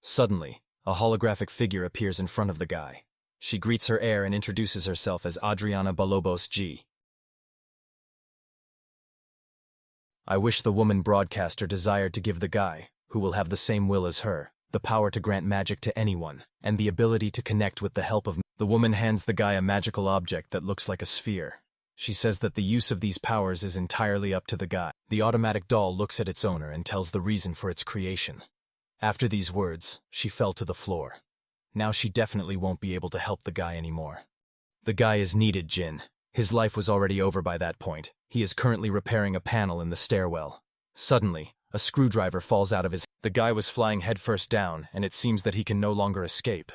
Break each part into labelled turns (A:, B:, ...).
A: Suddenly, a holographic figure appears in front of the guy. She greets her heir and introduces herself as Adriana Balobos G. I wish the woman broadcaster desired to give the guy, who will have the same will as her, the power to grant magic to anyone, and the ability to connect with the help of. The woman hands the guy a magical object that looks like a sphere. She says that the use of these powers is entirely up to the guy. The automatic doll looks at its owner and tells the reason for its creation. After these words, she fell to the floor. Now she definitely won't be able to help the guy anymore. The guy is needed, Jin. His life was already over by that point. He is currently repairing a panel in the stairwell. Suddenly, a screwdriver falls out of his. The guy was flying headfirst down, and it seems that he can no longer escape.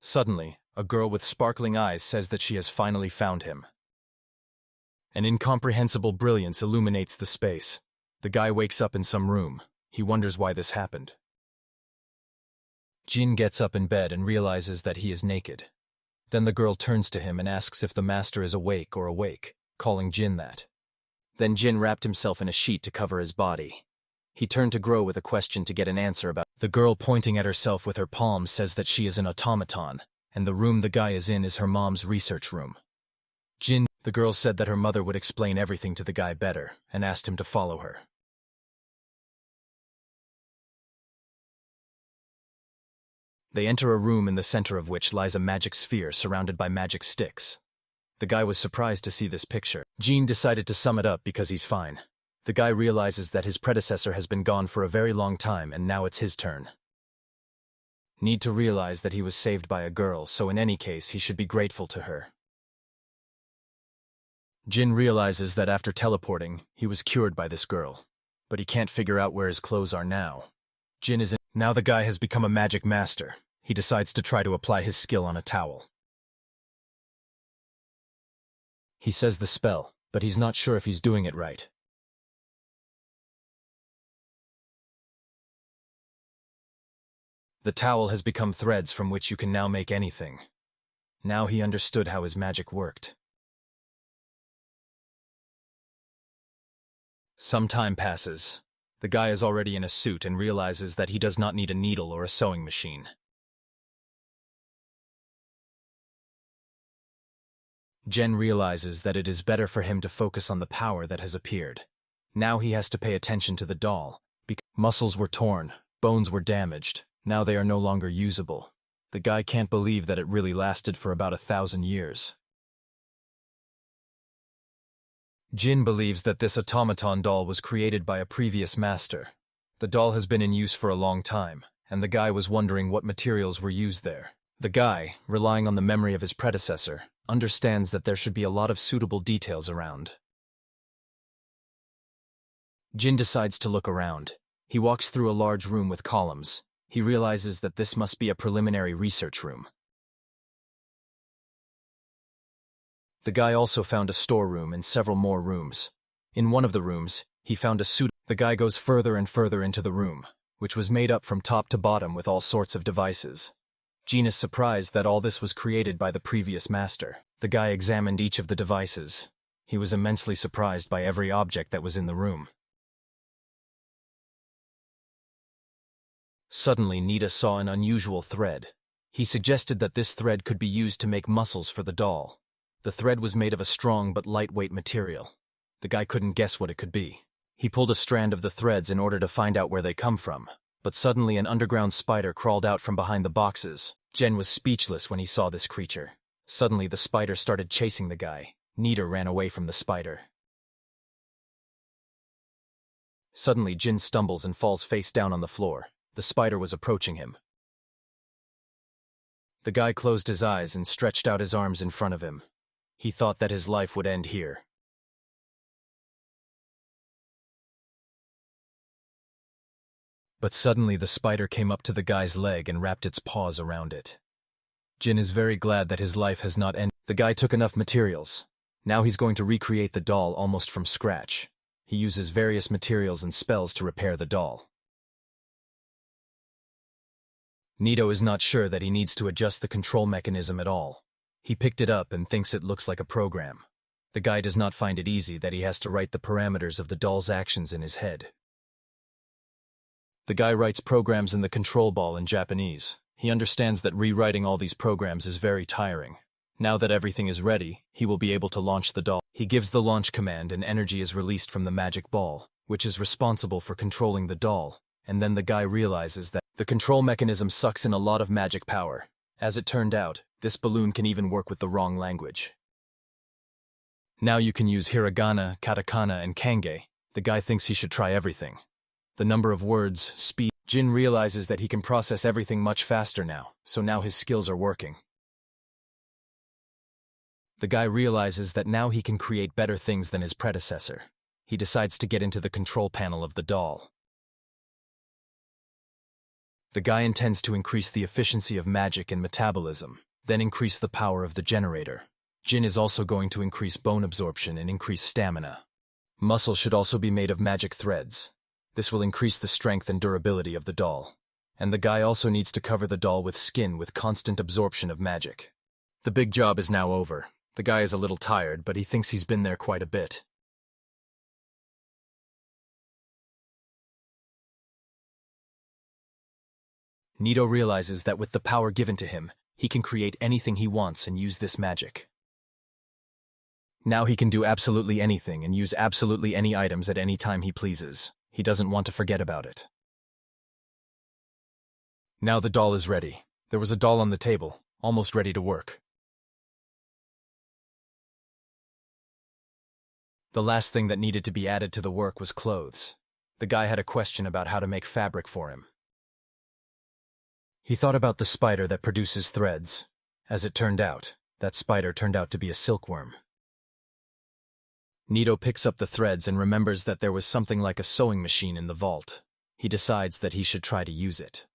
A: Suddenly, a girl with sparkling eyes says that she has finally found him. An incomprehensible brilliance illuminates the space. The guy wakes up in some room. He wonders why this happened. Jin gets up in bed and realizes that he is naked. Then the girl turns to him and asks if the master is awake, calling Jin that. Then Jin wrapped himself in a sheet to cover his body. He turned to Grow with a question to get an answer about. The girl pointing at herself with her palm says that she is an automaton, and the room the guy is in is her mom's research room. The girl said that her mother would explain everything to the guy better, and asked him to follow her. They enter a room in the center of which lies a magic sphere surrounded by magic sticks. The guy was surprised to see this picture. Jin decided to sum it up because he's fine. The guy realizes that his predecessor has been gone for a very long time and now it's his turn. Need to realize that he was saved by a girl, so in any case he should be grateful to her. Jin realizes that after teleporting, he was cured by this girl, but he can't figure out where his clothes are now. Jin is in. Now the guy has become a magic master. He decides to try to apply his skill on a towel. He says the spell, but he's not sure if he's doing it right. The towel has become threads from which you can now make anything. Now he understood how his magic worked. Some time passes. The guy is already in a suit and realizes that he does not need a needle or a sewing machine. Jen realizes that it is better for him to focus on the power that has appeared. Now he has to pay attention to the doll. Muscles were torn, bones were damaged, now they are no longer usable. The guy can't believe that it really lasted for about 1,000 years. Jin believes that this automaton doll was created by a previous master. The doll has been in use for a long time, and the guy was wondering what materials were used there. The guy, relying on the memory of his predecessor, understands that there should be a lot of suitable details around. Jin decides to look around. He walks through a large room with columns. He realizes that this must be a preliminary research room. The guy also found a storeroom and several more rooms. In one of the rooms, he found a suit. The guy goes further and further into the room, which was made up from top to bottom with all sorts of devices. Jin is surprised that all this was created by the previous master. The guy examined each of the devices. He was immensely surprised by every object that was in the room. Suddenly, Nita saw an unusual thread. He suggested that this thread could be used to make muscles for the doll. The thread was made of a strong but lightweight material. The guy couldn't guess what it could be. He pulled a strand of the threads in order to find out where they come from, but suddenly an underground spider crawled out from behind the boxes. Jen was speechless when he saw this creature. Suddenly the spider started chasing the guy. Nita ran away from the spider. Suddenly Jin stumbles and falls face down on the floor. The spider was approaching him. The guy closed his eyes and stretched out his arms in front of him. He thought that his life would end here. But suddenly the spider came up to the guy's leg and wrapped its paws around it. Jin is very glad that his life has not ended. The guy took enough materials. Now he's going to recreate the doll almost from scratch. He uses various materials and spells to repair the doll. Nito is not sure that he needs to adjust the control mechanism at all. He picked it up and thinks it looks like a program. The guy does not find it easy that he has to write the parameters of the doll's actions in his head. The guy writes programs in the control ball in Japanese. He understands that rewriting all these programs is very tiring. Now that everything is ready, he will be able to launch the doll. He gives the launch command and energy is released from the magic ball, which is responsible for controlling the doll, and then the guy realizes that the control mechanism sucks in a lot of magic power. As it turned out, this balloon can even work with the wrong language. Now you can use hiragana, katakana, and kange. The guy thinks he should try everything. The number of words, speed. Jin realizes that he can process everything much faster now, so now his skills are working. The guy realizes that now he can create better things than his predecessor. He decides to get into the control panel of the doll. The guy intends to increase the efficiency of magic and metabolism, then increase the power of the generator. Jin is also going to increase bone absorption and increase stamina. Muscle should also be made of magic threads. This will increase the strength and durability of the doll. And the guy also needs to cover the doll with skin with constant absorption of magic. The big job is now over. The guy is a little tired, but he thinks he's been there quite a bit. Nito realizes that with the power given to him, he can create anything he wants and use this magic. Now he can do absolutely anything and use absolutely any items at any time he pleases. He doesn't want to forget about it. Now the doll is ready. There was a doll on the table, almost ready to work. The last thing that needed to be added to the work was clothes. The guy had a question about how to make fabric for him. He thought about the spider that produces threads. As it turned out, that spider turned out to be a silkworm. Nito picks up the threads and remembers that there was something like a sewing machine in the vault. He decides that he should try to use it.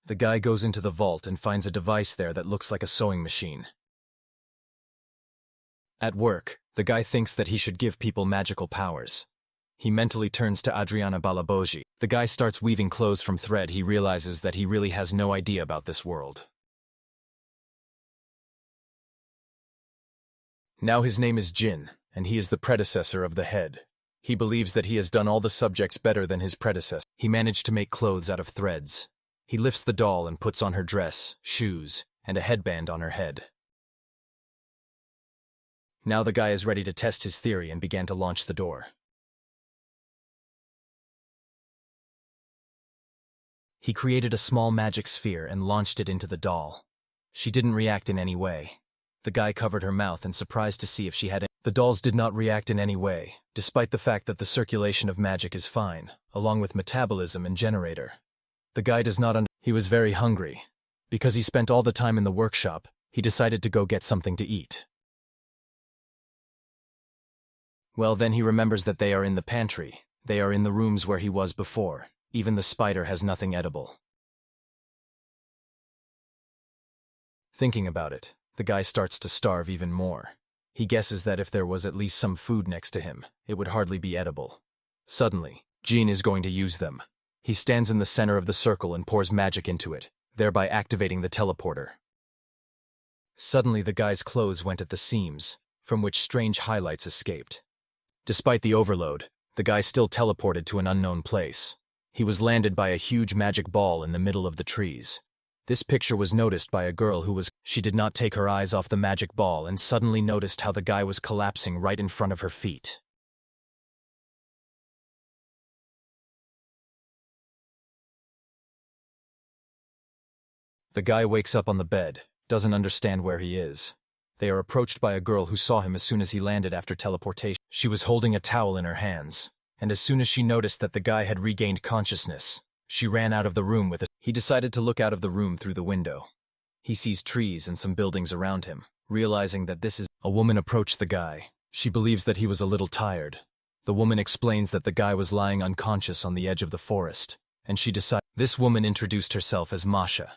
A: The guy goes into the vault and finds a device there that looks like a sewing machine. At work, the guy thinks that he should give people magical powers. He mentally turns to Adriana Balaboji. The guy starts weaving clothes from thread. He realizes that he really has no idea about this world. Now his name is Jin, and he is the predecessor of the head. He believes that he has done all the subjects better than his predecessor. He managed to make clothes out of threads. He lifts the doll and puts on her dress, shoes, and a headband on her head. Now the guy is ready to test his theory and began to launch the door. He created a small magic sphere and launched it into the doll. She didn't react in any way. The guy covered her mouth and surprised to see if she had any. The dolls did not react in any way, despite the fact that the circulation of magic is fine, along with metabolism and generator. The guy does not He was very hungry. Because he spent all the time in the workshop, he decided to go get something to eat. Well, then he remembers that they are in the pantry. They are in the rooms where he was before. Even the spider has nothing edible. Thinking about it, the guy starts to starve even more. He guesses that if there was at least some food next to him, it would hardly be edible. Suddenly, Jin is going to use them. He stands in the center of the circle and pours magic into it, thereby activating the teleporter. Suddenly the guy's clothes went at the seams, from which strange highlights escaped. Despite the overload, the guy still teleported to an unknown place. He was landed by a huge magic ball in the middle of the trees. This picture was noticed by a girl who was. She did not take her eyes off the magic ball and suddenly noticed how the guy was collapsing right in front of her feet. The guy wakes up on the bed, doesn't understand where he is. They are approached by a girl who saw him as soon as he landed after teleportation. She was holding a towel in her hands, and as soon as she noticed that the guy had regained consciousness, she ran out of the room with a. He decided to look out of the room through the window. He sees trees and some buildings around him, realizing that this is. A woman approached the guy. She believes that he was a little tired. The woman explains that the guy was lying unconscious on the edge of the forest, and she decided. This woman introduced herself as Masha.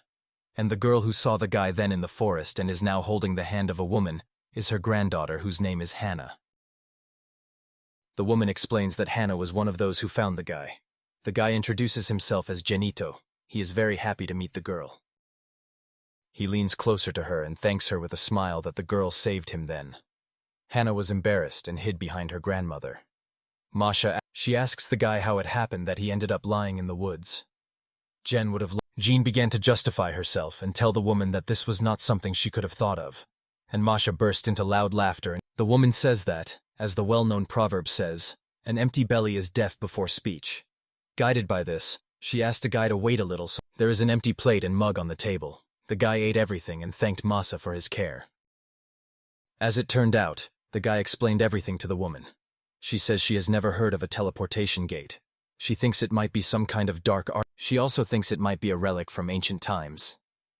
A: And the girl who saw the guy then in the forest and is now holding the hand of a woman is her granddaughter, whose name is Hannah. The woman explains that Hannah was one of those who found the guy. The guy introduces himself as Genito. He is very happy to meet the girl. He leans closer to her and thanks her with a smile that the girl saved him then. Hannah was embarrassed and hid behind her grandmother. Masha, She asks the guy how it happened that he ended up lying in the woods. Jean began to justify herself and tell the woman that this was not something she could have thought of. And Masha burst into loud laughter, and the woman says that, as the well-known proverb says, an empty belly is deaf before speech. Guided by this, she asked a guy to wait a little so there is an empty plate and mug on the table. The guy ate everything and thanked Masa for his care. As it turned out, the guy explained everything to the woman. She says she has never heard of a teleportation gate. She thinks it might be some kind of dark art. She also thinks it might be a relic from ancient times.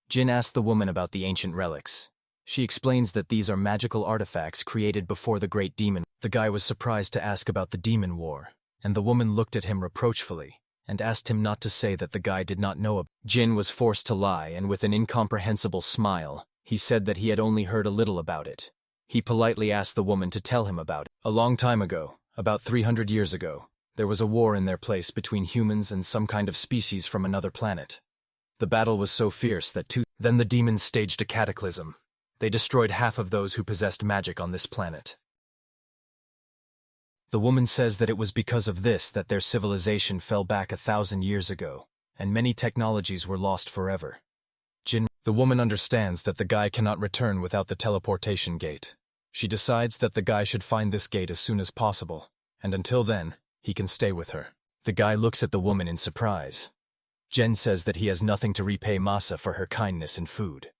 A: Jin asked the woman about the ancient relics. She explains that these are magical artifacts created before the Great Demon. The guy was surprised to ask about the Demon War, and the woman looked at him reproachfully and asked him not to say that the guy did not know about. Jin was forced to lie, and with an incomprehensible smile, he said that he had only heard a little about it. He politely asked the woman to tell him about it. A long time ago, about 300 years ago, there was a war in their place between humans and some kind of species from another planet. The battle was so fierce that then the demons staged a cataclysm. They destroyed half of those who possessed magic on this planet. The woman says that it was because of this that their civilization fell back 1,000 years ago, and many technologies were lost forever. The woman understands that the guy cannot return without the teleportation gate. She decides that the guy should find this gate as soon as possible, and until then, he can stay with her. The guy looks at the woman in surprise. Jen says that he has nothing to repay Masa for her kindness and food.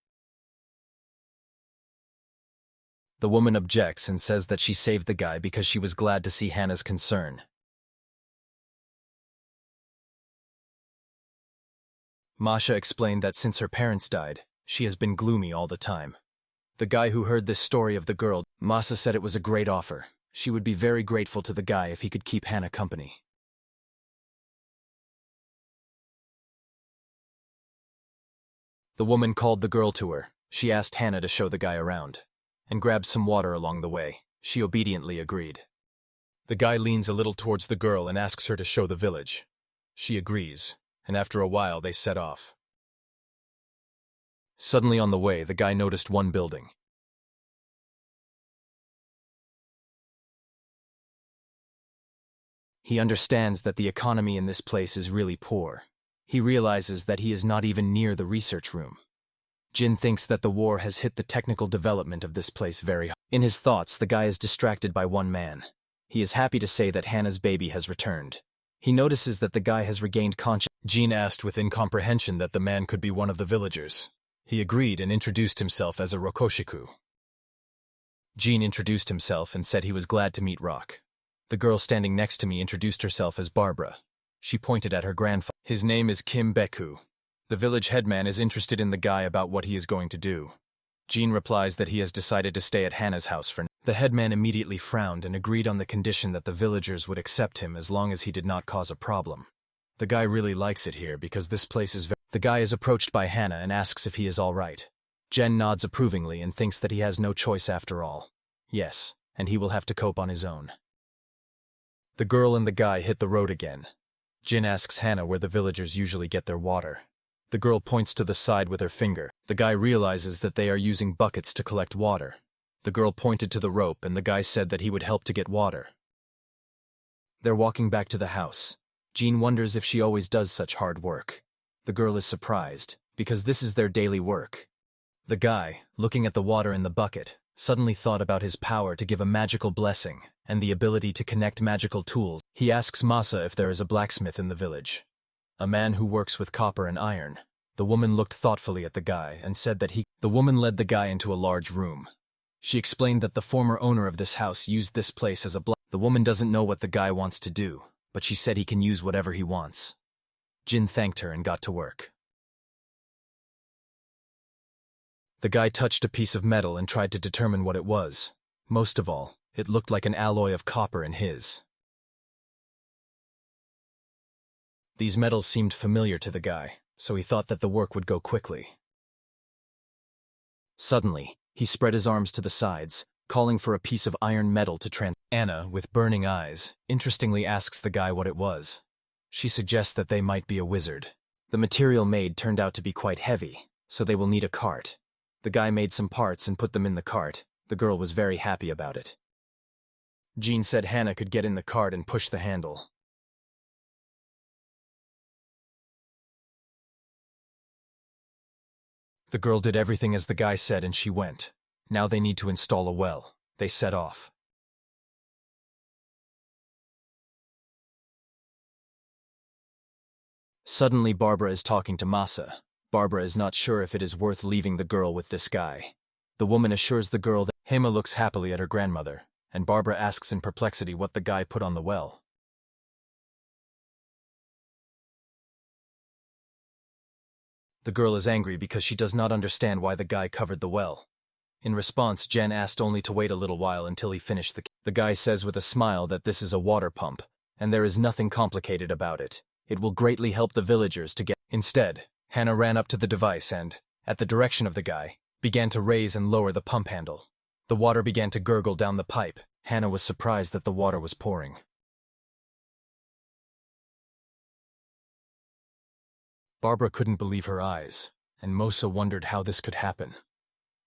A: The woman objects and says that she saved the guy because she was glad to see Hannah's concern. Masha explained that since her parents died, she has been gloomy all the time. The guy who heard this story of the girl, Masa said it was a great offer. She would be very grateful to the guy if he could keep Hannah company. The woman called the girl to her. She asked Hannah to show the guy around, and grabbed some water along the way. She obediently agreed. The guy leans a little towards the girl and asks her to show the village. She agrees, and after a while they set off. Suddenly on the way, the guy noticed one building. He understands that the economy in this place is really poor. He realizes that he is not even near the research room. Jin thinks that the war has hit the technical development of this place very hard. In his thoughts, the guy is distracted by one man. He is happy to say that Hannah's baby has returned. He notices that the guy has regained consciousness. Jin asked with incomprehension that the man could be one of the villagers. He agreed and introduced himself as a Rokoshiku. Jin introduced himself and said he was glad to meet Rock. The girl standing next to me introduced herself as Barbara. She pointed at her grandfather. His name is Kim Beku. The village headman is interested in the guy about what he is going to do. Jin replies that he has decided to stay at Hannah's house for now. The headman immediately frowned and agreed on the condition that the villagers would accept him as long as he did not cause a problem. The guy really likes it here because this place is The guy is approached by Hannah and asks if he is all right. Jen nods approvingly and thinks that he has no choice after all. Yes, and he will have to cope on his own. The girl and the guy hit the road again. Jin asks Hannah where the villagers usually get their water. The girl points to the side with her finger. The guy realizes that they are using buckets to collect water. The girl pointed to the rope and the guy said that he would help to get water. They're walking back to the house. Jin wonders if she always does such hard work. The girl is surprised, because this is their daily work. The guy, looking at the water in the bucket, suddenly thought about his power to give a magical blessing and the ability to connect magical tools. He asks Masa if there is a blacksmith in the village. A man who works with copper and iron. The woman looked thoughtfully at the guy and said that The woman led the guy into a large room. She explained that the former owner of this house used this place as a The woman doesn't know what the guy wants to do, but she said he can use whatever he wants. Jin thanked her and got to work. The guy touched a piece of metal and tried to determine what it was. Most of all, it looked like an alloy of copper in his. These metals seemed familiar to the guy, so he thought that the work would go quickly. Suddenly, he spread his arms to the sides, calling for a piece of iron metal to Anna, with burning eyes, interestingly asks the guy what it was. She suggests that they might be a wizard. The material made turned out to be quite heavy, so they will need a cart. The guy made some parts and put them in the cart. The girl was very happy about it. Jean said Hannah could get in the cart and push the handle. The girl did everything as the guy said and she went. Now they need to install a well. They set off. Suddenly Barbara is talking to Masa. Barbara is not sure if it is worth leaving the girl with this guy. The woman assures the girl that Hema looks happily at her grandmother, and Barbara asks in perplexity what the guy put on the well. The girl is angry because she does not understand why the guy covered the well. In response, Jen asked only to wait a little while until he finished the guy says with a smile that this is a water pump, and there is nothing complicated about it. It will greatly help the villagers to get. Instead, Hannah ran up to the device and, at the direction of the guy, began to raise and lower the pump handle. The water began to gurgle down the pipe. Hannah was surprised that the water was pouring. Barbara couldn't believe her eyes, and Mosa wondered how this could happen.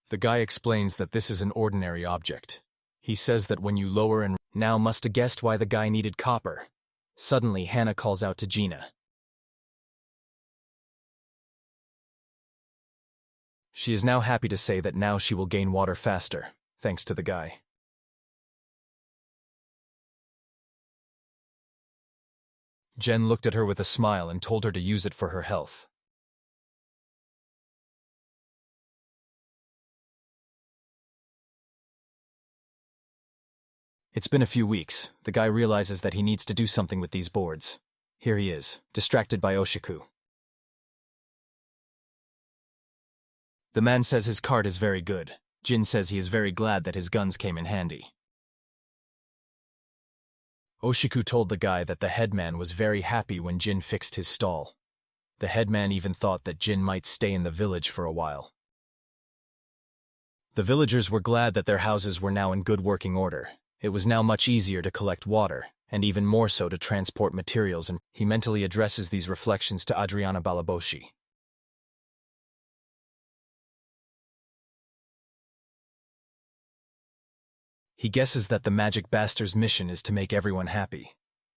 A: The guy explains that this is an ordinary object. He says that when you lower and now must have guessed why the guy needed copper. Suddenly, Hannah calls out to Gina. She is now happy to say that now she will gain water faster, thanks to the guy. Jen looked at her with a smile and told her to use it for her health. It's been a few weeks. The guy realizes that he needs to do something with these boards. Here he is, distracted by Oshiku. The man says his cart is very good. Jin says he is very glad that his guns came in handy. Oshiku told the guy that the headman was very happy when Jin fixed his stall. The headman even thought that Jin might stay in the village for a while. The villagers were glad that their houses were now in good working order. It was now much easier to collect water, and even more so to transport materials, and he mentally addresses these reflections to Adriana Balaboshi. He guesses that the magic bastard's mission is to make everyone happy.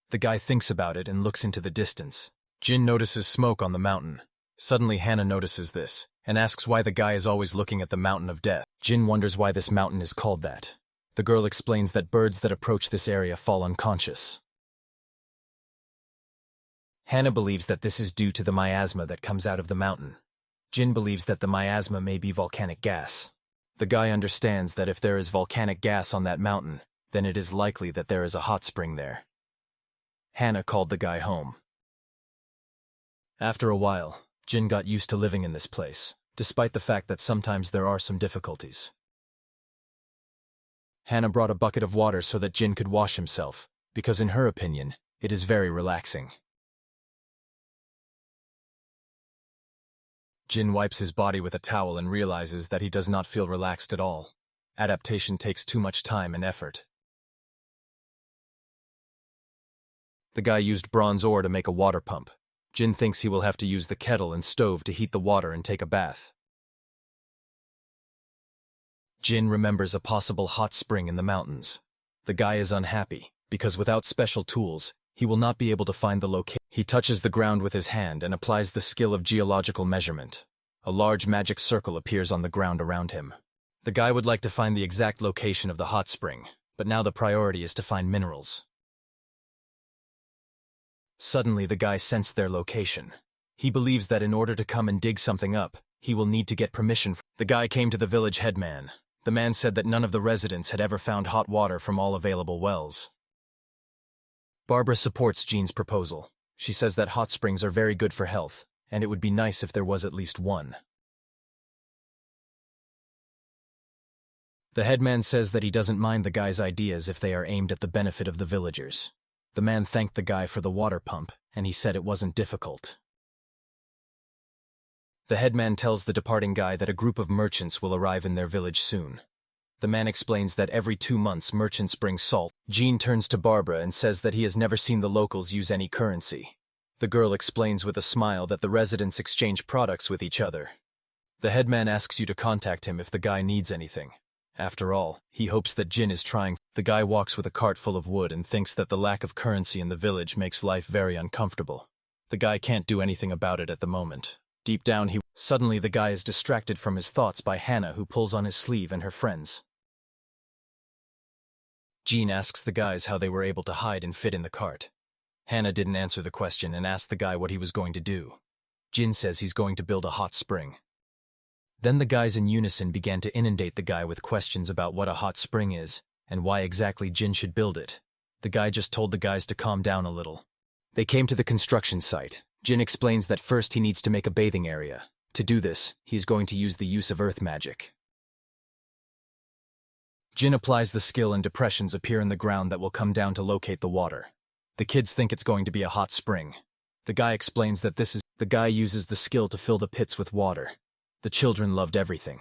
A: The guy thinks about it and looks into the distance. Jin notices smoke on the mountain. Suddenly Hannah notices this, and asks why the guy is always looking at the mountain of death. Jin wonders why this mountain is called that. The girl explains that birds that approach this area fall unconscious. Hannah believes that this is due to the miasma that comes out of the mountain. Jin believes that the miasma may be volcanic gas. The guy understands that if there is volcanic gas on that mountain, then it is likely that there is a hot spring there. Hannah called the guy home. After a while, Jin got used to living in this place, despite the fact that sometimes there are some difficulties. Hannah brought a bucket of water so that Jin could wash himself, because in her opinion, it is very relaxing. Jin wipes his body with a towel and realizes that he does not feel relaxed at all. Adaptation takes too much time and effort. The guy used bronze ore to make a water pump. Jin thinks he will have to use the kettle and stove to heat the water and take a bath. Jin remembers a possible hot spring in the mountains. The guy is unhappy, because without special tools, he will not be able to find the location. He touches the ground with his hand and applies the skill of geological measurement. A large magic circle appears on the ground around him. The guy would like to find the exact location of the hot spring, but now the priority is to find minerals. Suddenly the guy sensed their location. He believes that in order to come and dig something up, he will need to get permission. The guy came to the village headman. The man said that none of the residents had ever found hot water from all available wells. Barbara supports Jean's proposal. She says that hot springs are very good for health, and it would be nice if there was at least one. The headman says that he doesn't mind the guy's ideas if they are aimed at the benefit of the villagers. The man thanked the guy for the water pump, and he said it wasn't difficult. The headman tells the departing guy that a group of merchants will arrive in their village soon. The man explains that every 2 months merchants bring salt. Jean turns to Barbara and says that he has never seen the locals use any currency. The girl explains with a smile that the residents exchange products with each other. The headman asks you to contact him if the guy needs anything. After all, he hopes that Jin is trying. The guy walks with a cart full of wood and thinks that the lack of currency in the village makes life very uncomfortable. The guy can't do anything about it at the moment. Deep down Suddenly the guy is distracted from his thoughts by Hannah, who pulls on his sleeve, and her friends. Jean asks the guys how they were able to hide and fit in the cart. Hannah didn't answer the question and asked the guy what he was going to do. Jin says he's going to build a hot spring. Then the guys in unison began to inundate the guy with questions about what a hot spring is, and why exactly Jin should build it. The guy just told the guys to calm down a little. They came to the construction site. Jin explains that first he needs to make a bathing area. To do this, he's going to use the use of earth magic. Jin applies the skill and depressions appear in the ground that will come down to locate the water. The kids think it's going to be a hot spring. The guy explains that the guy uses the skill to fill the pits with water. The children loved everything.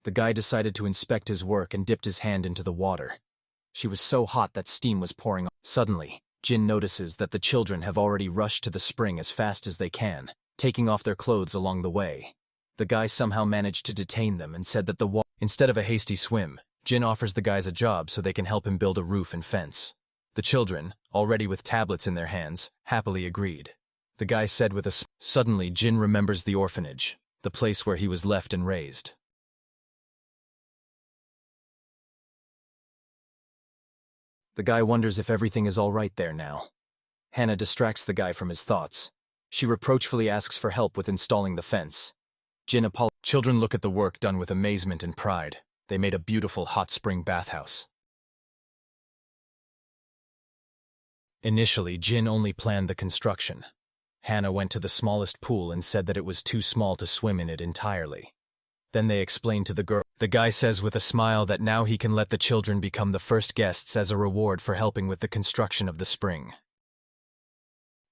A: The guy decided to inspect his work and dipped his hand into the water. She was so hot that steam was pouring. Suddenly, Jin notices that the children have already rushed to the spring as fast as they can, taking off their clothes along the way. The guy somehow managed to detain them and said that instead of a hasty swim, Jin offers the guys a job so they can help him build a roof and fence. The children, already with tablets in their hands, happily agreed. The guy said with a Suddenly Jin remembers the orphanage, the place where he was left and raised. The guy wonders if everything is all right there now. Hannah distracts the guy from his thoughts. She reproachfully asks for help with installing the fence. Jin apologizes. Children look at the work done with amazement and pride. They made a beautiful hot spring bathhouse. Initially, Jin only planned the construction. Hannah went to the smallest pool and said that it was too small to swim in it entirely. Then they explained to the girl. The guy says with a smile that now he can let the children become the first guests as a reward for helping with the construction of the spring.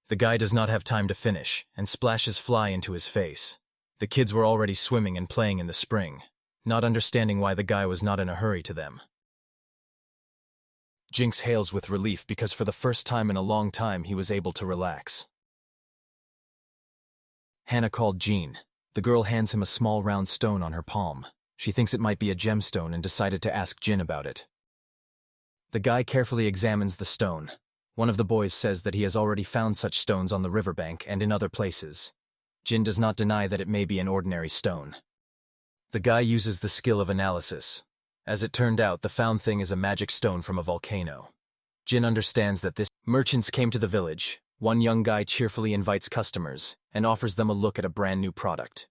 A: The guy does not have time to finish, and splashes fly into his face. The kids were already swimming and playing in the spring, not understanding why the guy was not in a hurry to them. Jinx hails with relief because for the first time in a long time he was able to relax. Hannah called Jean. The girl hands him a small round stone on her palm. She thinks it might be a gemstone and decided to ask Jin about it. The guy carefully examines the stone. One of the boys says that he has already found such stones on the riverbank and in other places. Jin does not deny that it may be an ordinary stone. The guy uses the skill of analysis. As it turned out, the found thing is a magic stone from a volcano. Jin understands that merchants came to the village. One young guy cheerfully invites customers and offers them a look at a brand new product.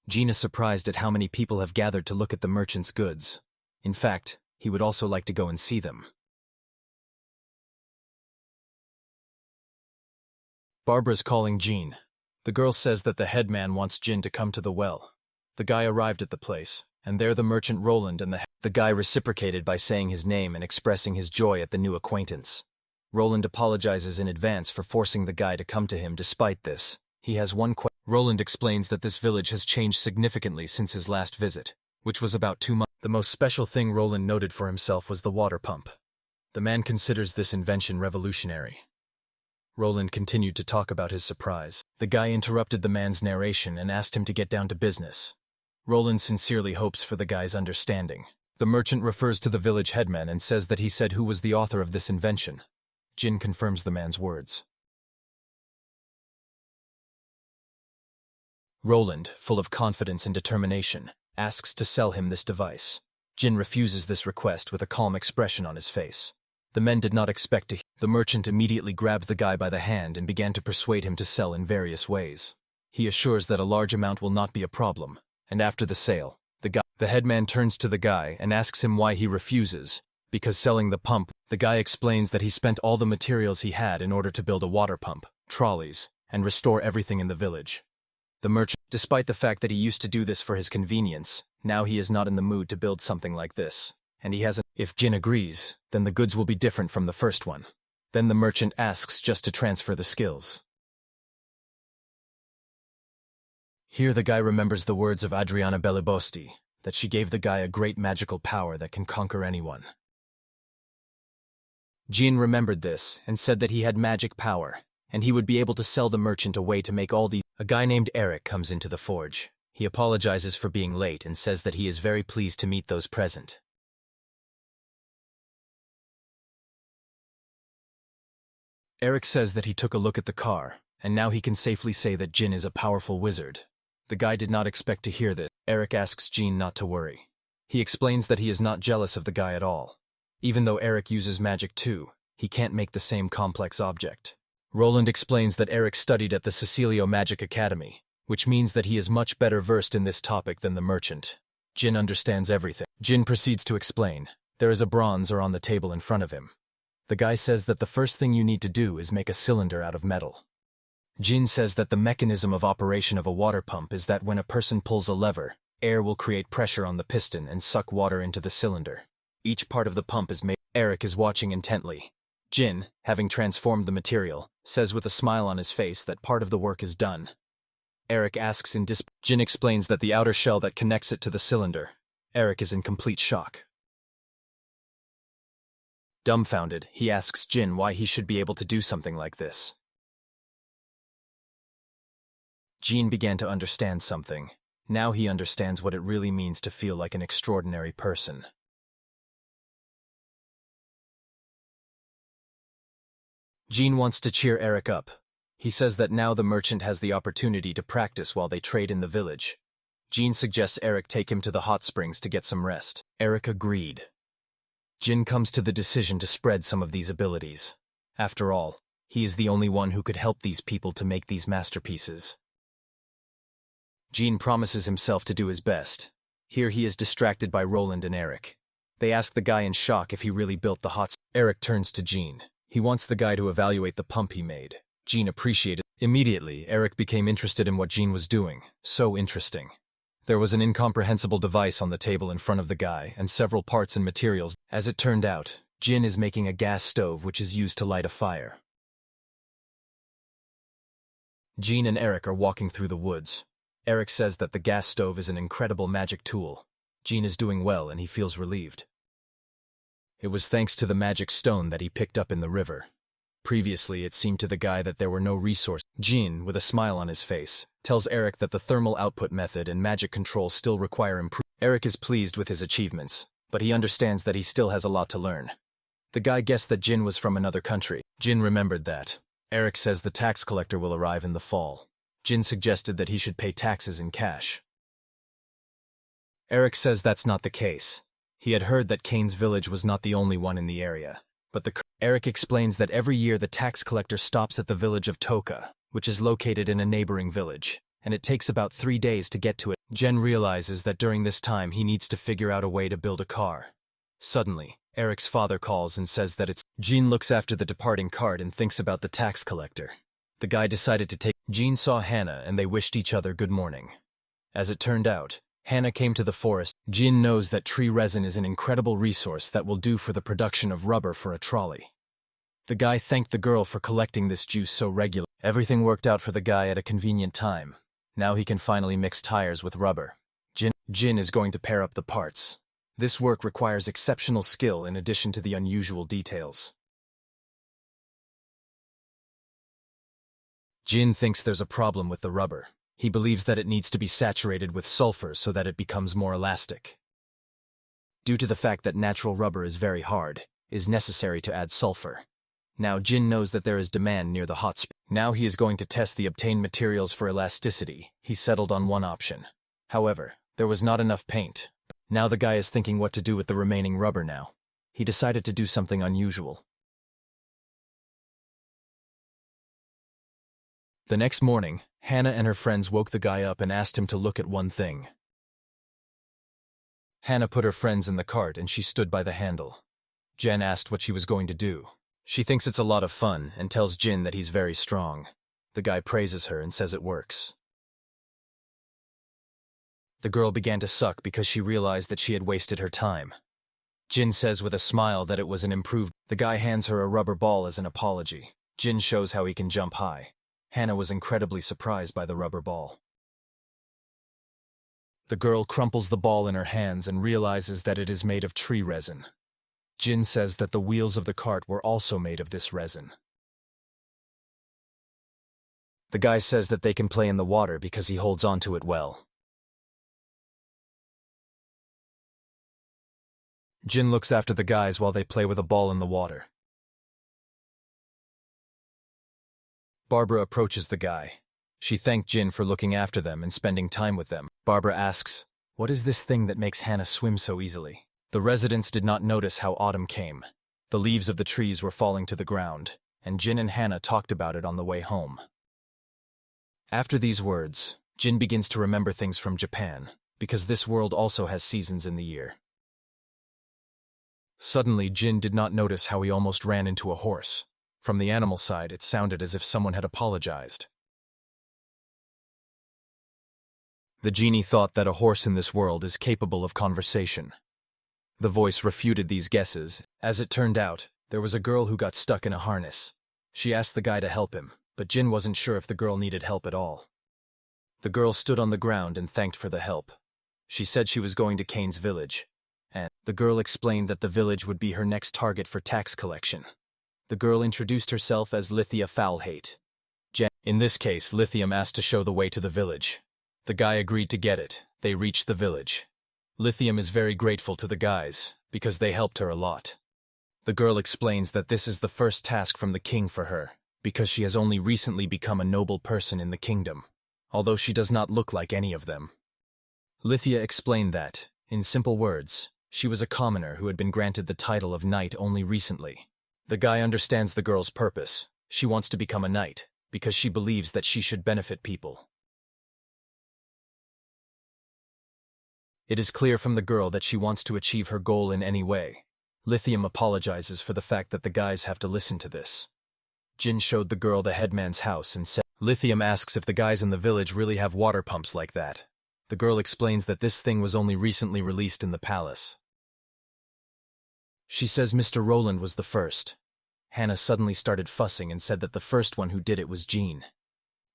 A: Jin is surprised at how many people have gathered to look at the merchant's goods. In fact, he would also like to go and see them. Barbara's calling Jean. The girl says that the headman wants Jin to come to the well. The guy arrived at the place, and there the merchant Roland and the guy reciprocated by saying his name and expressing his joy at the new acquaintance. Roland apologizes in advance for forcing the guy to come to him. Despite this, he has one question. Roland explains that this village has changed significantly since his last visit, which was about 2 months. The most special thing Roland noted for himself was the water pump. The man considers this invention revolutionary. Roland continued to talk about his surprise. The guy interrupted the man's narration and asked him to get down to business. Roland sincerely hopes for the guy's understanding. The merchant refers to the village headman and says that he said who was the author of this invention. Jin confirms the man's words. Roland, full of confidence and determination, asks to sell him this device. Jin refuses this request with a calm expression on his face. The men did not expect to. The merchant immediately grabbed the guy by the hand and began to persuade him to sell in various ways. He assures that a large amount will not be a problem, and after the sale, the headman turns to the guy and asks him why he refuses. Because selling the pump, the guy explains that he spent all the materials he had in order to build a water pump, trolleys, and restore everything in the village. The merchant, despite the fact that he used to do this for his convenience, now he is not in the mood to build something like this, and he hasn't. If Jin agrees, then the goods will be different from the first one. Then the merchant asks just to transfer the skills. Here the guy remembers the words of Adriana Bellibosti, that she gave the guy a great magical power that can conquer anyone. Jin remembered this and said that he had magic power, and he would be able to sell the merchant a way to make all these. A guy named Eric comes into the forge. He apologizes for being late and says that he is very pleased to meet those present. Eric says that he took a look at the car, and now he can safely say that Jin is a powerful wizard. The guy did not expect to hear this. Eric asks Jin not to worry. He explains that he is not jealous of the guy at all. Even though Eric uses magic too, he can't make the same complex object. Roland explains that Eric studied at the Cecilio Magic Academy, which means that he is much better versed in this topic than the merchant. Jin understands everything. Jin proceeds to explain. There is a bronzer on the table in front of him. The guy says that the first thing you need to do is make a cylinder out of metal. Jin says that the mechanism of operation of a water pump is that when a person pulls a lever, air will create pressure on the piston and suck water into the cylinder. Each part of the pump is made. Eric is watching intently. Jin, having transformed the material, says with a smile on his face that part of the work is done. Eric asks in disbelief. Jin explains that the outer shell that connects it to the cylinder. Eric is in complete shock. Dumbfounded, he asks Jin why he should be able to do something like this. Jin began to understand something. Now he understands what it really means to feel like an extraordinary person. Jin wants to cheer Eric up. He says that now the merchant has the opportunity to practice while they trade in the village. Jin suggests Eric take him to the hot springs to get some rest. Eric agreed. Jin comes to the decision to spread some of these abilities. After all, he is the only one who could help these people to make these masterpieces. Jin promises himself to do his best. Here he is distracted by Roland and Eric. They ask the guy in shock if he really built the hot springs. Eric turns to Jin. He wants the guy to evaluate the pump he made. Jin appreciated. Immediately, Eric became interested in what Jin was doing. So interesting. There was an incomprehensible device on the table in front of the guy, and several parts and materials. As it turned out, Jin is making a gas stove which is used to light a fire. Jin and Eric are walking through the woods. Eric says that the gas stove is an incredible magic tool. Jin is doing well and he feels relieved. It was thanks to the magic stone that he picked up in the river. Previously, it seemed to the guy that there were no resources. Jin, with a smile on his face, tells Eric that the thermal output method and magic control still require improvement. Eric is pleased with his achievements, but he understands that he still has a lot to learn. The guy guessed that Jin was from another country. Jin remembered that. Eric says the tax collector will arrive in the fall. Jin suggested that he should pay taxes in cash. Eric says that's not the case. He had heard that Kane's village was not the only one in the area, but Eric explains that every year the tax collector stops at the village of Toka, which is located in a neighboring village, and it takes about 3 days to get to it. Jin realizes that during this time he needs to figure out a way to build a car. Suddenly, Eric's father calls and says that it's... Jin looks after the departing cart and thinks about the tax collector. The guy decided to take... Jin saw Hannah and they wished each other good morning. As it turned out, Hannah came to the forest. Jin knows that tree resin is an incredible resource that will do for the production of rubber for a trolley. The guy thanked the girl for collecting this juice so regularly. Everything worked out for the guy at a convenient time. Now he can finally mix tires with rubber. Jin is going to pair up the parts. This work requires exceptional skill in addition to the unusual details. Jin thinks there's a problem with the rubber. He believes that it needs to be saturated with sulfur so that it becomes more elastic. Due to the fact that natural rubber is very hard, it is necessary to add sulfur. Now Jin knows that there is demand near the hot spring. Now he is going to test the obtained materials for elasticity. He settled on one option. However, there was not enough paint. Now the guy is thinking what to do with the remaining rubber now. He decided to do something unusual. The next morning, Hannah and her friends woke the guy up and asked him to look at one thing. Hannah put her friends in the cart and she stood by the handle. Jen asked what she was going to do. She thinks it's a lot of fun and tells Jin that he's very strong. The guy praises her and says it works. The girl began to suck because she realized that she had wasted her time. Jin says with a smile that it was an improved. The guy hands her a rubber ball as an apology. Jin shows how he can jump high. Hannah was incredibly surprised by the rubber ball. The girl crumples the ball in her hands and realizes that it is made of tree resin. Jin says that the wheels of the cart were also made of this resin. The guy says that they can play in the water because he holds on to it well. Jin looks after the guys while they play with a ball in the water. Barbara approaches the guy. She thanked Jin for looking after them and spending time with them. Barbara asks, "What is this thing that makes Hannah swim so easily?" The residents did not notice how autumn came. The leaves of the trees were falling to the ground, and Jin and Hannah talked about it on the way home. After these words, Jin begins to remember things from Japan, because this world also has seasons in the year. Suddenly, Jin did not notice how he almost ran into a horse. From the animal side, it sounded as if someone had apologized. The genie thought that a horse in this world is capable of conversation. The voice refuted these guesses. As it turned out, there was a girl who got stuck in a harness. She asked the guy to help him, but Jin wasn't sure if the girl needed help at all. The girl stood on the ground and thanked for the help. She said she was going to Kane's village, and the girl explained that the village would be her next target for tax collection. The girl introduced herself as Lithia Foulhate. In this case, Lithium asked to show the way to the village. The guy agreed to get it. They reached the village. Lithium is very grateful to the guys, because they helped her a lot. The girl explains that this is the first task from the king for her, because she has only recently become a noble person in the kingdom, although she does not look like any of them. Lithia explained that, in simple words, she was a commoner who had been granted the title of knight only recently. The guy understands the girl's purpose. She wants to become a knight, because she believes that she should benefit people. It is clear from the girl that she wants to achieve her goal in any way. Lithium apologizes for the fact that the guys have to listen to this. Jin showed the girl the headman's house and said, Lithium asks if the guys in the village really have water pumps like that. The girl explains that this thing was only recently released in the palace. She says Mr. Roland was the first. Hannah suddenly started fussing and said that the first one who did it was Jean.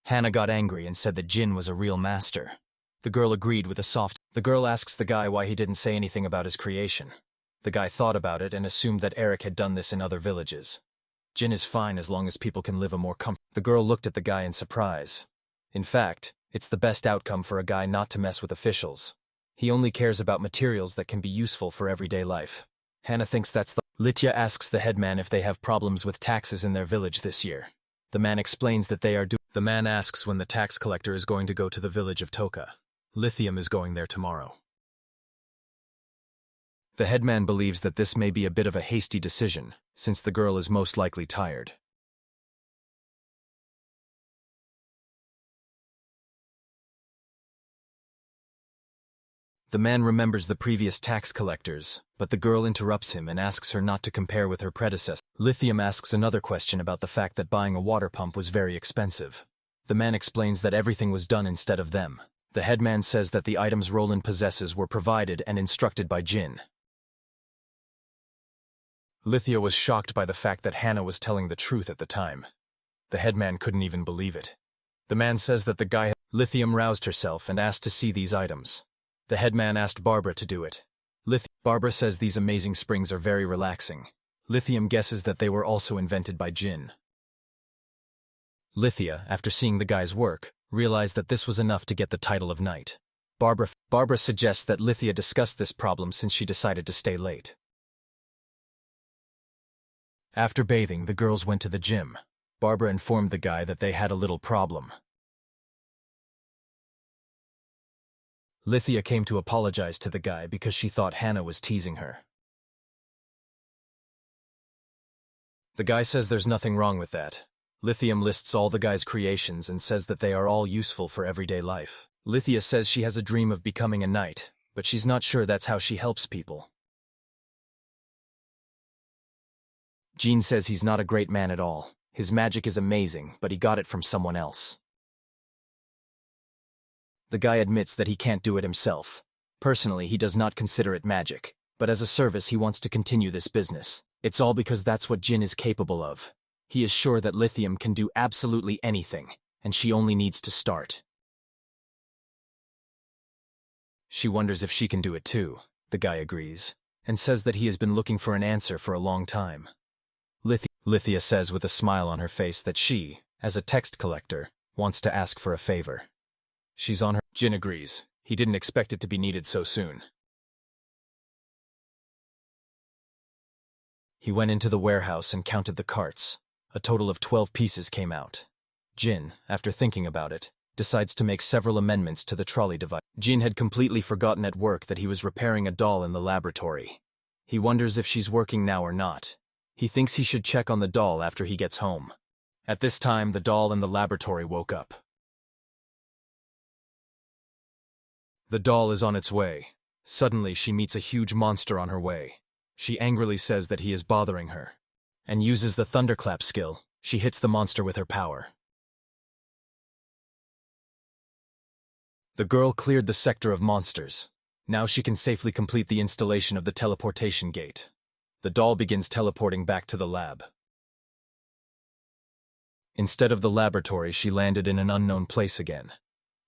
A: Hannah got angry and said that Jin was a real master. The girl agreed with a soft. The girl asks the guy why he didn't say anything about his creation. The guy thought about it and assumed that Eric had done this in other villages. Jin is fine as long as people can live a more comfortable. The girl looked at the guy in surprise. In fact, it's the best outcome for a guy not to mess with officials. He only cares about materials that can be useful for everyday life. Hannah thinks that's the. Litya asks the headman if they have problems with taxes in their village this year. The man explains that they are due. The man asks when the tax collector is going to go to the village of Toka. Lithium is going there tomorrow. The headman believes that this may be a bit of a hasty decision, since the girl is most likely tired. The man remembers the previous tax collectors, but the girl interrupts him and asks her not to compare with her predecessor. Lithium asks another question about the fact that buying a water pump was very expensive. The man explains that everything was done instead of them. The headman says that the items Roland possesses were provided and instructed by Jin. Lithia was shocked by the fact that Hannah was telling the truth at the time. The headman couldn't even believe it. The man says that the guy. Lithium roused herself and asked to see these items. The headman asked Barbara to do it. Barbara says these amazing springs are very relaxing. Lithium guesses that they were also invented by Jin. Lithia, after seeing the guy's work, realized that this was enough to get the title of knight. Barbara suggests that Lithia discuss this problem since she decided to stay late. After bathing, the girls went to the gym. Barbara informed the guy that they had a little problem. Lithia came to apologize to the guy because she thought Hannah was teasing her. The guy says there's nothing wrong with that. Lithium lists all the guy's creations and says that they are all useful for everyday life. Lithia says she has a dream of becoming a knight, but she's not sure that's how she helps people. Jean says he's not a great man at all. His magic is amazing, but he got it from someone else. The guy admits that he can't do it himself. Personally, he does not consider it magic, but as a service he wants to continue this business. It's all because that's what Jin is capable of. He is sure that Lithium can do absolutely anything, and she only needs to start. She wonders if she can do it too. The guy agrees, and says that he has been looking for an answer for a long time. Lithia says with a smile on her face that she, as a text collector, wants to ask for a favor. She's on her. Jin agrees. He didn't expect it to be needed so soon. He went into the warehouse and counted the carts. A total of 12 pieces came out. Jin, after thinking about it, decides to make several amendments to the trolley device. Jin had completely forgotten at work that he was repairing a doll in the laboratory. He wonders if she's working now or not. He thinks he should check on the doll after he gets home. At this time, the doll in the laboratory woke up. The doll is on its way. Suddenly, she meets a huge monster on her way. She angrily says that he is bothering her, and uses the thunderclap skill. She hits the monster with her power. The girl cleared the sector of monsters. Now she can safely complete the installation of the teleportation gate. The doll begins teleporting back to the lab. Instead of the laboratory, she landed in an unknown place again.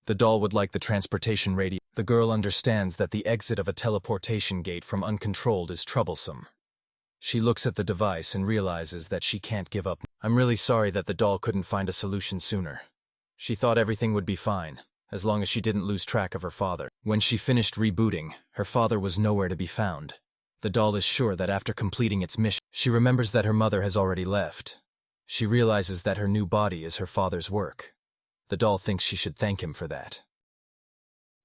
A: The doll would like the transportation radio. The girl understands that the exit of a teleportation gate from uncontrolled is troublesome. She looks at the device and realizes that she can't give up. I'm really sorry that the doll couldn't find a solution sooner. She thought everything would be fine, as long as she didn't lose track of her father. When she finished rebooting, her father was nowhere to be found. The doll is sure that after completing its mission, she remembers that her mother has already left. She realizes that her new body is her father's work. The doll thinks she should thank him for that.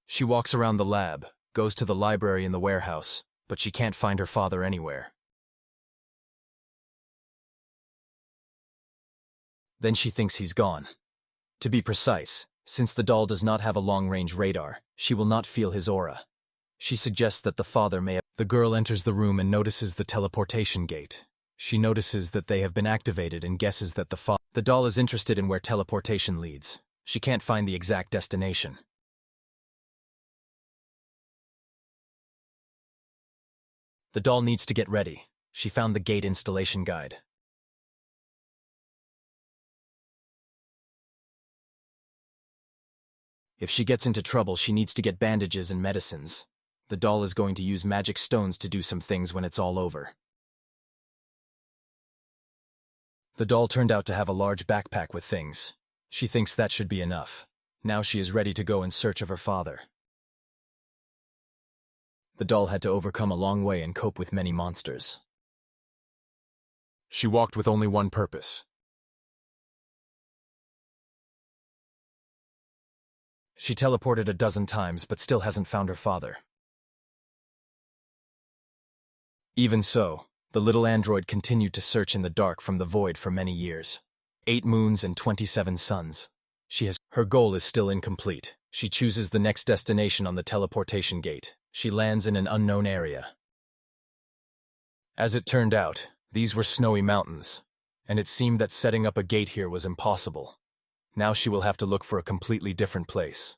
A: She walks around the lab, goes to the library in the warehouse, but she can't find her father anywhere. Then she thinks he's gone. To be precise, since the doll does not have a long-range radar, she will not feel his aura. She suggests that the father may have... The girl enters the room and notices the teleportation gate. She notices that they have been activated and guesses that the doll is interested in where teleportation leads. She can't find the exact destination. The doll needs to get ready. She found the gate installation guide. If she gets into trouble, she needs to get bandages and medicines. The doll is going to use magic stones to do some things when it's all over. The doll turned out to have a large backpack with things. She thinks that should be enough. Now she is ready to go in search of her father. The doll had to overcome a long way and cope with many monsters. She walked with only one purpose. She teleported a dozen times but still hasn't found her father. Even so, the little android continued to search in the dark from the void for many years. 8 moons and 27 suns. Her goal is still incomplete. She chooses the next destination on the teleportation gate. She lands in an unknown area. As it turned out, these were snowy mountains, and it seemed that setting up a gate here was impossible. Now she will have to look for a completely different place.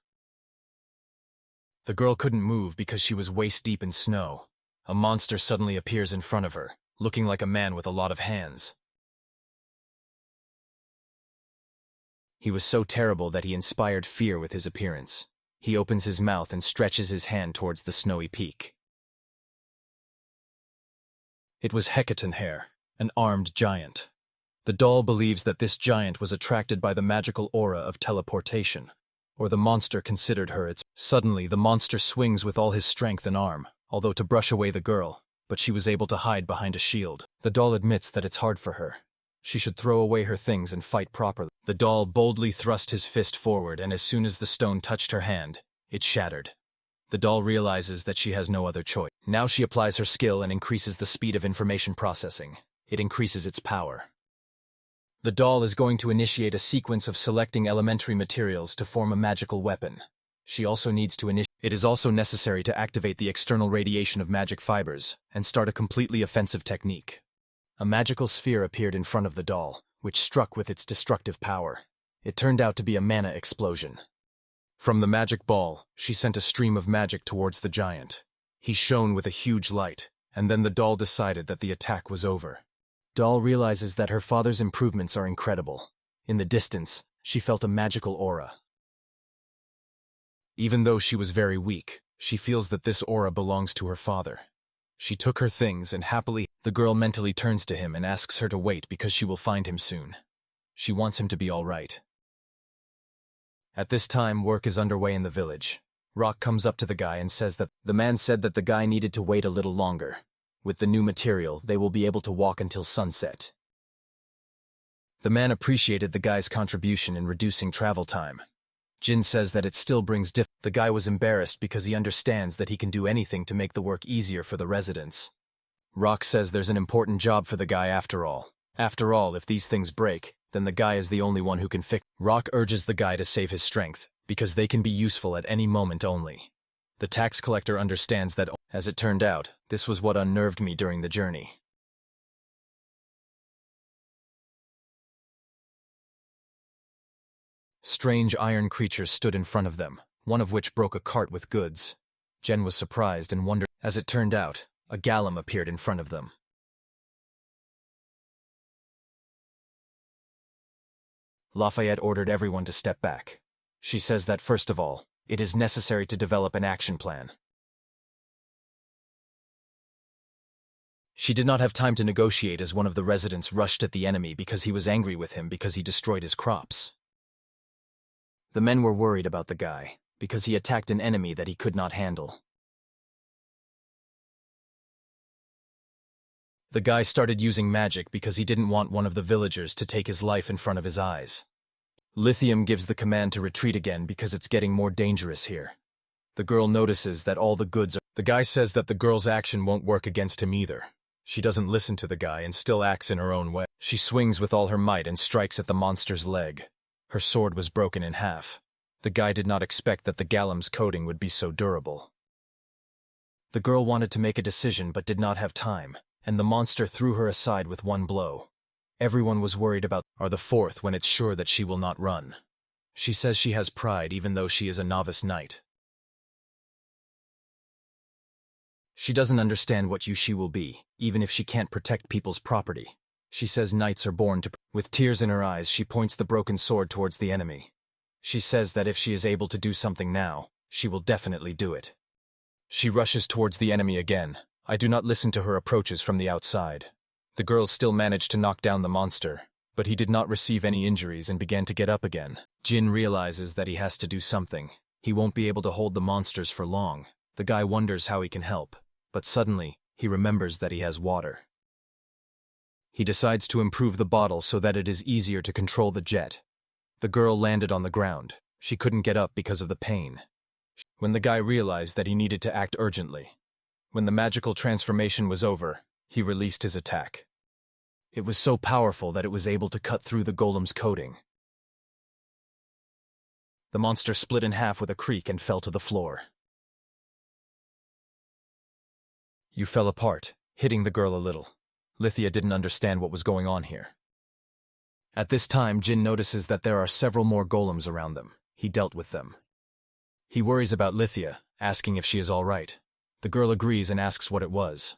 A: The girl couldn't move because she was waist-deep in snow. A monster suddenly appears in front of her, looking like a man with a lot of hands. He was so terrible that he inspired fear with his appearance. He opens his mouth and stretches his hand towards the snowy peak. It was Hecatonhair, an armed giant. The doll believes that this giant was attracted by the magical aura of teleportation, or the monster considered her its... Suddenly, the monster swings with all his strength and arm, although to brush away the girl, but she was able to hide behind a shield. The doll admits that it's hard for her. She should throw away her things and fight properly. The doll boldly thrust his fist forward, and as soon as the stone touched her hand, it shattered. The doll realizes that she has no other choice. Now she applies her skill and increases the speed of information processing. It increases its power. The doll is going to initiate a sequence of selecting elementary materials to form a magical weapon. She also needs to It is also necessary to activate the external radiation of magic fibers and start a completely offensive technique. A magical sphere appeared in front of the doll, which struck with its destructive power. It turned out to be a mana explosion. From the magic ball, she sent a stream of magic towards the giant. He shone with a huge light, and then the doll decided that the attack was over. Doll realizes that her father's improvements are incredible. In the distance, she felt a magical aura. Even though she was very weak, she feels that this aura belongs to her father. She took her things and happily... The girl mentally turns to him and asks her to wait because she will find him soon. She wants him to be all right. At this time, work is underway in the village. Rock comes up to the guy and says that the man said that the guy needed to wait a little longer. With the new material, they will be able to walk until sunset. The man appreciated the guy's contribution in reducing travel time. Jin says that it still brings The guy was embarrassed because he understands that he can do anything to make the work easier for the residents. Rock says there's an important job for the guy after all. After all, if these things break, then the guy is the only one who can fix. Rock urges the guy to save his strength, because they can be useful at any moment only. The tax collector understands that, as it turned out, this was what unnerved me during the journey. Strange iron creatures stood in front of them, one of which broke a cart with goods. Jen was surprised and wondered. As it turned out, a golem appeared in front of them. Lafayette ordered everyone to step back. She says that first of all, it is necessary to develop an action plan. She did not have time to negotiate as one of the residents rushed at the enemy because he was angry with him because he destroyed his crops. The men were worried about the guy, because he attacked an enemy that he could not handle. The guy started using magic because he didn't want one of the villagers to take his life in front of his eyes. Lithium gives the command to retreat again because it's getting more dangerous here. The girl notices that all the goods are. The guy says that the girl's action won't work against him either. She doesn't listen to the guy and still acts in her own way. She swings with all her might and strikes at the monster's leg. Her sword was broken in half. The guy did not expect that the golem's coating would be so durable. The girl wanted to make a decision but did not have time, and the monster threw her aside with one blow. Everyone was worried about the fourth when it's sure that she will not run. She says she has pride even though she is a novice knight. She doesn't understand what use she will be, even if she can't protect people's property. She says knights are born to. With tears in her eyes, she points the broken sword towards the enemy. She says that if she is able to do something now, she will definitely do it. She rushes towards the enemy again. I do not listen to her approaches from the outside. The girls still managed to knock down the monster, but he did not receive any injuries and began to get up again. Jin realizes that he has to do something. He won't be able to hold the monsters for long. The guy wonders how he can help, but suddenly, he remembers that he has water. He decides to improve the bottle so that it is easier to control the jet. The girl landed on the ground. She couldn't get up because of the pain. When the guy realized that he needed to act urgently. When the magical transformation was over, he released his attack. It was so powerful that it was able to cut through the golem's coating. The monster split in half with a creak and fell to the floor. You fell apart, hitting the girl a little. Lithia didn't understand what was going on here. At this time, Jin notices that there are several more golems around them. He dealt with them. He worries about Lithia, asking if she is all right. The girl agrees and asks what it was.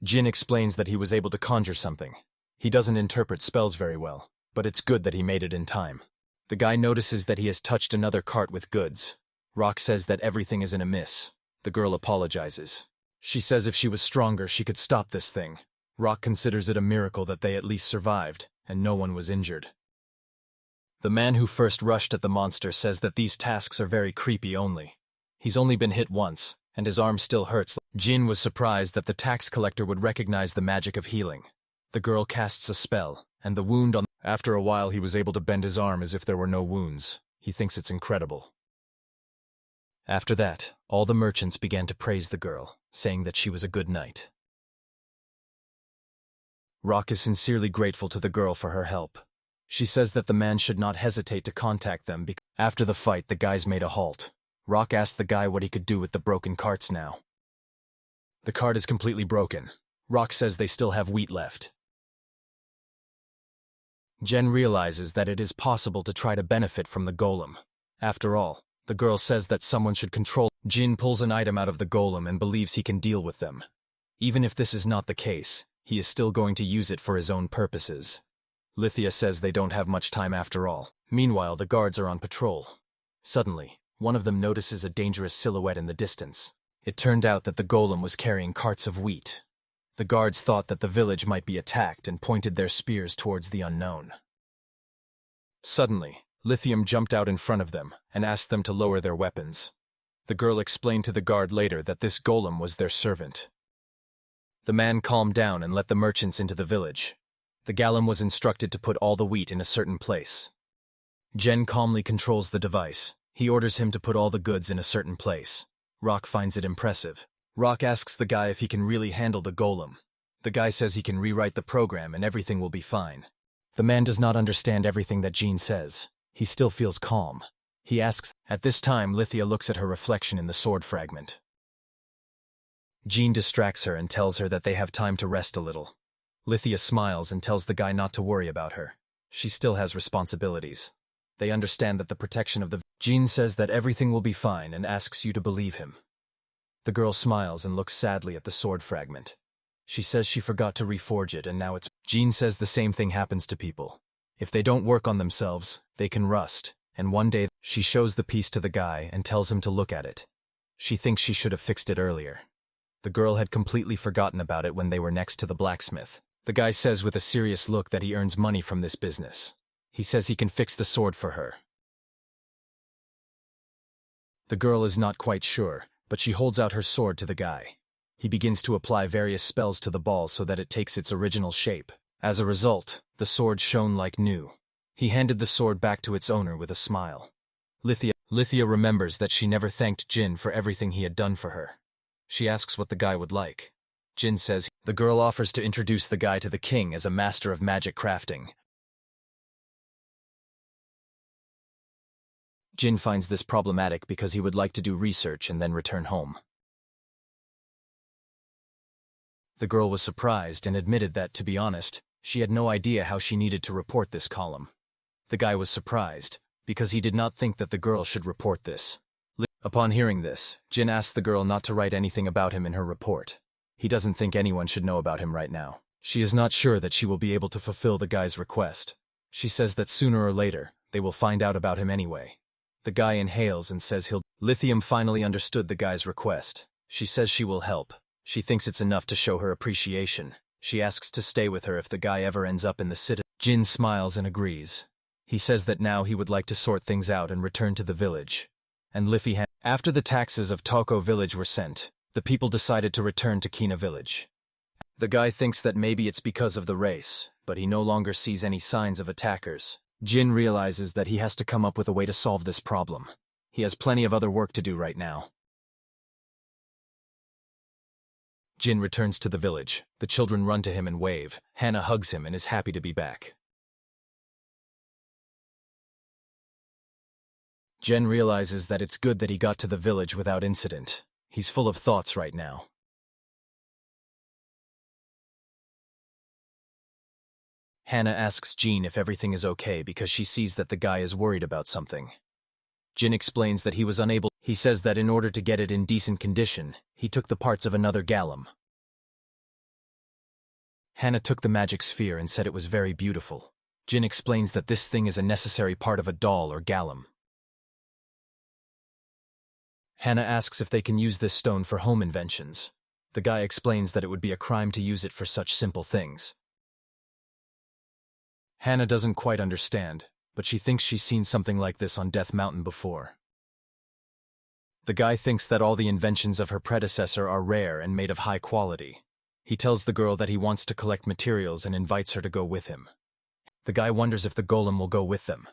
A: Jin explains that he was able to conjure something. He doesn't interpret spells very well, but it's good that he made it in time. The guy notices that he has touched another cart with goods. Rock says that everything is in a miss. The girl apologizes. She says if she was stronger, she could stop this thing. Rock considers it a miracle that they at least survived, and no one was injured. The man who first rushed at the monster says that these tasks are very creepy only. He's only been hit once, and his arm still hurts. Jin was surprised that the tax collector would recognize the magic of healing. The girl casts a spell, and the wound on. After a while he was able to bend his arm as if there were no wounds. He thinks it's incredible. After that, all the merchants began to praise the girl, saying that she was a good knight. Rock is sincerely grateful to the girl for her help. She says that the man should not hesitate to contact them because after the fight the guys made a halt. Rock asked the guy what he could do with the broken carts now. The cart is completely broken. Rock says they still have wheat left. Jen realizes that it is possible to try to benefit from the golem. After all, the girl says that someone should control. Jin pulls an item out of the golem and believes he can deal with them. Even if this is not the case, he is still going to use it for his own purposes. Lithia says they don't have much time after all. Meanwhile, the guards are on patrol. Suddenly, one of them notices a dangerous silhouette in the distance. It turned out that the golem was carrying carts of wheat. The guards thought that the village might be attacked and pointed their spears towards the unknown. Suddenly, Lithium jumped out in front of them and asked them to lower their weapons. The girl explained to the guard later that this golem was their servant. The man calmed down and let the merchants into the village. The golem was instructed to put all the wheat in a certain place. Jen calmly controls the device. He orders him to put all the goods in a certain place. Rock finds it impressive. Rock asks the guy if he can really handle the golem. The guy says he can rewrite the program and everything will be fine. The man does not understand everything that Jean says. He still feels calm. He asks. At this time, Lithia looks at her reflection in the sword fragment. Jean distracts her and tells her that they have time to rest a little. Lithia smiles and tells the guy not to worry about her. She still has responsibilities. They understand that the protection of the... Jean says that everything will be fine and asks you to believe him. The girl smiles and looks sadly at the sword fragment. She says she forgot to reforge it and now it's... Jean says the same thing happens to people. If they don't work on themselves, they can rust, and one day she shows the piece to the guy and tells him to look at it. She thinks she should have fixed it earlier. The girl had completely forgotten about it when they were next to the blacksmith. The guy says with a serious look that he earns money from this business. He says he can fix the sword for her. The girl is not quite sure, but she holds out her sword to the guy. He begins to apply various spells to the ball so that it takes its original shape. As a result, the sword shone like new. He handed the sword back to its owner with a smile. Lithia remembers that she never thanked Jin for everything he had done for her. She asks what the guy would like. Jin says the girl offers to introduce the guy to the king as a master of magic crafting. Jin finds this problematic because he would like to do research and then return home. The girl was surprised and admitted that, to be honest, she had no idea how she needed to report this column. The guy was surprised, because he did not think that the girl should report this. Upon hearing this, Jin asked the girl not to write anything about him in her report. He doesn't think anyone should know about him right now. She is not sure that she will be able to fulfill the guy's request. She says that sooner or later, they will find out about him anyway. The guy inhales and says he'll... Lithium finally understood the guy's request. She says she will help. She thinks it's enough to show her appreciation. She asks to stay with her if the guy ever ends up in the city. Jin smiles and agrees. He says that now he would like to sort things out and return to the village. And after the taxes of Toko village were sent, the people decided to return to Kina village. The guy thinks that maybe it's because of the race, but he no longer sees any signs of attackers. Jin realizes that he has to come up with a way to solve this problem. He has plenty of other work to do right now. Jin returns to the village. The children run to him and wave. Hannah hugs him and is happy to be back. Jen realizes that it's good that he got to the village without incident. He's full of thoughts right now. Hannah asks Jean if everything is okay because she sees that the guy is worried about something. Jin explains that he was unable. He says that in order to get it in decent condition, he took the parts of another golem. Hannah took the magic sphere and said it was very beautiful. Jin explains that this thing is a necessary part of a doll or golem. Hannah asks if they can use this stone for home inventions. The guy explains that it would be a crime to use it for such simple things. Hannah doesn't quite understand, but she thinks she's seen something like this on Death Mountain before. The guy thinks that all the inventions of her predecessor are rare and made of high quality. He tells the girl that he wants to collect materials and invites her to go with him. The guy wonders if the golem will go with them.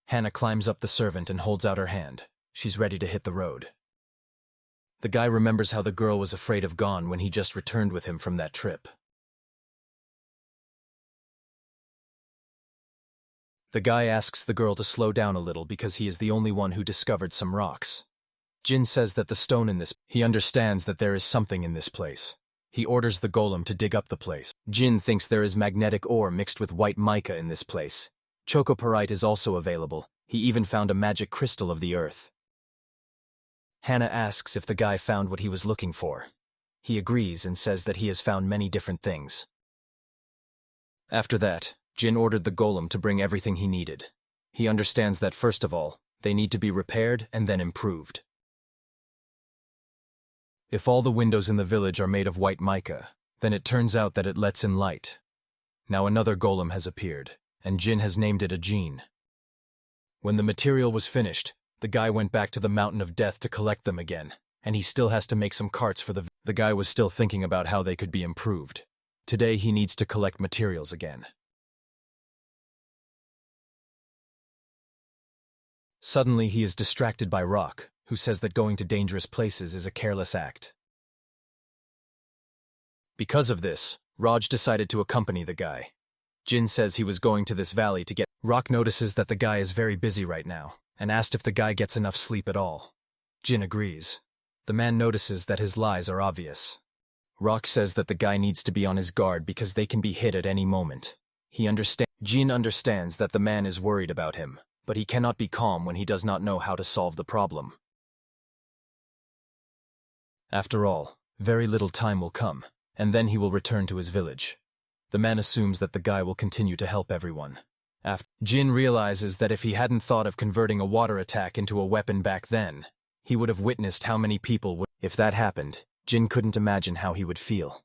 A: Hannah climbs up the servant and holds out her hand. She's ready to hit the road. The guy remembers how the girl was afraid of Gon when he just returned with him from that trip. The guy asks the girl to slow down a little because he is the only one who discovered some rocks. Jin says that the stone in this... He understands that there is something in this place. He orders the golem to dig up the place. Jin thinks there is magnetic ore mixed with white mica in this place. Chocoparite is also available. He even found a magic crystal of the earth. Hannah asks if the guy found what he was looking for. He agrees and says that he has found many different things. After that, Jin ordered the golem to bring everything he needed. He understands that first of all, they need to be repaired and then improved. If all the windows in the village are made of white mica, then it turns out that it lets in light. Now another golem has appeared, and Jin has named it a Jean. When the material was finished, The guy went back to the Mountain of Death to collect them again, and he still has to make some carts for the guy was still thinking about how they could be improved. Today he needs to collect materials again. Suddenly he is distracted by Rock, who says that going to dangerous places is a careless act. Because of this, Raj decided to accompany the guy. Jin says he was going to this valley to get. Rock notices that the guy is very busy right now, and asked if the guy gets enough sleep at all. Jin agrees. The man notices that his lies are obvious. Rock says that the guy needs to be on his guard because they can be hit at any moment. Jin understands that the man is worried about him, but he cannot be calm when he does not know how to solve the problem. After all, very little time will come, and then he will return to his village. The man assumes that the guy will continue to help everyone. Jin realizes that if he hadn't thought of converting a water attack into a weapon back then, he would have witnessed how many people would. If that happened, Jin couldn't imagine how he would feel.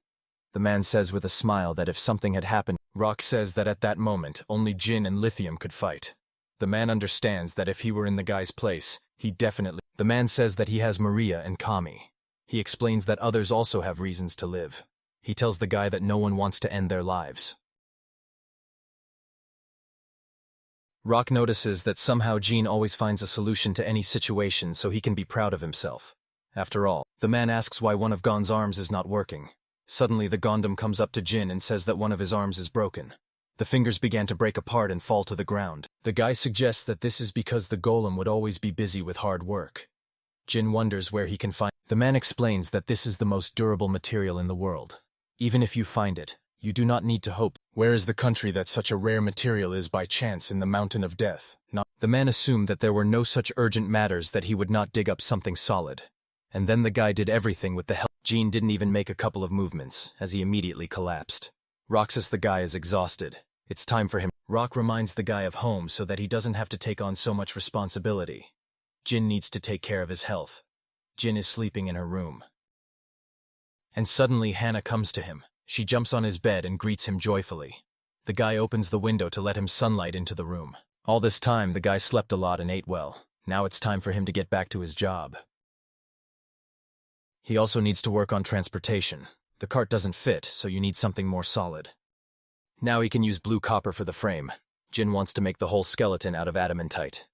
A: The man says with a smile that if something had happened, Rock says that at that moment only Jin and Lithium could fight. The man understands that if he were in the guy's place, he definitely. The man says that he has Maria and Kami. He explains that others also have reasons to live. He tells the guy that no one wants to end their lives. Rock notices that somehow Jin always finds a solution to any situation so he can be proud of himself. After all, the man asks why one of Gon's arms is not working. Suddenly the Gondam comes up to Jin and says that one of his arms is broken. The fingers began to break apart and fall to the ground. The guy suggests that this is because the golem would always be busy with hard work. Jin wonders where he can find. The man explains that this is the most durable material in the world. Even if you find it, you do not need to hope. Where is the country that such a rare material is by chance in the Mountain of Death? The man assumed that there were no such urgent matters that he would not dig up something solid. And then the guy did everything with the help. Jin didn't even make a couple of movements, as he immediately collapsed. Roxas the guy is exhausted. It's time for him. Rock reminds the guy of home so that he doesn't have to take on so much responsibility. Jin needs to take care of his health. Jin is sleeping in her room. And suddenly Hannah comes to him. She jumps on his bed and greets him joyfully. The guy opens the window to let him sunlight into the room. All this time the guy slept a lot and ate well. Now it's time for him to get back to his job. He also needs to work on transportation. The cart doesn't fit, so you need something more solid. Now he can use blue copper for the frame. Jin wants to make the whole skeleton out of adamantite.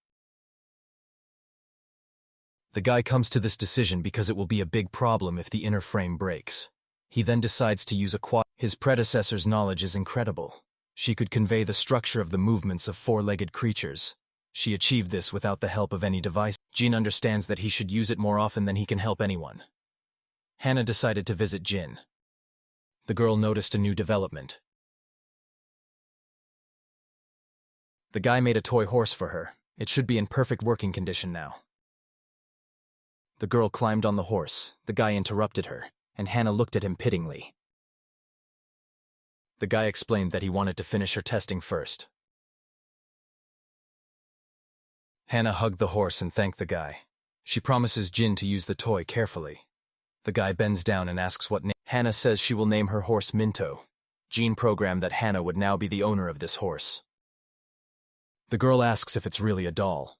A: The guy comes to this decision because it will be a big problem if the inner frame breaks. He then decides to use a quad. His predecessor's knowledge is incredible. She could convey the structure of the movements of four-legged creatures. She achieved this without the help of any device. Jin understands that he should use it more often than he can help anyone. Hannah decided to visit Jin. The girl noticed a new development. The guy made a toy horse for her. It should be in perfect working condition now. The girl climbed on the horse. The guy interrupted her, and Hannah looked at him pityingly. The guy explained that he wanted to finish her testing first. Hannah hugged the horse and thanked the guy. She promises Jin to use the toy carefully. The guy bends down and asks what name. Hannah says she will name her horse Minto. Jin programmed that Hannah would now be the owner of this horse. The girl asks if it's really a doll.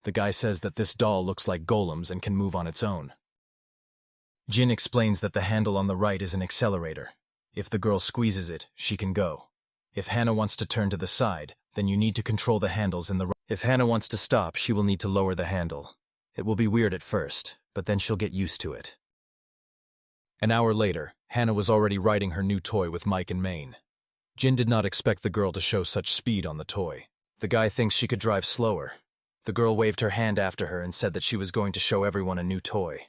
A: The guy says that this doll looks like golems and can move on its own. Jin explains that the handle on the right is an accelerator. If the girl squeezes it, she can go. If Hannah wants to turn to the side, then you need to control the handles in the right. If Hannah wants to stop, she will need to lower the handle. It will be weird at first, but then she'll get used to it. An hour later, Hannah was already riding her new toy with Mike and Maine. Jin did not expect the girl to show such speed on the toy. The guy thinks she could drive slower. The girl waved her hand after her and said that she was going to show everyone a new toy.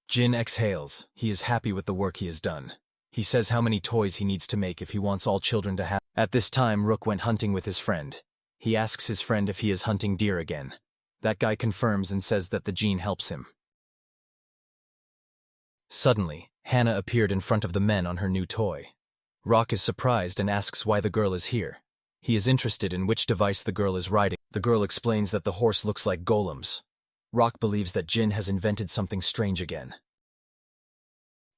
A: Jin exhales. He is happy with the work he has done. He says how many toys he needs to make if he wants all children to have. At this time, Rook went hunting with his friend. He asks his friend if he is hunting deer again. That guy confirms and says that the gene helps him. Suddenly, Hannah appeared in front of the men on her new toy. Rock is surprised and asks why the girl is here. He is interested in which device the girl is riding. The girl explains that the horse looks like golems. Rock believes that Jin has invented something strange again.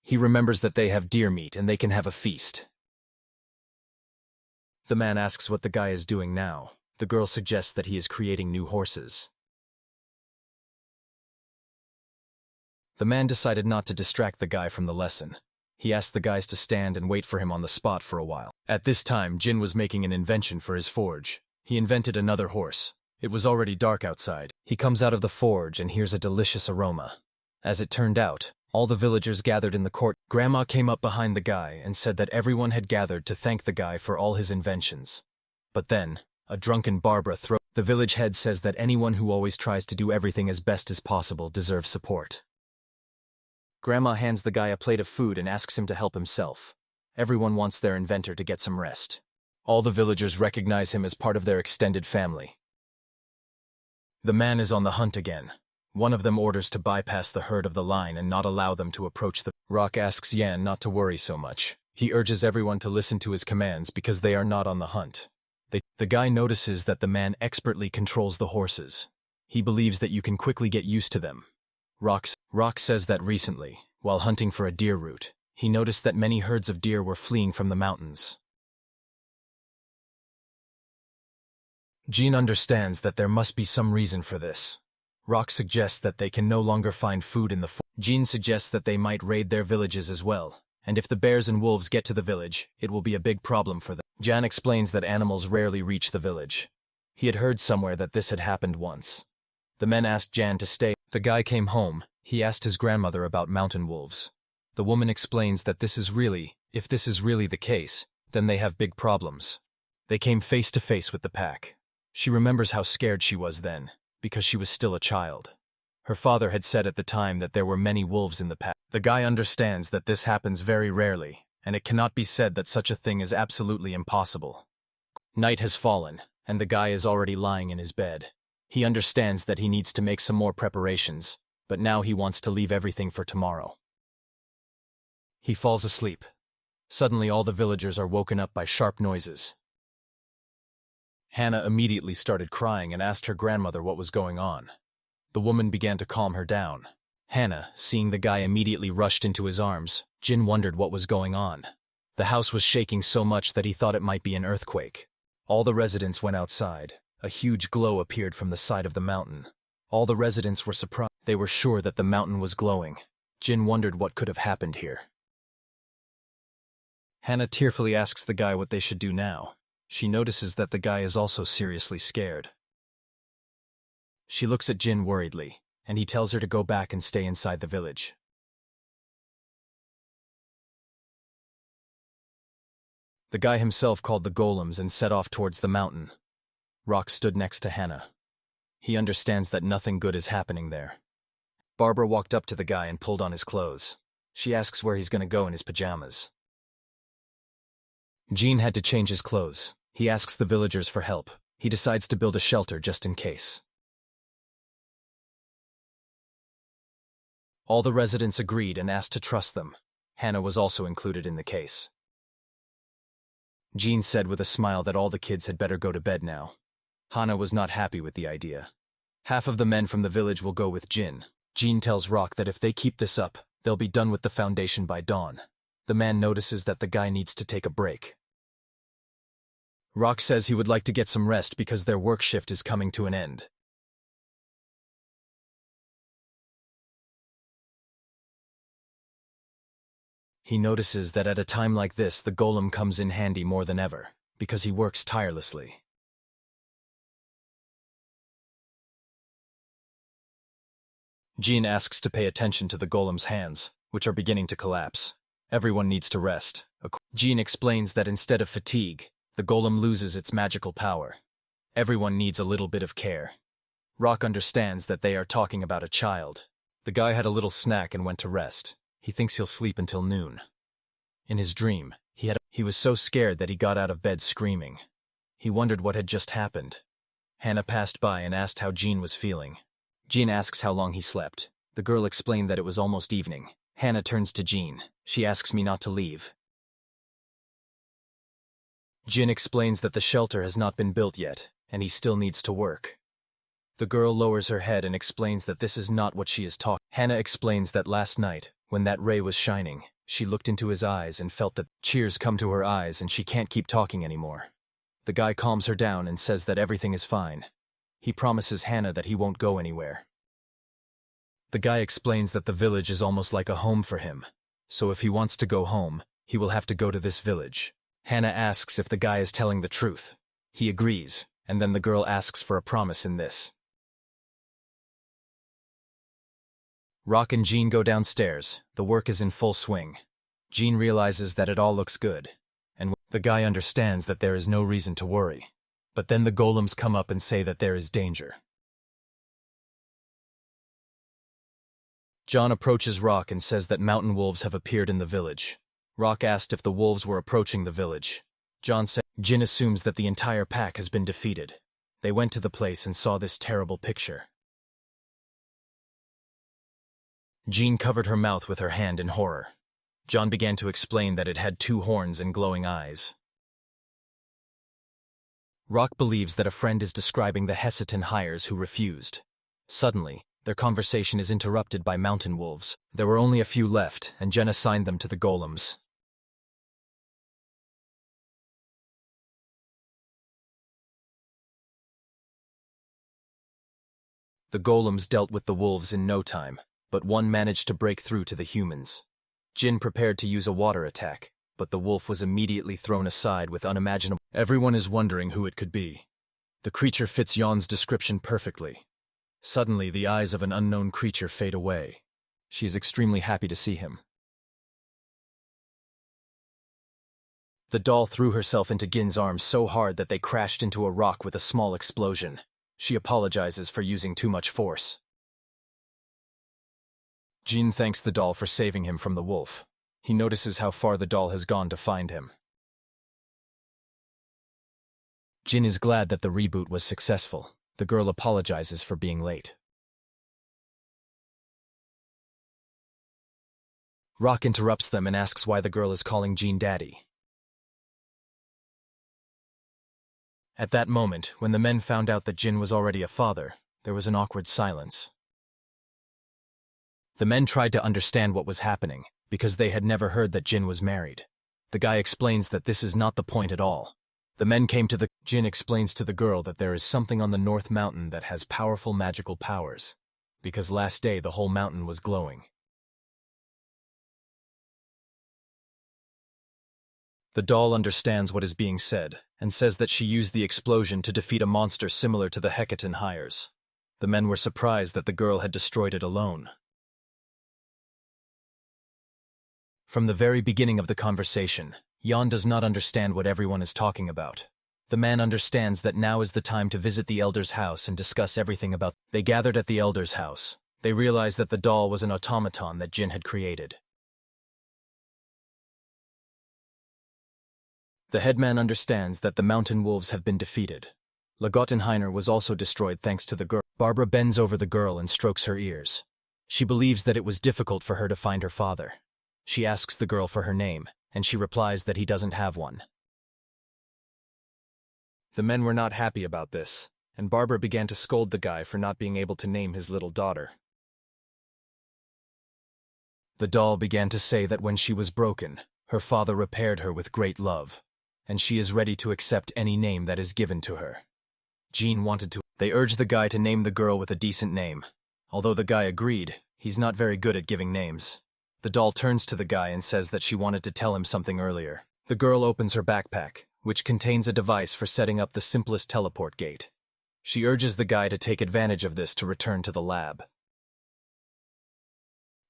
A: He remembers that they have deer meat and they can have a feast. The man asks what the guy is doing now. The girl suggests that he is creating new horses. The man decided not to distract the guy from the lesson. He asked the guys to stand and wait for him on the spot for a while. At this time, Jin was making an invention for his forge. He invented another horse. It was already dark outside. He comes out of the forge and hears a delicious aroma. As it turned out, all the villagers gathered in the court. Grandma came up behind the guy and said that everyone had gathered to thank the guy for all his inventions. But then, a drunken Barbara throws. The village head says that anyone who always tries to do everything as best as possible deserves support. Grandma hands the guy a plate of food and asks him to help himself. Everyone wants their inventor to get some rest. All the villagers recognize him as part of their extended family. The man is on the hunt again. One of them orders to bypass the herd of the line and not allow them to approach the... Rock asks Yan not to worry so much. He urges everyone to listen to his commands because they are not on the hunt. The guy notices that the man expertly controls the horses. He believes that you can quickly get used to them. Rock says that recently, while hunting for a deer route, he noticed that many herds of deer were fleeing from the mountains. Jean understands that there must be some reason for this. Rock suggests that they can no longer find food in the forest. Jean suggests that they might raid their villages as well, and if the bears and wolves get to the village, it will be a big problem for them. Jan explains that animals rarely reach the village. He had heard somewhere that this had happened once. The men asked Jan to stay. The guy came home. He asked his grandmother about mountain wolves. The woman explains that if this is really the case, then they have big problems. They came face to face with the pack. She remembers how scared she was then, because she was still a child. Her father had said at the time that there were many wolves in the pack. The guy understands that this happens very rarely, and it cannot be said that such a thing is absolutely impossible. Night has fallen, and the guy is already lying in his bed. He understands that he needs to make some more preparations, but now he wants to leave everything for tomorrow. He falls asleep. Suddenly all the villagers are woken up by sharp noises. Hannah immediately started crying and asked her grandmother what was going on. The woman began to calm her down. Hannah, seeing the guy, immediately rushed into his arms. Jin wondered what was going on. The house was shaking so much that he thought it might be an earthquake. All the residents went outside. A huge glow appeared from the side of the mountain. All the residents were surprised. They were sure that the mountain was glowing. Jin wondered what could have happened here. Hannah tearfully asks the guy what they should do now. She notices that the guy is also seriously scared. She looks at Jin worriedly, and he tells her to go back and stay inside the village. The guy himself called the golems and set off towards the mountain. Rock stood next to Hannah. He understands that nothing good is happening there. Barbara walked up to the guy and pulled on his clothes. She asks where he's going to go in his pajamas. Jean had to change his clothes. He asks the villagers for help. He decides to build a shelter just in case. All the residents agreed and asked to trust them. Hannah was also included in the case. Jean said with a smile that all the kids had better go to bed now. Hannah was not happy with the idea. Half of the men from the village will go with Jin. Jean tells Rock that if they keep this up, they'll be done with the foundation by dawn. The man notices that the guy needs to take a break. Rock says he would like to get some rest because their work shift is coming to an end. He notices that at a time like this the golem comes in handy more than ever, because he works tirelessly. Jean asks to pay attention to the golem's hands, which are beginning to collapse. Everyone needs to rest. Jean explains that instead of fatigue, the golem loses its magical power. Everyone needs a little bit of care. Rock understands that they are talking about a child. The guy had a little snack and went to rest. He thinks he'll sleep until noon. In his dream, he was so scared that he got out of bed screaming. He wondered what had just happened. Hannah passed by and asked how Jean was feeling. Jean asks how long he slept. The girl explained that it was almost evening. Hannah turns to Jean. She asks me not to leave. Jin explains that the shelter has not been built yet, and he still needs to work. The girl lowers her head and explains that this is not what she is talking. Hannah explains that last night, when that ray was shining, she looked into his eyes and felt that tears come to her eyes and she can't keep talking anymore. The guy calms her down and says that everything is fine. He promises Hannah that he won't go anywhere. The guy explains that the village is almost like a home for him, so if he wants to go home, he will have to go to this village. Hannah asks if the guy is telling the truth. He agrees, and then the girl asks for a promise in this. Rock and Jean go downstairs. The work is in full swing. Jean realizes that it all looks good, and the guy understands that there is no reason to worry. But then the golems come up and say that there is danger. John approaches Rock and says that mountain wolves have appeared in the village. Rock asked if the wolves were approaching the village. John said Jin assumes that the entire pack has been defeated. They went to the place and saw this terrible picture. Jean covered her mouth with her hand in horror. John began to explain that it had 2 horns and glowing eyes. Rock believes that a friend is describing the Hessitan hires who refused. Suddenly, their conversation is interrupted by mountain wolves. There were only a few left, and Jen assigned them to the golems. The golems dealt with the wolves in no time, but one managed to break through to the humans. Jin prepared to use a water attack, but the wolf was immediately thrown aside with unimaginable. Everyone is wondering who it could be. The creature fits Yon's description perfectly. Suddenly, the eyes of an unknown creature fade away. She is extremely happy to see him. The doll threw herself into Gin's arms so hard that they crashed into a rock with a small explosion. She apologizes for using too much force. Jin thanks the doll for saving him from the wolf. He notices how far the doll has gone to find him. Jin is glad that the reboot was successful. The girl apologizes for being late. Rock interrupts them and asks why the girl is calling Jin daddy. At that moment, when the men found out that Jin was already a father, there was an awkward silence. The men tried to understand what was happening, because they had never heard that Jin was married. The guy explains that this is not the point at all. The men came to the... Jin explains to the girl that there is something on the North Mountain that has powerful magical powers, because last day the whole mountain was glowing. The doll understands what is being said, and says that she used the explosion to defeat a monster similar to the Hecatan hires. The men were surprised that the girl had destroyed it alone. From the very beginning of the conversation, Yon does not understand what everyone is talking about. The man understands that now is the time to visit the elder's house and discuss everything about. They gathered at the elder's house. They realized that the doll was an automaton that Jin had created. The headman understands that the mountain wolves have been defeated. Lagottenheiner was also destroyed thanks to the girl. Barbara bends over the girl and strokes her ears. She believes that it was difficult for her to find her father. She asks the girl for her name, and she replies that he doesn't have one. The men were not happy about this, and Barbara began to scold the guy for not being able to name his little daughter. The doll began to say that when she was broken, her father repaired her with great love, and she is ready to accept any name that is given to her. Jean wanted to. They urged the guy to name the girl with a decent name. Although the guy agreed, he's not very good at giving names. The doll turns to the guy and says that she wanted to tell him something earlier. The girl opens her backpack, which contains a device for setting up the simplest teleport gate. She urges the guy to take advantage of this to return to the lab.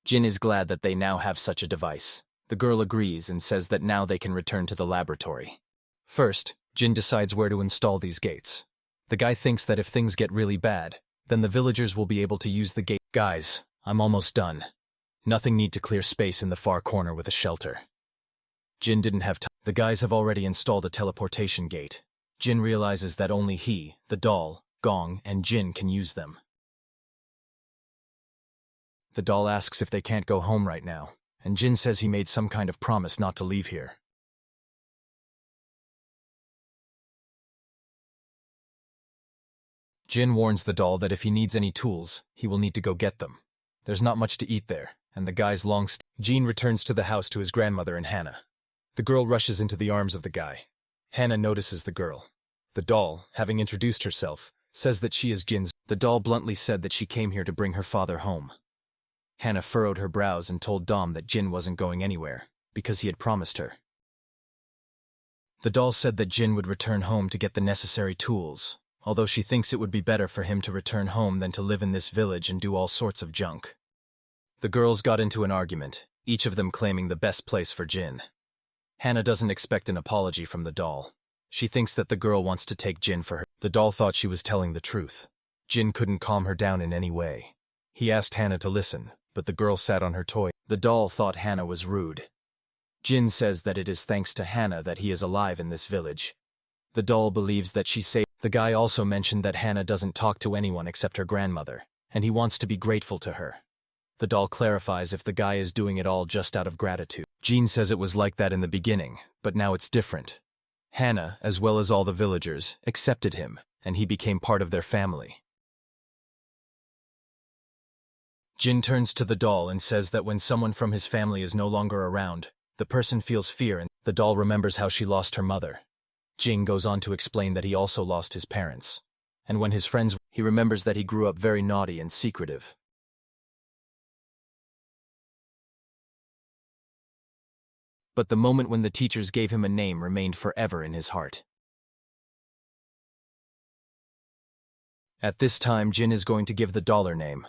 A: Jin is glad that they now have such a device. The girl agrees and says that now they can return to the laboratory. First, Jin decides where to install these gates. The guy thinks that if things get really bad, then the villagers will be able to use the gate. Guys, I'm almost done. Nothing need to clear space in the far corner with a shelter. Jin didn't have time. The guys have already installed a teleportation gate. Jin realizes that only he, the doll, Gong, and Jin can use them. The doll asks if they can't go home right now, and Jin says he made some kind of promise not to leave here. Jin warns the doll that if he needs any tools, he will need to go get them. There's not much to eat there, and the guy's Jin returns to the house to his grandmother and Hannah. The girl rushes into the arms of the guy. Hannah notices the girl. The doll, having introduced herself, says that she is Jin's. The doll bluntly said that she came here to bring her father home. Hannah furrowed her brows and told Dom that Jin wasn't going anywhere, because he had promised her. The doll said that Jin would return home to get the necessary tools, although she thinks it would be better for him to return home than to live in this village and do all sorts of junk. The girls got into an argument, each of them claiming the best place for Jin. Hannah doesn't expect an apology from the doll. She thinks that the girl wants to take Jin for her. The doll thought she was telling the truth. Jin couldn't calm her down in any way. He asked Hannah to listen, but the girl sat on her toy. The doll thought Hannah was rude. Jin says that it is thanks to Hannah that he is alive in this village. The doll believes that she saved. The guy also mentioned that Hannah doesn't talk to anyone except her grandmother, and he wants to be grateful to her. The doll clarifies if the guy is doing it all just out of gratitude. Jin says it was like that in the beginning, but now it's different. Hannah, as well as all the villagers, accepted him, and he became part of their family. Jin turns to the doll and says that when someone from his family is no longer around, the person feels fear, and the doll remembers how she lost her mother. Jin goes on to explain that he also lost his parents. And when his friends, he remembers that he grew up very naughty and secretive. But the moment when the teachers gave him a name remained forever in his heart. At this time, Jin is going to give the doll her name.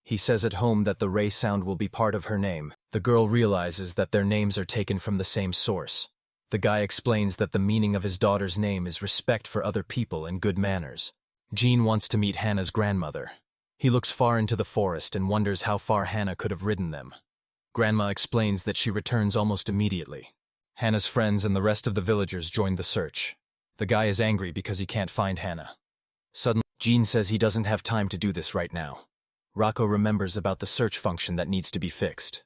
A: He says at home that the Ray sound will be part of her name. The girl realizes that their names are taken from the same source. The guy explains that the meaning of his daughter's name is respect for other people and good manners. Jin wants to meet Hannah's grandmother. He looks far into the forest and wonders how far Hannah could have ridden them. Grandma explains that she returns almost immediately. Hannah's friends and the rest of the villagers join the search. The guy is angry because he can't find Hannah. Suddenly, Jin says he doesn't have time to do this right now. Rocco remembers about the search function that needs to be fixed.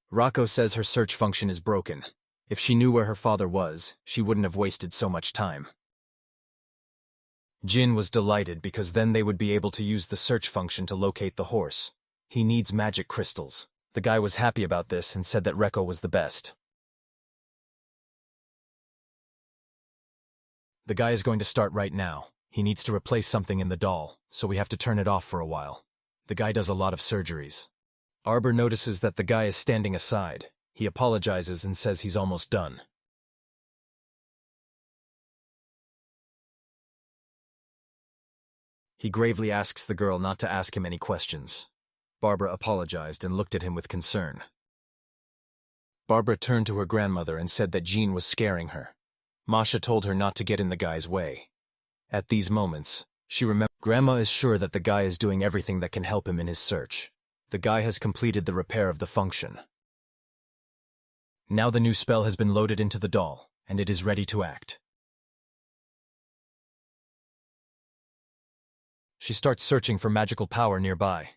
A: Rocco says her search function is broken. If she knew where her father was, she wouldn't have wasted so much time. Jin was delighted because then they would be able to use the search function to locate the horse. He needs magic crystals. The guy was happy about this and said that Reko was the best. The guy is going to start right now. He needs to replace something in the doll, so we have to turn it off for a while. The guy does a lot of surgeries. Arbor notices that the guy is standing aside. He apologizes and says he's almost done. He gravely asks the girl not to ask him any questions. Barbara apologized and looked at him with concern. Barbara turned to her grandmother and said that Jean was scaring her. Masha told her not to get in the guy's way. At these moments, she remembered Grandma is sure that the guy is doing everything that can help him in his search. The guy has completed the repair of the function. Now the new spell has been loaded into the doll, and it is ready to act. She starts searching for magical power nearby.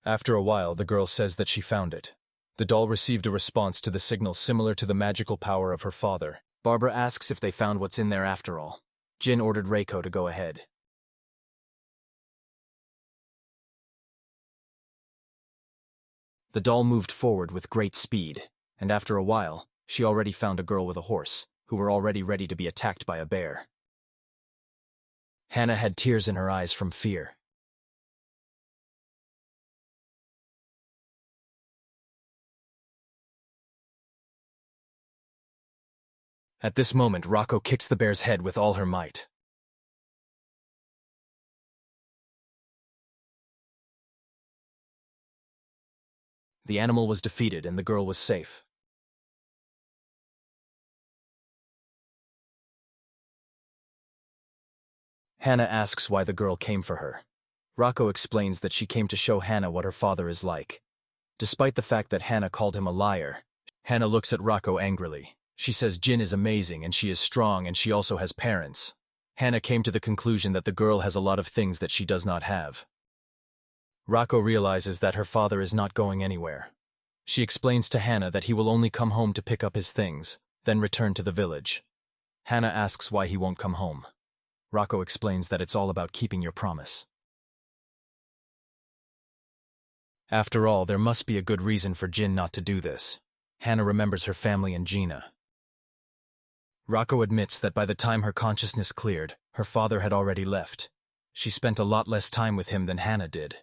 A: After a while, the girl says that she found it. The doll received a response to the signal similar to the magical power of her father. Barbara asks if they found what's in there after all. Jin ordered Reiko to go ahead. The doll moved forward with great speed, and after a while, she already found a girl with a horse, who were already ready to be attacked by a bear. Hannah had tears in her eyes from fear. At this moment, Rocco kicks the bear's head with all her might. The animal was defeated and the girl was safe. Hannah asks why the girl came for her. Rocco explains that she came to show Hannah what her father is like. Despite the fact that Hannah called him a liar, Hannah looks at Rocco angrily. She says Jin is amazing and she is strong and she also has parents. Hannah came to the conclusion that the girl has a lot of things that she does not have. Rocco realizes that her father is not going anywhere. She explains to Hannah that he will only come home to pick up his things, then return to the village. Hannah asks why he won't come home. Rocco explains that it's all about keeping your promise. After all, there must be a good reason for Jin not to do this. Hannah remembers her family and Gina. Rocco admits that by the time her consciousness cleared, her father had already left. She spent a lot less time with him than Hannah did.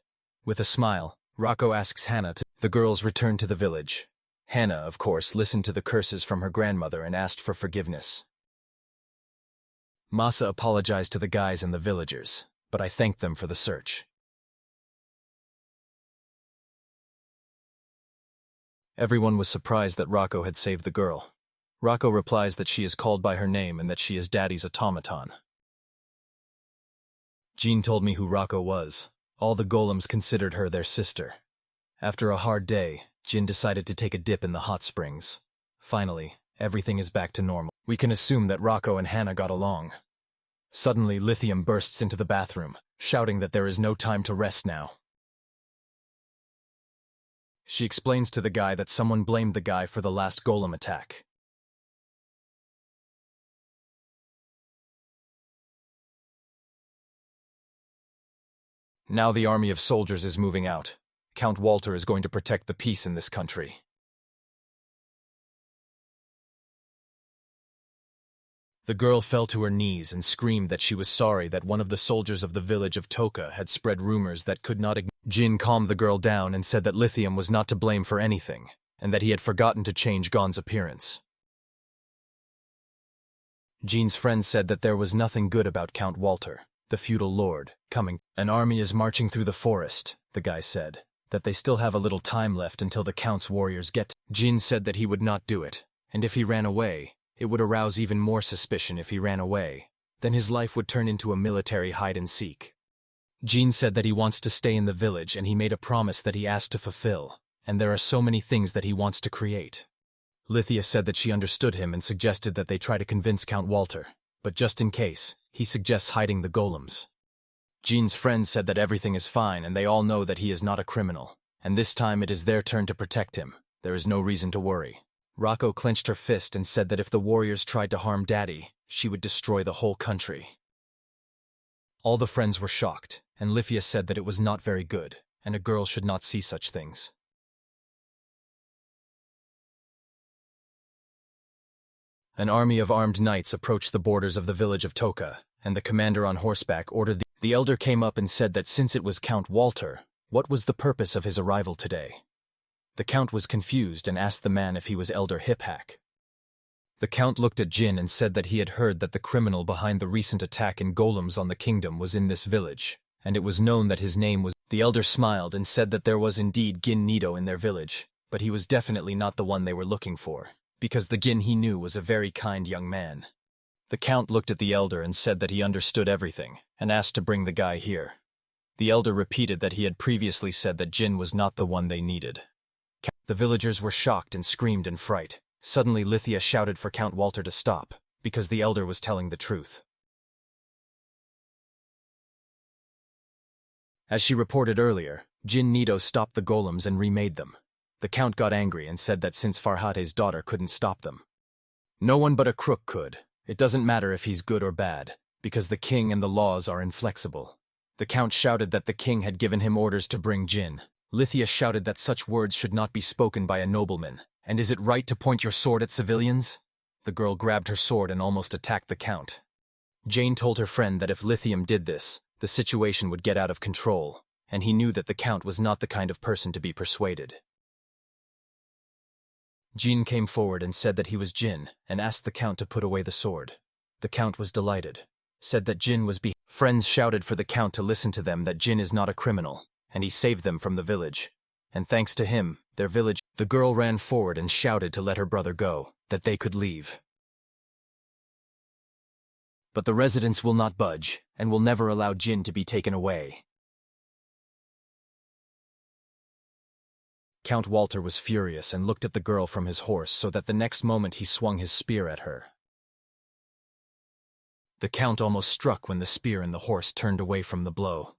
A: With a smile, Rocco asks Hannah to. The girls return to the village. Hannah, of course, listened to the curses from her grandmother and asked for forgiveness. Masa apologized to the guys and the villagers, but I thanked them for the search. Everyone was surprised that Rocco had saved the girl. Rocco replies that she is called by her name and that she is Daddy's automaton. Jean told me who Rocco was. All the golems considered her their sister. After a hard day, Jin decided to take a dip in the hot springs. Finally, everything is back to normal. We can assume that Rocco and Hannah got along. Suddenly, Lithium bursts into the bathroom, shouting that there is no time to rest now. She explains to the guy that someone blamed the guy for the last golem attack. Now the army of soldiers is moving out. Count Walter is going to protect the peace in this country. The girl fell to her knees and screamed that she was sorry that one of the soldiers of the village of Toka had spread rumors that could not ignore. Jin calmed the girl down and said that Lithium was not to blame for anything, and that he had forgotten to change Gon's appearance. Jin's friend said that there was nothing good about Count Walter, the feudal lord, coming. An army is marching through the forest, the guy said, that they still have a little time left until the Count's warriors get. Jin said that he would not do it, and if he ran away, it would arouse even more suspicion if he ran away. Then his life would turn into a military hide-and-seek. Jin said that he wants to stay in the village and he made a promise that he asked to fulfill, and there are so many things that he wants to create. Lithia said that she understood him and suggested that they try to convince Count Walter, but just in case, he suggests hiding the golems. Jin's friends said that everything is fine and they all know that he is not a criminal, and this time it is their turn to protect him. There is no reason to worry. Rocco clenched her fist and said that if the warriors tried to harm Daddy, she would destroy the whole country. All the friends were shocked, and Lithia said that it was not very good, and a girl should not see such things. An army of armed knights approached the borders of the village of Toka, and the commander on horseback ordered the elder came up and said that since it was Count Walter, what was the purpose of his arrival today? The Count was confused and asked the man if he was Elder Hiphack. The Count looked at Jin and said that he had heard that the criminal behind the recent attack in golems on the kingdom was in this village, and it was known that his name was. The elder smiled and said that there was indeed Gin Nido in their village, but he was definitely not the one they were looking for, because the Gin he knew was a very kind young man. The Count looked at the elder and said that he understood everything, and asked to bring the guy here. The elder repeated that he had previously said that Jin was not the one they needed. The villagers were shocked and screamed in fright. Suddenly Lithia shouted for Count Walter to stop, because the elder was telling the truth. As she reported earlier, Jin Nido stopped the golems and remade them. The Count got angry and said that since Farhate's daughter couldn't stop them, no one but a crook could. It doesn't matter if he's good or bad, because the king and the laws are inflexible. The Count shouted that the king had given him orders to bring Jin. Lithia shouted that such words should not be spoken by a nobleman. And is it right to point your sword at civilians? The girl grabbed her sword and almost attacked the Count. Jane told her friend that if Lithium did this, the situation would get out of control, and he knew that the Count was not the kind of person to be persuaded. Jin came forward and said that he was Jin, and asked the Count to put away the sword. The Count was delighted, said that Jin was Friends shouted for the Count to listen to them that Jin is not a criminal, and he saved them from the village. And thanks to him, their village. The girl ran forward and shouted to let her brother go, that they could leave. But the residents will not budge, and will never allow Jin to be taken away. Count Walter was furious and looked at the girl from his horse so that the next moment he swung his spear at her. The Count almost struck when the spear and the horse turned away from the blow.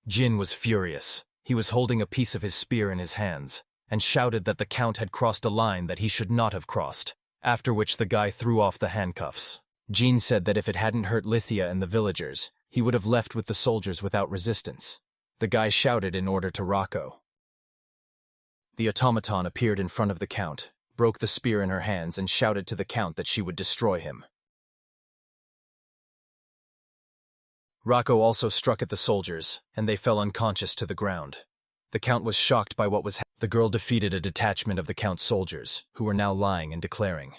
A: Jin was furious. He was holding a piece of his spear in his hands, and shouted that the Count had crossed a line that he should not have crossed, after which the guy threw off the handcuffs. Jin said that if it hadn't hurt Lithia and the villagers, he would have left with the soldiers without resistance. The guy shouted in order to Rocco. The automaton appeared in front of the count, broke the spear in her hands and shouted to the count that she would destroy him. Rocco also struck at the soldiers, and they fell unconscious to the ground. The count was shocked by what was happening. The girl defeated a detachment of the count's soldiers, who were now lying and declaring.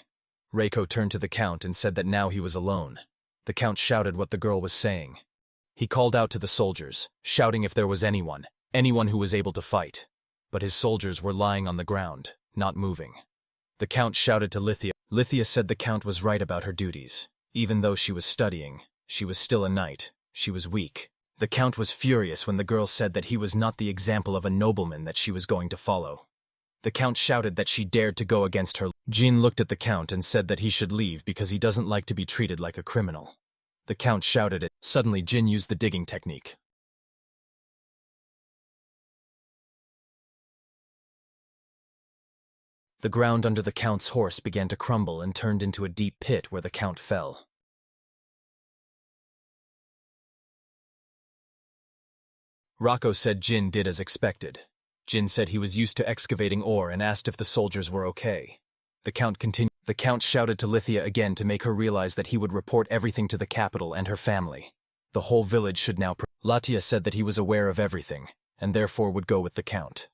A: Reiko turned to the count and said that now he was alone. The count shouted what the girl was saying. He called out to the soldiers, shouting if there was anyone who was able to fight. But his soldiers were lying on the ground, not moving. The count shouted to Lithia. Lithia said the count was right about her duties. Even though she was studying, she was still a knight. She was weak. The count was furious when the girl said that he was not the example of a nobleman that she was going to follow. The count shouted that she dared to go against her. Jin looked at the count and said that he should leave because he doesn't like to be treated like a criminal. The count shouted it. Suddenly Jin used the digging technique. The ground under the count's horse began to crumble and turned into a deep pit where the count fell. Rocco said Jin did as expected. Jin said he was used to excavating ore and asked if the soldiers were okay. The count continued. The count shouted to Lithia again to make her realize that he would report everything to the capital and her family. The whole village should now. Latia said that he was aware of everything, and therefore would go with the count.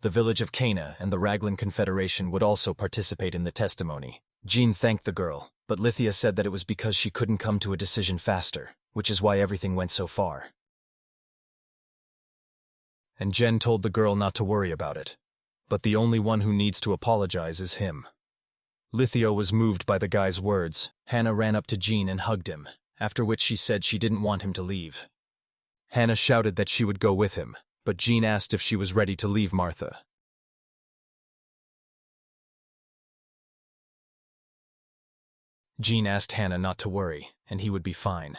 A: The village of Cana and the Raglan Confederation would also participate in the testimony. Jean thanked the girl, but Lithia said that it was because she couldn't come to a decision faster, which is why everything went so far. And Jen told the girl not to worry about it. But the only one who needs to apologize is him. Lithia was moved by the guy's words. Hannah ran up to Jean and hugged him, after which she said she didn't want him to leave. Hannah shouted that she would go with him, but Jean asked if she was ready to leave Martha. Jean asked Hannah not to worry, and he would be fine.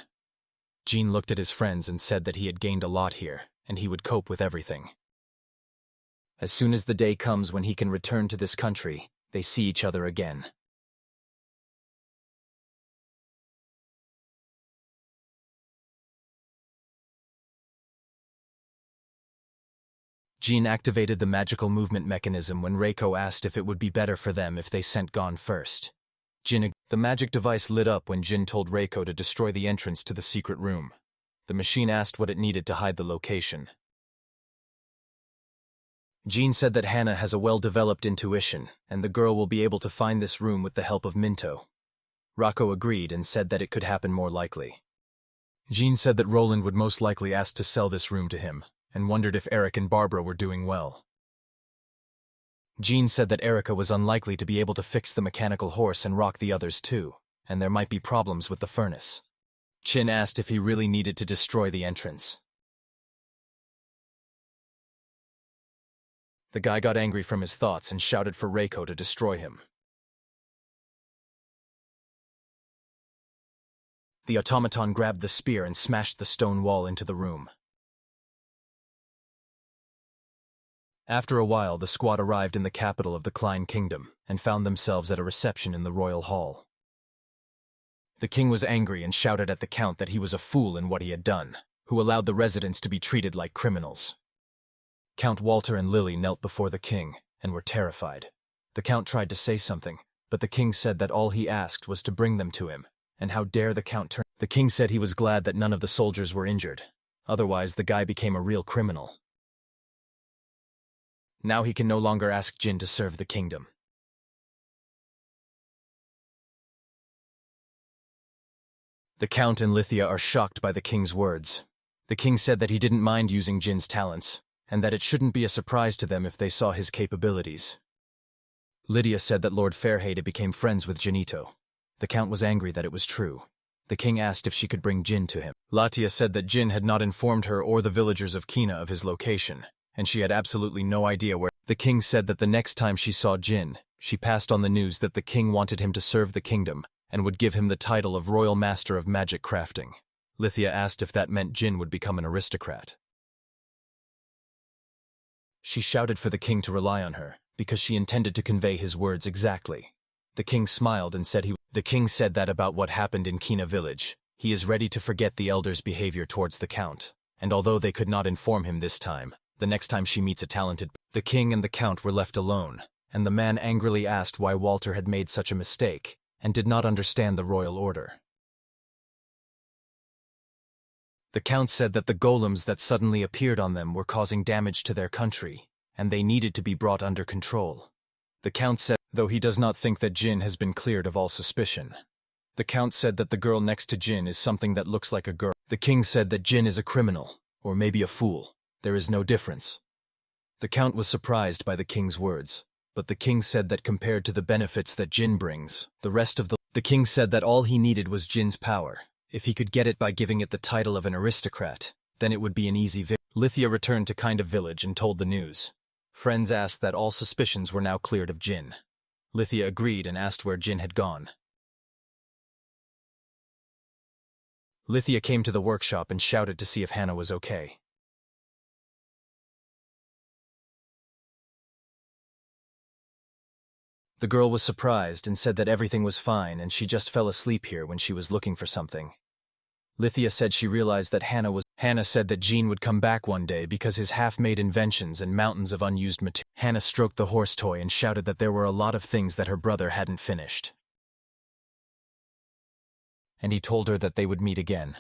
A: Jean looked at his friends and said that he had gained a lot here, and he would cope with everything. As soon as the day comes when he can return to this country, they see each other again. Jean activated the magical movement mechanism when Reiko asked if it would be better for them if they sent Gon first. The magic device lit up when Jin told Reiko to destroy the entrance to the secret room. The machine asked what it needed to hide the location. Jean said that Hannah has a well-developed intuition, and the girl will be able to find this room with the help of Minto. Rocco agreed and said that it could happen more likely. Jean said that Roland would most likely ask to sell this room to him, and wondered if Eric and Barbara were doing well. Jean said that Erica was unlikely to be able to fix the mechanical horse and rock the others too, and there might be problems with the furnace. Chin asked if he really needed to destroy the entrance. The guy got angry from his thoughts and shouted for Reiko to destroy him. The automaton grabbed the spear and smashed the stone wall into the room. After a while, the squad arrived in the capital of the Klein Kingdom and found themselves at a reception in the royal hall. The king was angry and shouted at the count that he was a fool in what he had done, who allowed the residents to be treated like criminals. Count Walter and Lily knelt before the king and were terrified. The count tried to say something, but the king said that all he asked was to bring them to him, and how dare the count turn. The king said he was glad that none of the soldiers were injured, otherwise the guy became a real criminal. Now he can no longer ask Jin to serve the kingdom. The count and Lithia are shocked by the king's words. The king said that he didn't mind using Jin's talents, and that it shouldn't be a surprise to them if they saw his capabilities. Lydia said that Lord Fairhaven became friends with Jinito. The count was angry that it was true. The king asked if she could bring Jin to him. Latia said that Jin had not informed her or the villagers of Kina of his location, and she had absolutely no idea where. The king said that the next time she saw Jin, she passed on the news that the king wanted him to serve the kingdom and would give him the title of Royal Master of Magic Crafting. Lithia asked if that meant Jin would become an aristocrat. She shouted for the king to rely on her, because she intended to convey his words exactly. The king smiled and said The king said that about what happened in Kina village, he is ready to forget the elders' behavior towards the count, and although they could not inform him this time, the next time she meets a talented. The king and the count were left alone, and the man angrily asked why Walter had made such a mistake, and did not understand the royal order. The count said that the golems that suddenly appeared on them were causing damage to their country, and they needed to be brought under control. The count said, though he does not think that Jin has been cleared of all suspicion. The count said that the girl next to Jin is something that looks like a girl. The king said that Jin is a criminal, or maybe a fool. There is no difference. The count was surprised by the king's words, but the king said that compared to the benefits that Jin brings, the king said that all he needed was Jin's power. If he could get it by giving it the title of an aristocrat, then it would be an easy victory. Lithia returned to Kind of Village and told the news. Friends asked that all suspicions were now cleared of Jin. Lithia agreed and asked where Jin had gone. Lithia came to the workshop and shouted to see if Hannah was okay. The girl was surprised and said that everything was fine and she just fell asleep here when she was looking for something. Lithia said she realized that Hannah said that Jean would come back one day because his half-made inventions and mountains of unused material. Hannah stroked the horse toy and shouted that there were a lot of things that her brother hadn't finished. And he told her that they would meet again.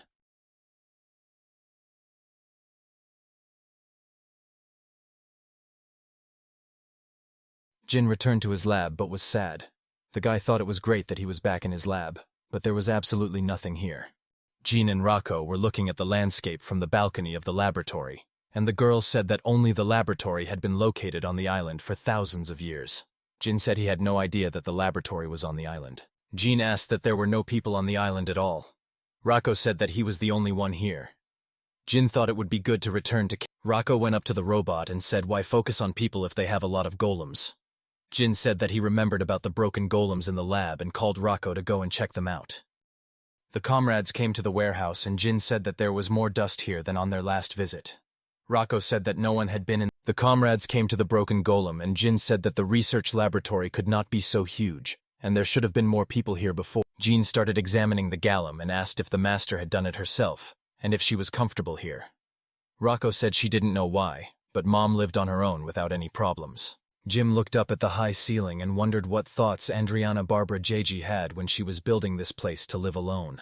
A: Jin returned to his lab but was sad. The guy thought it was great that he was back in his lab, but there was absolutely nothing here. Jean and Rocco were looking at the landscape from the balcony of the laboratory, and the girls said that only the laboratory had been located on the island for thousands of years. Jin said he had no idea that the laboratory was on the island. Jean asked that there were no people on the island at all. Rocco said that he was the only one here. Jin thought it would be good to return to Rocco went up to the robot and said why focus on people if they have a lot of golems. Jin said that he remembered about the broken golems in the lab and called Rocco to go and check them out. The comrades came to the warehouse and Jin said that there was more dust here than on their last visit. Rocco said that no one had been in. The comrades came to the broken golem and Jin said that the research laboratory could not be so huge, and there should have been more people here before. Jean started examining the golem and asked if the master had done it herself, and if she was comfortable here. Rocco said she didn't know why, but Mom lived on her own without any problems. Jim looked up at the high ceiling and wondered what thoughts Andriana Barbara Jeji had when she was building this place to live alone.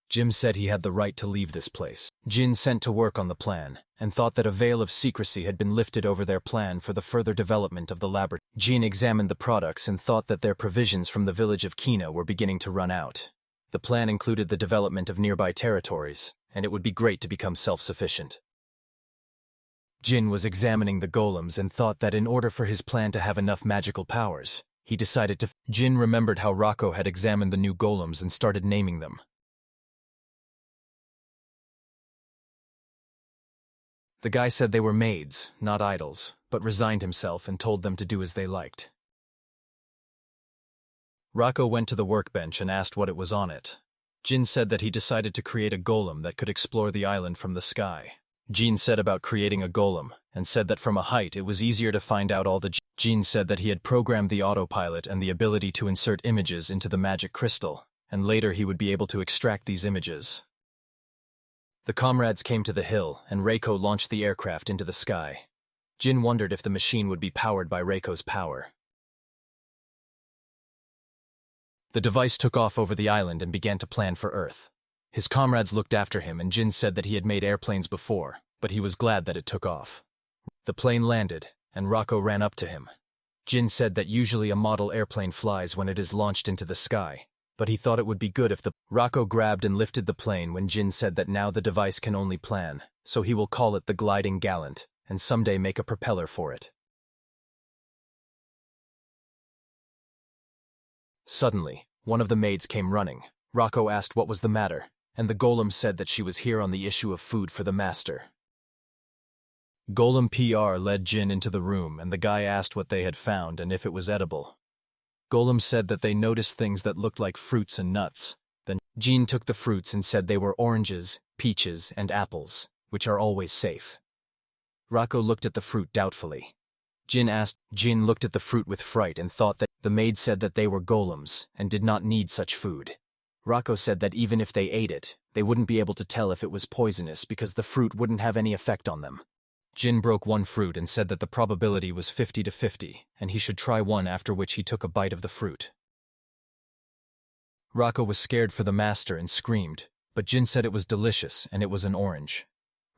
A: Jim said he had the right to leave this place. Jin sent to work on the plan, and thought that a veil of secrecy had been lifted over their plan for the further development of the laboratory. Jin examined the products and thought that their provisions from the village of Kina were beginning to run out. The plan included the development of nearby territories, and it would be great to become self-sufficient. Jin was examining the golems and thought that in order for his plan to have enough magical powers, he decided to. Jin remembered how Rocco had examined the new golems and started naming them. The guy said they were maids, not idols, but resigned himself and told them to do as they liked. Rocco went to the workbench and asked what it was on it. Jin said that he decided to create a golem that could explore the island from the sky. Jean said about creating a golem, and said that from a height it was easier to find out all the. Jean said that he had programmed the autopilot and the ability to insert images into the magic crystal, and later he would be able to extract these images. The comrades came to the hill, and Reiko launched the aircraft into the sky. Jin wondered if the machine would be powered by Reiko's power. The device took off over the island and began to plan for Earth. His comrades looked after him and Jin said that he had made airplanes before, but he was glad that it took off. The plane landed, and Rocco ran up to him. Jin said that usually a model airplane flies when it is launched into the sky, but he thought it would be good if the. Rocco grabbed and lifted the plane when Jin said that now the device can only plan, so he will call it the Gliding Gallant, and someday make a propeller for it. Suddenly, one of the maids came running. Rocco asked what was the matter, and the golem said that she was here on the issue of food for the master. Golem PR led Jin into the room and the guy asked what they had found and if it was edible. Golem said that they noticed things that looked like fruits and nuts. Then Jin took the fruits and said they were oranges, peaches, and apples, which are always safe. Rocco looked at the fruit doubtfully. Jin looked at the fruit with fright and thought that the maid said that they were golems and did not need such food. Rocco said that even if they ate it, they wouldn't be able to tell if it was poisonous because the fruit wouldn't have any effect on them. Jin broke one fruit and said that the probability was 50 to 50, and he should try one, after which he took a bite of the fruit. Rocco was scared for the master and screamed, but Jin said it was delicious and it was an orange.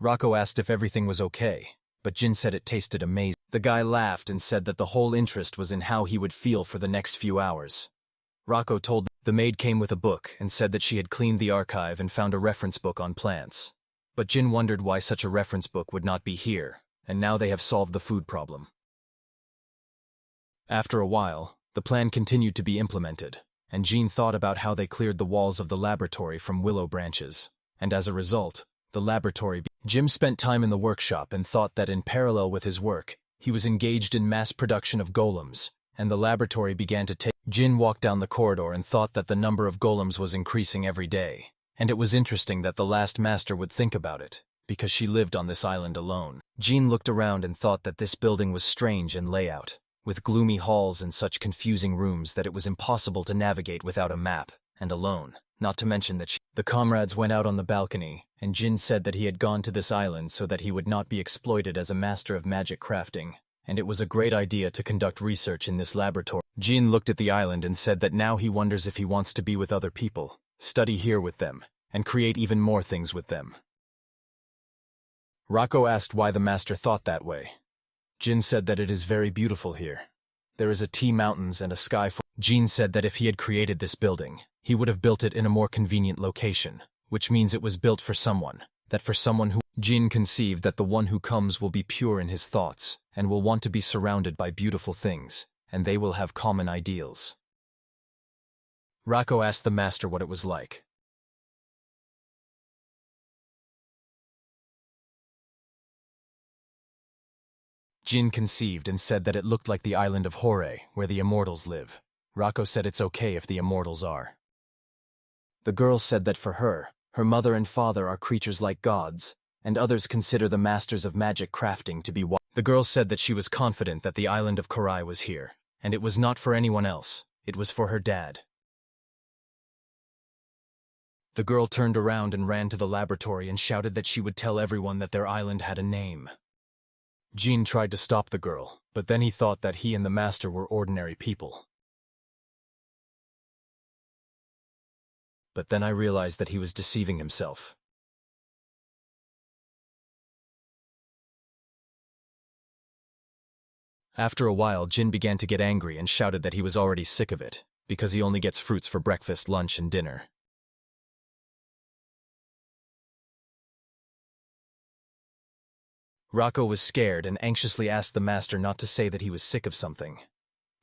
A: Rocco asked if everything was okay, but Jin said it tasted amazing. The guy laughed and said that the whole interest was in how he would feel for the next few hours. Rocco told the maid came with a book and said that she had cleaned the archive and found a reference book on plants. But Jin wondered why such a reference book would not be here, and now they have solved the food problem. After a while, the plan continued to be implemented, and Jin thought about how they cleared the walls of the laboratory from willow branches, and as a result, the laboratory. Jim spent time in the workshop and thought that in parallel with his work, he was engaged in mass production of golems, and the laboratory began to take. Jin walked down the corridor and thought that the number of golems was increasing every day, and it was interesting that the last master would think about it, because she lived on this island alone. Jin looked around and thought that this building was strange in layout, with gloomy halls and such confusing rooms that it was impossible to navigate without a map, and alone, not to mention that the comrades went out on the balcony, and Jin said that he had gone to this island so that he would not be exploited as a master of magic crafting, and it was a great idea to conduct research in this laboratory. Jin looked at the island and said that now he wonders if he wants to be with other people, study here with them, and create even more things with them. Rocco asked why the master thought that way. Jin said that it is very beautiful here. There is a tea mountains and a sky full. Jin said that if he had created this building, he would have built it in a more convenient location, which means it was built for someone, that for someone who. Jin conceived that the one who comes will be pure in his thoughts, and will want to be surrounded by beautiful things, and they will have common ideals. Rocco asked the master what it was like. Jin conceived and said that it looked like the island of Hore, where the immortals live. Rocco said it's okay if the immortals are. The girl said that for her, her mother and father are creatures like gods, and others consider the masters of magic crafting to be wise. The girl said that she was confident that the island of Korai was here, and it was not for anyone else, it was for her dad. The girl turned around and ran to the laboratory and shouted that she would tell everyone that their island had a name. Jin tried to stop the girl, but then he thought that he and the master were ordinary people. But then I realized that he was deceiving himself. After a while, Jin began to get angry and shouted that he was already sick of it, because he only gets fruits for breakfast, lunch, and dinner. Rocco was scared and anxiously asked the master not to say that he was sick of something.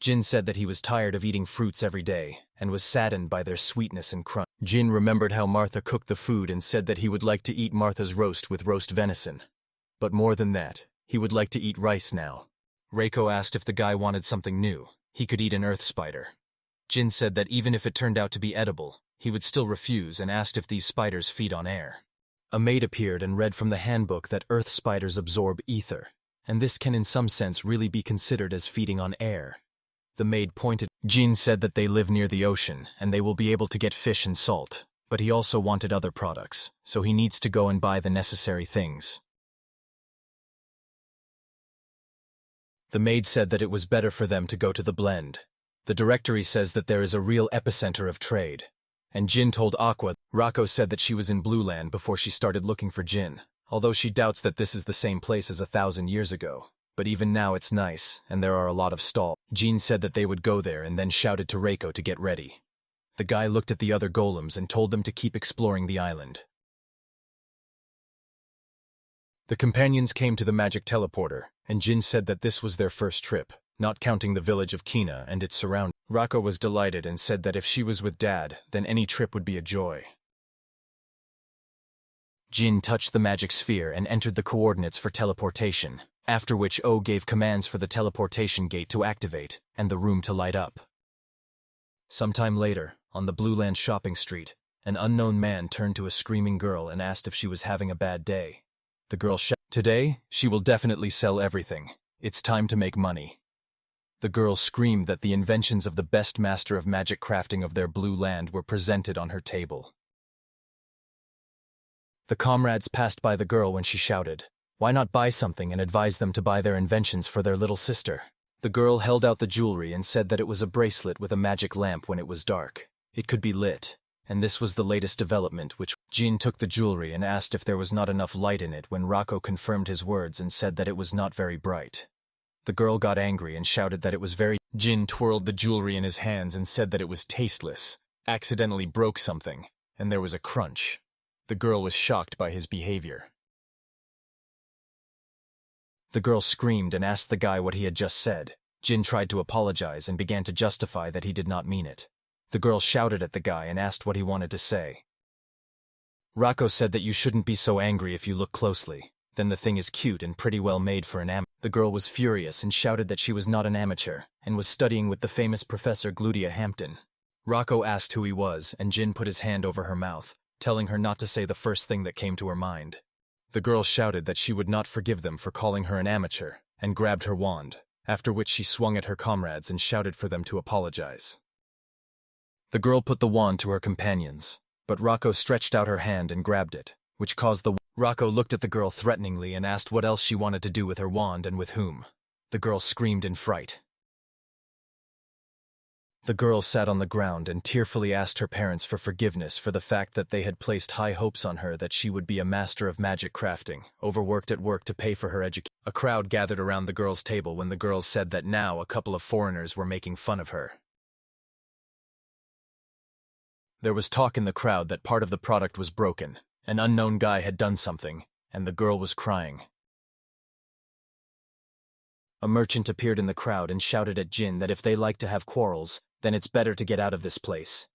A: Jin said that he was tired of eating fruits every day, and was saddened by their sweetness and crunch. Jin remembered how Martha cooked the food and said that he would like to eat Martha's roast with roast venison. But more than that, he would like to eat rice now. Reiko asked if the guy wanted something new. He could eat an earth spider. Jin said that even if it turned out to be edible, he would still refuse and asked if these spiders feed on air. A maid appeared and read from the handbook that earth spiders absorb ether, and this can in some sense really be considered as feeding on air. The maid pointed. Jin said that they live near the ocean and they will be able to get fish and salt, but he also wanted other products, so he needs to go and buy the necessary things. The maid said that it was better for them to go to the blend. The directory says that there is a real epicenter of trade. And Jin told Aqua. Rocco said that she was in Blue Land before she started looking for Jin, although she doubts that this is the same place as 1,000 years ago. But even now it's nice, and there are a lot of stalls. Jin said that they would go there and then shouted to Reiko to get ready. The guy looked at the other golems and told them to keep exploring the island. The companions came to the magic teleporter, and Jin said that this was their first trip, not counting the village of Kina and its surroundings. Rocco was delighted and said that if she was with Dad, then any trip would be a joy. Jin touched the magic sphere and entered the coordinates for teleportation, after which O gave commands for the teleportation gate to activate and the room to light up. Sometime later, on the Blue Land shopping street, an unknown man turned to a screaming girl and asked if she was having a bad day. The girl shouted, "Today, she will definitely sell everything. It's time to make money." The girl screamed that the inventions of the best master of magic crafting of their Blue Land were presented on her table. The comrades passed by the girl when she shouted, Why not buy something and advise them to buy their inventions for their little sister? The girl held out the jewelry and said that it was a bracelet with a magic lamp when it was dark. It could be lit, and this was the latest development, which Jin took the jewelry and asked if there was not enough light in it when Rocco confirmed his words and said that it was not very bright. The girl got angry and shouted that it was very. Jin twirled the jewelry in his hands and said that it was tasteless, accidentally broke something, and there was a crunch. The girl was shocked by his behavior. The girl screamed and asked the guy what he had just said. Jin tried to apologize and began to justify that he did not mean it. The girl shouted at the guy and asked what he wanted to say. Rocco said that you shouldn't be so angry if you look closely. Then the thing is cute and pretty well made for an amateur. The girl was furious and shouted that she was not an amateur and was studying with the famous Professor Glutia Hampton. Rocco asked who he was, and Jin put his hand over her mouth, telling her not to say the first thing that came to her mind. The girl shouted that she would not forgive them for calling her an amateur, and grabbed her wand, after which she swung at her comrades and shouted for them to apologize. The girl put the wand to her companions, but Rocco stretched out her hand and grabbed it, which caused the. Rocco looked at the girl threateningly and asked what else she wanted to do with her wand and with whom. The girl screamed in fright. The girl sat on the ground and tearfully asked her parents for forgiveness for the fact that they had placed high hopes on her that she would be a master of magic crafting, overworked at work to pay for her education. A crowd gathered around the girl's table when the girls said that now a couple of foreigners were making fun of her. There was talk in the crowd that part of the product was broken. An unknown guy had done something, and the girl was crying. A merchant appeared in the crowd and shouted at Jin that if they like to have quarrels, then it's better to get out of this place.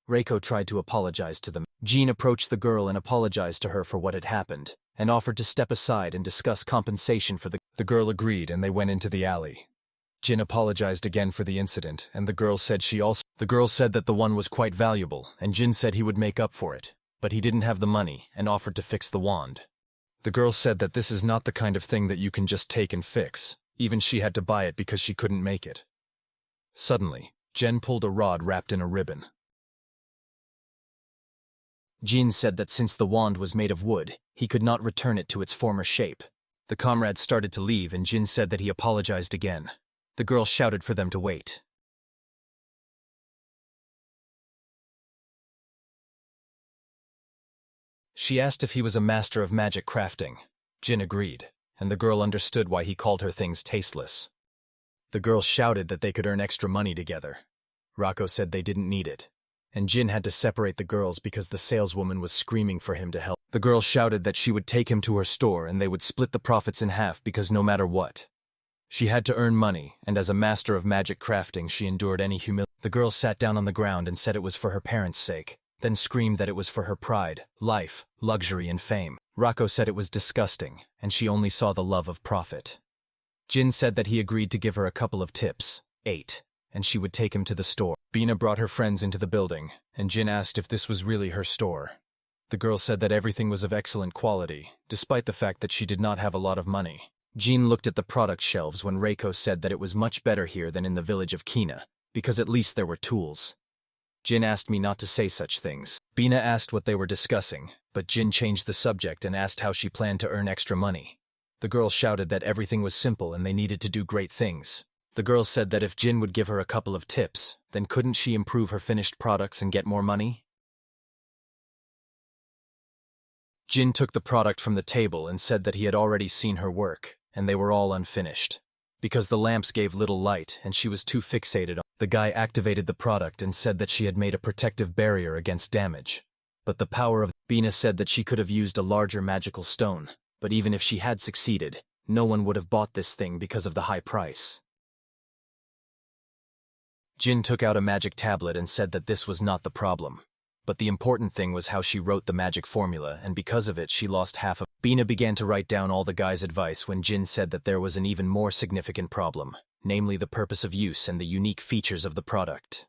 A: Reiko tried to apologize to them. Jin approached the girl and apologized to her for what had happened, and offered to step aside and discuss compensation for the. The girl agreed and they went into the alley. Jin apologized again for the incident, and the girl said The girl said that the one was quite valuable, and Jin said he would make up for it. But he didn't have the money and offered to fix the wand. The girl said that this is not the kind of thing that you can just take and fix. Even she had to buy it because she couldn't make it. Suddenly, Jen pulled a rod wrapped in a ribbon. Jin said that since the wand was made of wood, he could not return it to its former shape. The comrades started to leave and Jin said that he apologized again. The girl shouted for them to wait. She asked if he was a master of magic crafting. Jin agreed, and the girl understood why he called her things tasteless. The girl shouted that they could earn extra money together. Rocco said they didn't need it, and Jin had to separate the girls because the saleswoman was screaming for him to help. The girl shouted that she would take him to her store and they would split the profits in half because no matter what. She had to earn money, and as a master of magic crafting she endured any humiliation. The girl sat down on the ground and said it was for her parents' sake. Then screamed that it was for her pride, life, luxury, and fame. Rocco said it was disgusting, and she only saw the love of profit. Jin said that he agreed to give her a couple of tips, 8, and she would take him to the store. Bina brought her friends into the building, and Jin asked if this was really her store. The girl said that everything was of excellent quality, despite the fact that she did not have a lot of money. Jin looked at the product shelves when Reiko said that it was much better here than in the village of Kina, because at least there were tools. Jin asked me not to say such things. Bina asked what they were discussing, but Jin changed the subject and asked how she planned to earn extra money. The girl shouted that everything was simple and they needed to do great things. The girl said that if Jin would give her a couple of tips, then couldn't she improve her finished products and get more money? Jin took the product from the table and said that he had already seen her work, and they were all unfinished. Because the lamps gave little light and she was too fixated on. The guy activated the product and said that she had made a protective barrier against damage. But the power of. Bina said that she could have used a larger magical stone, but even if she had succeeded, no one would have bought this thing because of the high price. Jin took out a magic tablet and said that this was not the problem. But the important thing was how she wrote the magic formula, and because of it she lost half of. Bina began to write down all the guy's advice when Jin said that there was an even more significant problem, namely the purpose of use and the unique features of the product.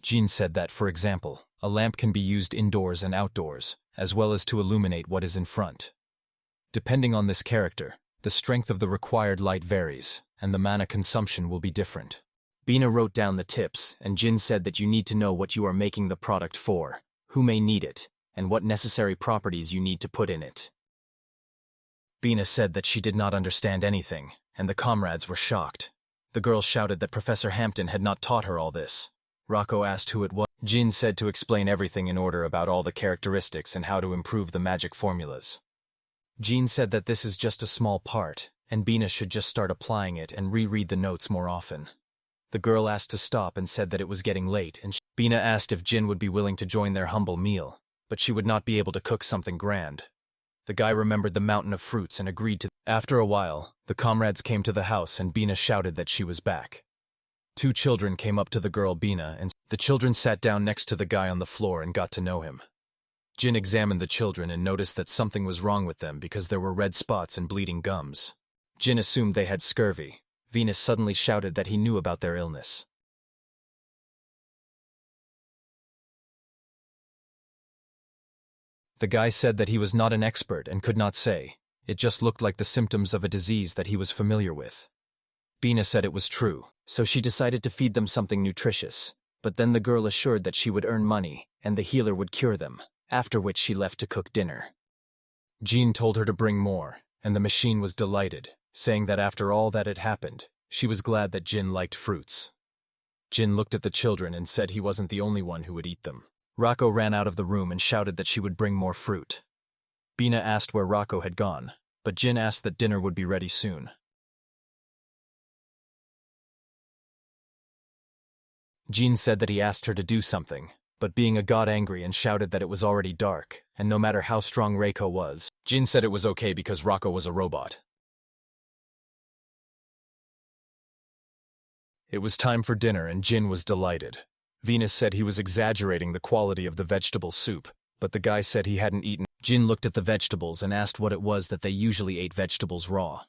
A: Jin said that, for example, a lamp can be used indoors and outdoors, as well as to illuminate what is in front. Depending on this character, the strength of the required light varies, and the mana consumption will be different. Bina wrote down the tips, and Jin said that you need to know what you are making the product for, who may need it, and what necessary properties you need to put in it. Bina said that she did not understand anything, and the comrades were shocked. The girl shouted that Professor Hampton had not taught her all this. Rocco asked who it was. Jin said to explain everything in order about all the characteristics and how to improve the magic formulas. Jin said that this is just a small part, and Bina should just start applying it and reread the notes more often. The girl asked to stop and said that it was getting late, and Bina asked if Jin would be willing to join their humble meal, but she would not be able to cook something grand. The guy remembered the mountain of fruits and agreed to. After a while, the comrades came to the house and Bina shouted that she was back. 2 children came up to the girl Bina, and the children sat down next to the guy on the floor and got to know him. Jin examined the children and noticed that something was wrong with them because there were red spots and bleeding gums. Jin assumed they had scurvy. Venus suddenly shouted that he knew about their illness. The guy said that he was not an expert and could not say. It just looked like the symptoms of a disease that he was familiar with. Bina said it was true, so she decided to feed them something nutritious, but then the girl assured that she would earn money and the healer would cure them, after which she left to cook dinner. Jean told her to bring more, and the machine was delighted, saying that after all that had happened, she was glad that Jin liked fruits. Jin looked at the children and said he wasn't the only one who would eat them. Rocco ran out of the room and shouted that she would bring more fruit. Bina asked where Rocco had gone, but Jin asked that dinner would be ready soon. Jean said that he asked her to do something, but being a god angry and shouted that it was already dark, and no matter how strong Reiko was, Jin said it was okay because Rocco was a robot. It was time for dinner and Jin was delighted. Venus said he was exaggerating the quality of the vegetable soup, but the guy said he hadn't eaten. Jin looked at the vegetables and asked what it was that they usually ate vegetables raw.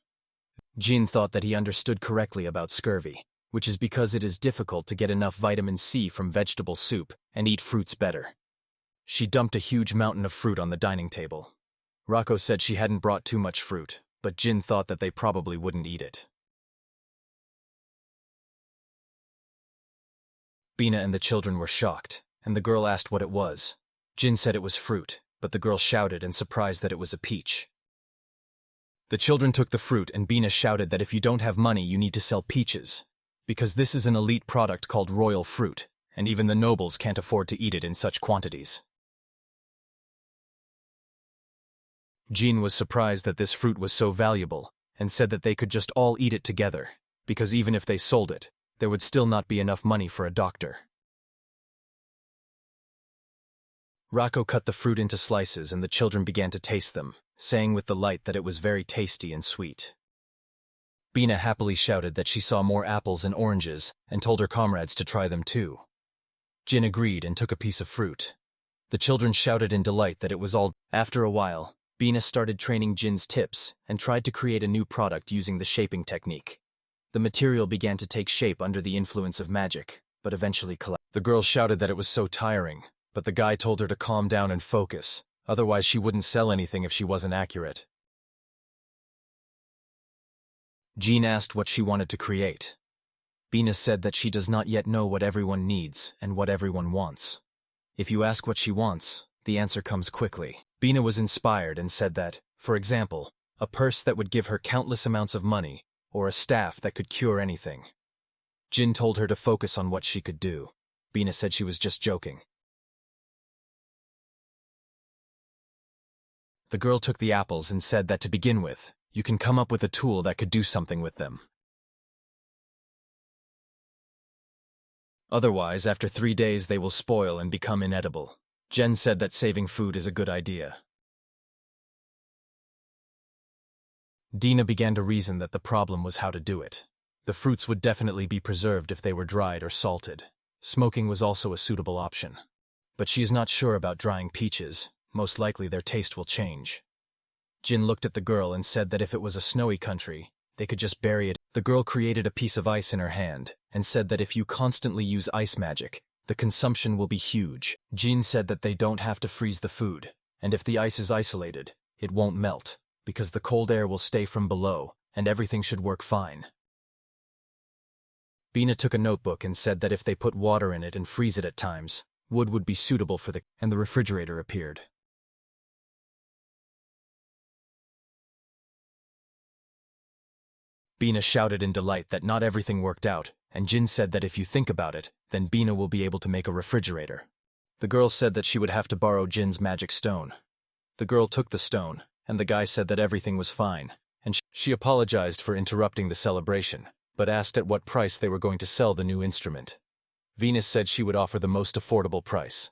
A: Jin thought that he understood correctly about scurvy, which is because it is difficult to get enough vitamin C from vegetable soup and eat fruits better. She dumped a huge mountain of fruit on the dining table. Rocco said she hadn't brought too much fruit, but Jin thought that they probably wouldn't eat it. Bina and the children were shocked, and the girl asked what it was. Jin said it was fruit, but the girl shouted and surprised that it was a peach. The children took the fruit and Bina shouted that if you don't have money you need to sell peaches, because this is an elite product called royal fruit, and even the nobles can't afford to eat it in such quantities. Jean was surprised that this fruit was so valuable, and said that they could just all eat it together, because even if they sold it, there would still not be enough money for a doctor. Rocco cut the fruit into slices and the children began to taste them, saying with delight that it was very tasty and sweet. Bina happily shouted that she saw more apples and oranges and told her comrades to try them too. Jin agreed and took a piece of fruit. The children shouted in delight that it was all. After a while, Bina started training Jin's tips and tried to create a new product using the shaping technique. The material began to take shape under the influence of magic, but eventually collapsed. The girl shouted that it was so tiring, but the guy told her to calm down and focus, otherwise she wouldn't sell anything if she wasn't accurate. Jean asked what she wanted to create. Bina said that she does not yet know what everyone needs and what everyone wants. If you ask what she wants, the answer comes quickly. Bina was inspired and said that, for example, a purse that would give her countless amounts of money, or a staff that could cure anything. Jin told her to focus on what she could do. Bina said she was just joking. The girl took the apples and said that to begin with, you can come up with a tool that could do something with them. Otherwise, after 3 days they will spoil and become inedible. Jen said that saving food is a good idea. Dina began to reason that the problem was how to do it. The fruits would definitely be preserved if they were dried or salted. Smoking was also a suitable option. But she is not sure about drying peaches. Most likely their taste will change. Jin looked at the girl and said that if it was a snowy country, they could just bury it. The girl created a piece of ice in her hand and said that if you constantly use ice magic, the consumption will be huge. Jin said that they don't have to freeze the food, and if the ice is isolated, it won't melt, because the cold air will stay from below, and everything should work fine. Bina took a notebook and said that if they put water in it and freeze it at times, wood would be suitable for and the refrigerator appeared. Bina shouted in delight that not everything worked out, and Jin said that if you think about it, then Bina will be able to make a refrigerator. The girl said that she would have to borrow Jin's magic stone. The girl took the stone, and the guy said that everything was fine, and she apologized for interrupting the celebration, but asked at what price they were going to sell the new instrument. Venus said she would offer the most affordable price.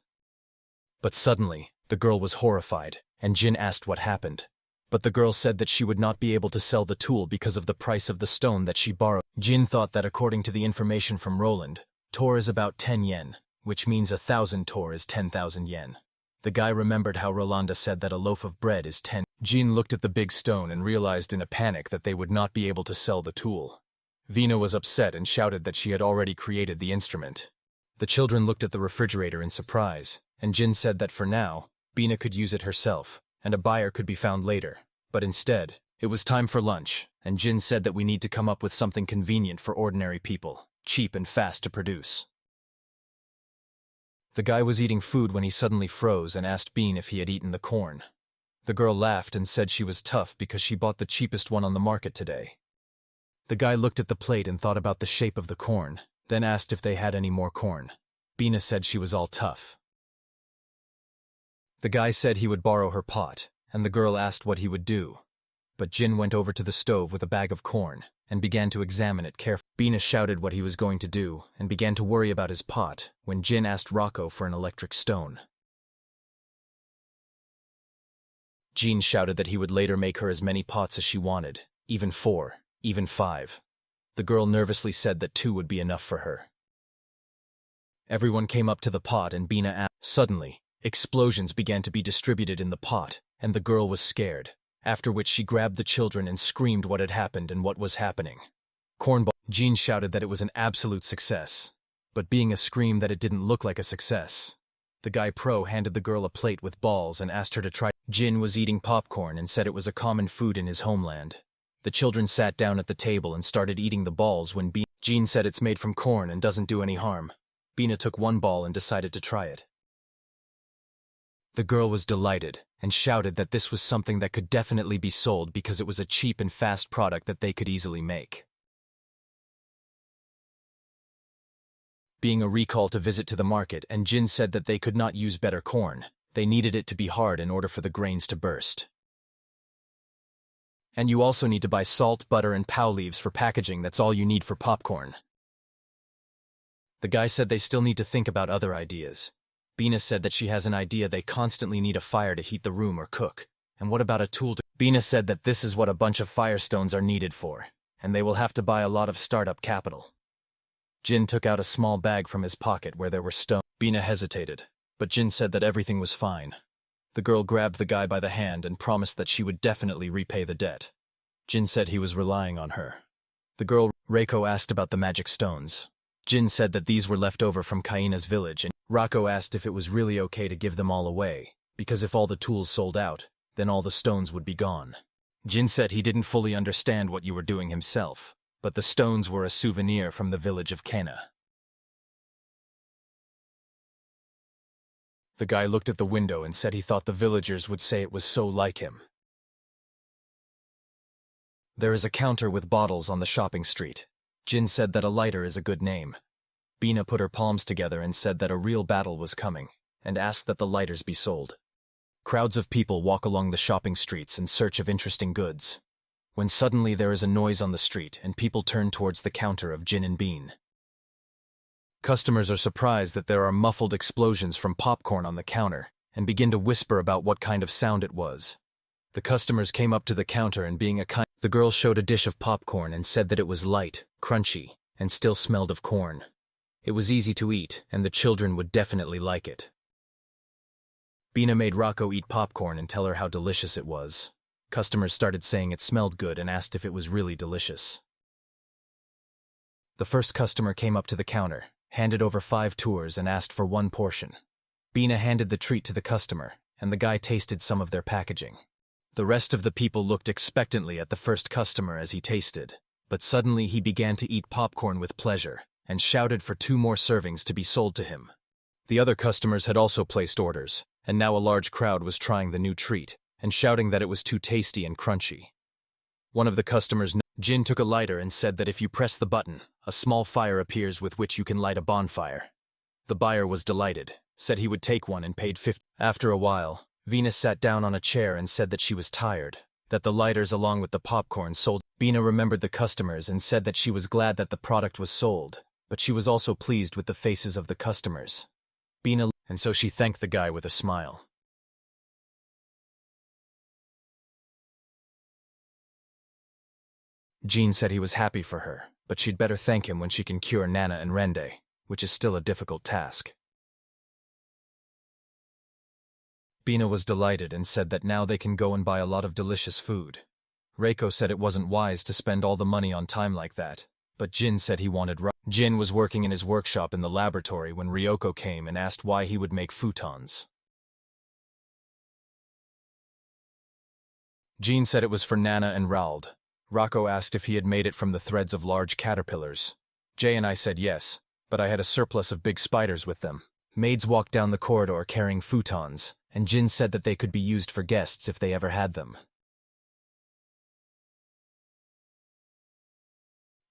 A: But suddenly, the girl was horrified, and Jin asked what happened. But the girl said that she would not be able to sell the tool because of the price of the stone that she borrowed. Jin thought that according to the information from Roland, tor is about 10 yen, which means 1,000 tor is 10,000 yen. The guy remembered how Rolanda said that a loaf of bread is 10. Jin looked at the big stone and realized in a panic that they would not be able to sell the tool. Vina was upset and shouted that she had already created the instrument. The children looked at the refrigerator in surprise, and Jin said that for now, Bina could use it herself, and a buyer could be found later. But instead, it was time for lunch, and Jin said that we need to come up with something convenient for ordinary people, cheap and fast to produce. The guy was eating food when he suddenly froze and asked Bean if he had eaten the corn. The girl laughed and said she was tough because she bought the cheapest one on the market today. The guy looked at the plate and thought about the shape of the corn, then asked if they had any more corn. Bina said she was all tough. The guy said he would borrow her pot, and the girl asked what he would do. But Jin went over to the stove with a bag of corn and began to examine it carefully. Bina shouted what he was going to do and began to worry about his pot when Jin asked Rocco for an electric stone. Jin shouted that he would later make her as many pots as she wanted, even 4, even 5. The girl nervously said that 2 would be enough for her. Everyone came up to the pot and Bina asked. Suddenly, explosions began to be distributed in the pot, and the girl was scared, after which she grabbed the children and screamed what had happened and what was happening. Cornball. Jean shouted that it was an absolute success, but being a scream that it didn't look like a success. The guy pro handed the girl a plate with balls and asked her to try. Jin was eating popcorn and said it was a common food in his homeland. The children sat down at the table and started eating the balls when Jean said it's made from corn and doesn't do any harm. Bina took one ball and decided to try it. The girl was delighted and shouted that this was something that could definitely be sold because it was a cheap and fast product that they could easily make. Being a recall to visit to the market, and Jin said that they could not use better corn. They needed it to be hard in order for the grains to burst. And you also need to buy salt, butter, and pow leaves for packaging. That's all you need for popcorn. The guy said they still need to think about other ideas. Bina said that she has an idea. They constantly need a fire to heat the room or cook. And what about a tool to... Bina said that this is what a bunch of firestones are needed for, and they will have to buy a lot of startup capital. Jin took out a small bag from his pocket where there were stones. Bina hesitated, but Jin said that everything was fine. The girl grabbed the guy by the hand and promised that she would definitely repay the debt. Jin said he was relying on her. The girl, Reiko, asked about the magic stones. Jin said that these were left over from Kaina's village, and Rocco asked if it was really okay to give them all away, because if all the tools sold out, then all the stones would be gone. Jin said he didn't fully understand what you were doing himself, but the stones were a souvenir from the village of Kana. The guy looked at the window and said he thought the villagers would say it was so like him. There is a counter with bottles on the shopping street. Jin said that a lighter is a good name. Bina put her palms together and said that a real battle was coming, and asked that the lighters be sold. Crowds of people walk along the shopping streets in search of interesting goods, when suddenly there is a noise on the street and people turn towards the counter of Jin and Bean. Customers are surprised that there are muffled explosions from popcorn on the counter, and begin to whisper about what kind of sound it was. The customers came up to the counter and the girl showed a dish of popcorn and said that it was light, crunchy, and still smelled of corn. It was easy to eat, and the children would definitely like it. Bina made Rocco eat popcorn and tell her how delicious it was. Customers started saying it smelled good and asked if it was really delicious. The first customer came up to the counter, handed over 5 tours and asked for 1 portion. Bina handed the treat to the customer, and the guy tasted some of their packaging. The rest of the people looked expectantly at the first customer as he tasted, but suddenly he began to eat popcorn with pleasure, and shouted for 2 more servings to be sold to him. The other customers had also placed orders, and now a large crowd was trying the new treat, and shouting that it was too tasty and crunchy. One of the customers Jin took a lighter and said that if you press the button, a small fire appears with which you can light a bonfire. The buyer was delighted, said he would take one and paid 50. After a while, Venus sat down on a chair and said that she was tired, that the lighters along with the popcorn sold. Bina remembered the customers and said that she was glad that the product was sold, but she was also pleased with the faces of the customers. And so she thanked the guy with a smile. Jean said he was happy for her, but she'd better thank him when she can cure Nana and Rende, which is still a difficult task. Bina was delighted and said that now they can go and buy a lot of delicious food. Reiko said it wasn't wise to spend all the money on time like that, but Jin said he wanted Jin was working in his workshop in the laboratory when Ryoko came and asked why he would make futons. Jin said it was for Nana and Raold. Rocco asked if he had made it from the threads of large caterpillars. Jay and I said yes, but I had a surplus of big spiders with them. Maids walked down the corridor carrying futons, and Jin said that they could be used for guests if they ever had them.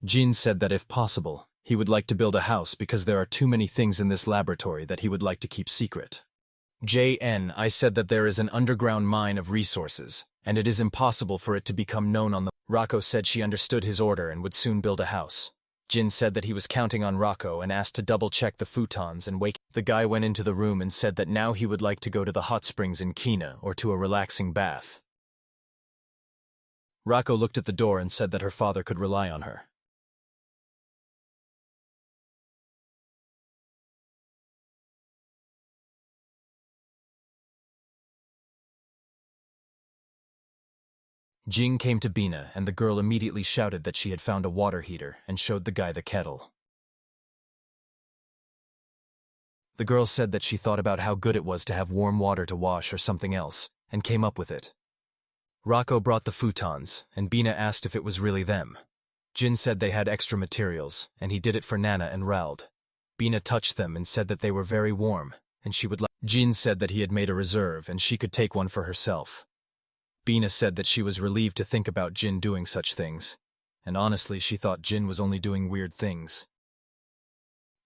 A: Jin said that if possible, he would like to build a house because there are too many things in this laboratory that he would like to keep secret. I said that there is an underground mine of resources, and it is impossible for it to become known on the... Rocco said she understood his order and would soon build a house. Jin said that he was counting on Rocco and asked to double-check the futons and wake... The guy went into the room and said that now he would like to go to the hot springs in Kina or to a relaxing bath. Rocco looked at the door and said that her father could rely on her. Jing came to Bina, and the girl immediately shouted that she had found a water heater and showed the guy the kettle. The girl said that she thought about how good it was to have warm water to wash or something else, and came up with it. Rocco brought the futons, and Bina asked if it was really them. Jin said they had extra materials, and he did it for Nana and Raold. Bina touched them and said that they were very warm, and she would like... Jin said that he had made a reserve and she could take one for herself. Bina said that she was relieved to think about Jin doing such things, and honestly she thought Jin was only doing weird things.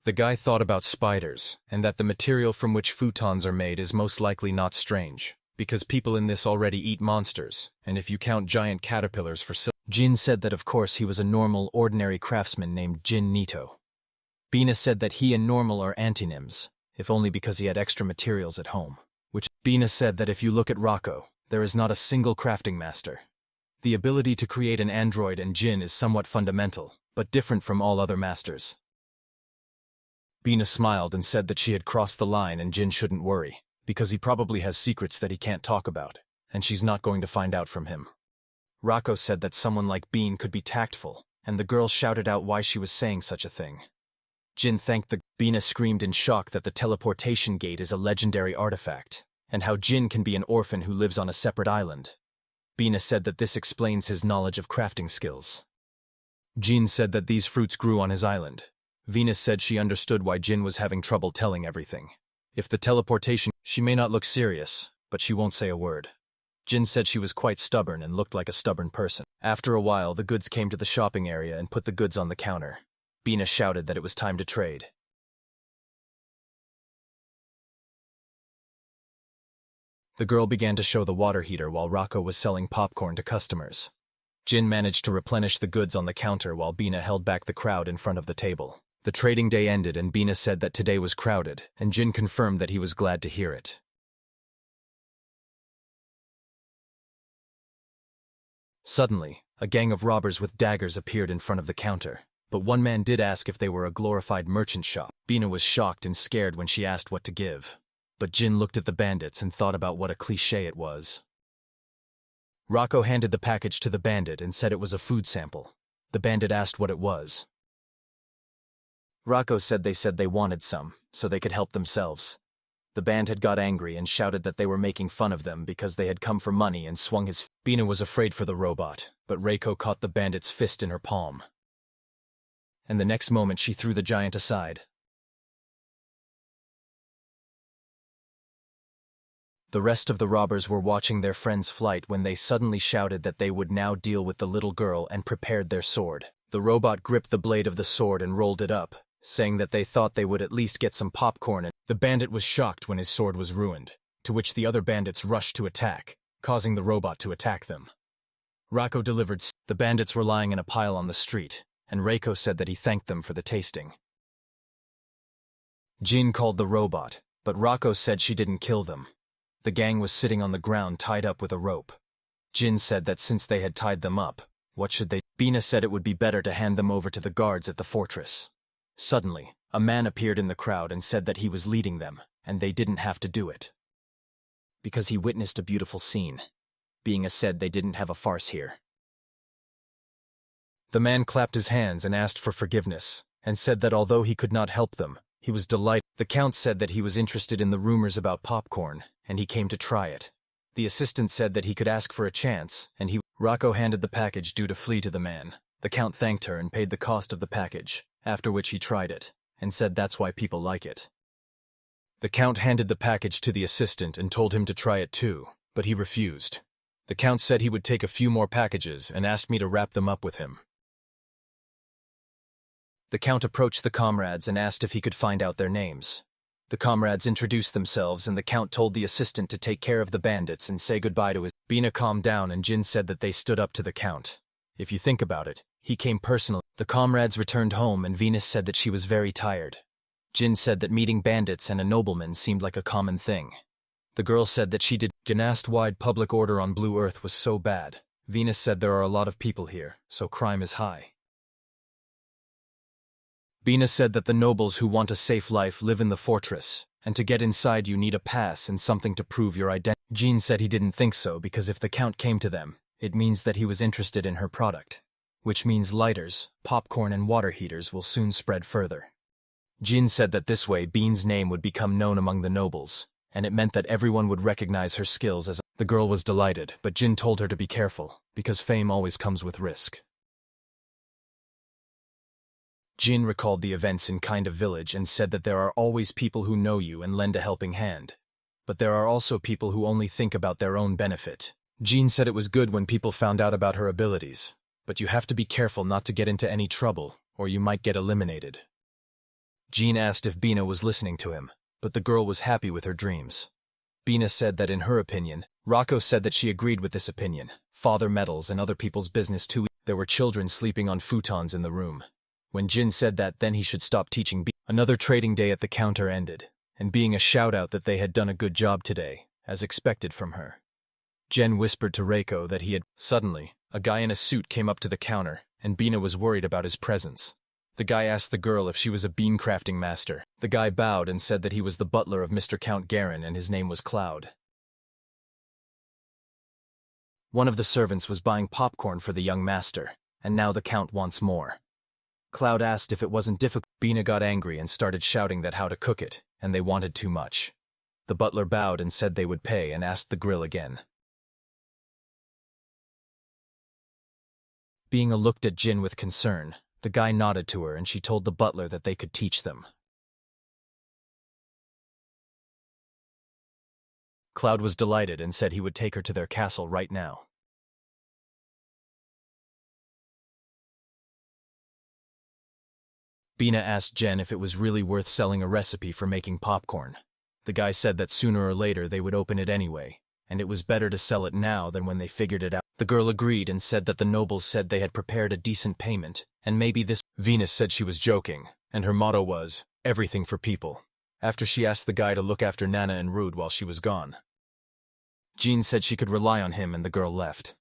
A: The guy thought about spiders, and that the material from which futons are made is most likely not strange, because people in this already eat monsters, and if you count giant caterpillars for Jin said that of course he was a normal, ordinary craftsman named Jin Nito. Bina said that he and normal are antonyms, if only because he had extra materials at home. Bina said that if you look at Rocco, there is not a single crafting master. The ability to create an android and Jin is somewhat fundamental, but different from all other masters. Bina smiled and said that she had crossed the line and Jin shouldn't worry, because he probably has secrets that he can't talk about, and she's not going to find out from him. Rocco said that someone like Bean could be tactful, and the girl shouted out why she was saying such a thing. Jin thanked the... Bina screamed in shock that the teleportation gate is a legendary artifact, and how Jin can be an orphan who lives on a separate island. Bina said that this explains his knowledge of crafting skills. Jin said that these fruits grew on his island. Venus said she understood why Jin was having trouble telling everything. If the teleportation... She may not look serious, but she won't say a word. Jin said she was quite stubborn and looked like a stubborn person. After a while, the goods came to the shopping area and put the goods on the counter. Bina shouted that it was time to trade. The girl began to show the water heater while Rocco was selling popcorn to customers. Jin managed to replenish the goods on the counter while Bina held back the crowd in front of the table. The trading day ended and Bina said that today was crowded, and Jin confirmed that he was glad to hear it. Suddenly, a gang of robbers with daggers appeared in front of the counter, but one man did ask if they were a glorified merchant shop. Bina was shocked and scared when she asked what to give, but Jin looked at the bandits and thought about what a cliché it was. Rocco handed the package to the bandit and said it was a food sample. The bandit asked what it was. Rocco said they wanted some, so they could help themselves. The band had got angry and shouted that they were making fun of them because they had come for money and swung his... Bina was afraid for the robot, but Reiko caught the bandit's fist in her palm. And the next moment she threw the giant aside. The rest of the robbers were watching their friend's flight when they suddenly shouted that they would now deal with the little girl and prepared their sword. The robot gripped the blade of the sword and rolled it up, saying that they thought they would at least get some popcorn, and the bandit was shocked when his sword was ruined, to which the other bandits rushed to attack, causing the robot to attack them. Rako delivered. The bandits were lying in a pile on the street, and Reiko said that he thanked them for the tasting. Jin called the robot, but Rako said she didn't kill them. The gang was sitting on the ground tied up with a rope. Jin said that since they had tied them up, what should they? Bina said it would be better to hand them over to the guards at the fortress. Suddenly, a man appeared in the crowd and said that he was leading them, and they didn't have to do it, because he witnessed a beautiful scene. Bina said they didn't have a farce here. The man clapped his hands and asked for forgiveness, and said that although he could not help them, he was delighted. The count said that he was interested in the rumors about popcorn, and he came to try it. The assistant said that he could ask for a chance, and Rako handed the package due to flee to the man. The count thanked her and paid the cost of the package, after which he tried it, and said that's why people like it. The count handed the package to the assistant and told him to try it too, but he refused. The count said he would take a few more packages and asked me to wrap them up with him. The count approached the comrades and asked if he could find out their names. The comrades introduced themselves and the count told the assistant to take care of the bandits and say goodbye to his. Bina calmed down and Jin said that they stood up to the count. If you think about it, he came personally. The comrades returned home and Venus said that she was very tired. Jin said that meeting bandits and a nobleman seemed like a common thing. The girl said that she did. Jin asked why public order on Blue Earth was so bad. Venus said there are a lot of people here, so crime is high. Bina said that the nobles who want a safe life live in the fortress, and to get inside you need a pass and something to prove your identity. Jin said he didn't think so because if the count came to them, it means that he was interested in her product, which means lighters, popcorn and water heaters will soon spread further. Jin said that this way Bean's name would become known among the nobles, and it meant that everyone would recognize her skills as The girl was delighted, but Jin told her to be careful, because fame always comes with risk. Jin recalled the events in Kind of Village and said that there are always people who know you and lend a helping hand. But there are also people who only think about their own benefit. Jin said it was good when people found out about her abilities, but you have to be careful not to get into any trouble, or you might get eliminated. Jin asked if Bina was listening to him, but the girl was happy with her dreams. Bina said that in her opinion, Rako said that she agreed with this opinion. Father meddles and other people's business too. There were children sleeping on futons in the room. When Jin said that, then he should stop teaching Bina. Another trading day at the counter ended, and being a shout-out that they had done a good job today, as expected from her. Jen whispered to Reiko that he had. Suddenly, a guy in a suit came up to the counter, and Bina was worried about his presence. The guy asked the girl if she was a bean crafting master. The guy bowed and said that he was the butler of Mr. Count Garin and his name was Cloud. One of the servants was buying popcorn for the young master, and now the count wants more. Cloud asked if it wasn't difficult. Bina got angry and started shouting that how to cook it, and they wanted too much. The butler bowed and said they would pay and asked the grill again. Bina looked at Jin with concern. The guy nodded to her and she told the butler that they could teach them. Cloud was delighted and said he would take her to their castle right now. Bina asked Jen if it was really worth selling a recipe for making popcorn. The guy said that sooner or later they would open it anyway, and it was better to sell it now than when they figured it out. The girl agreed and said that the nobles said they had prepared a decent payment, and maybe this. Venus said she was joking, and her motto was, everything for people, after she asked the guy to look after Nana and Rude while she was gone. Jean said she could rely on him and the girl left.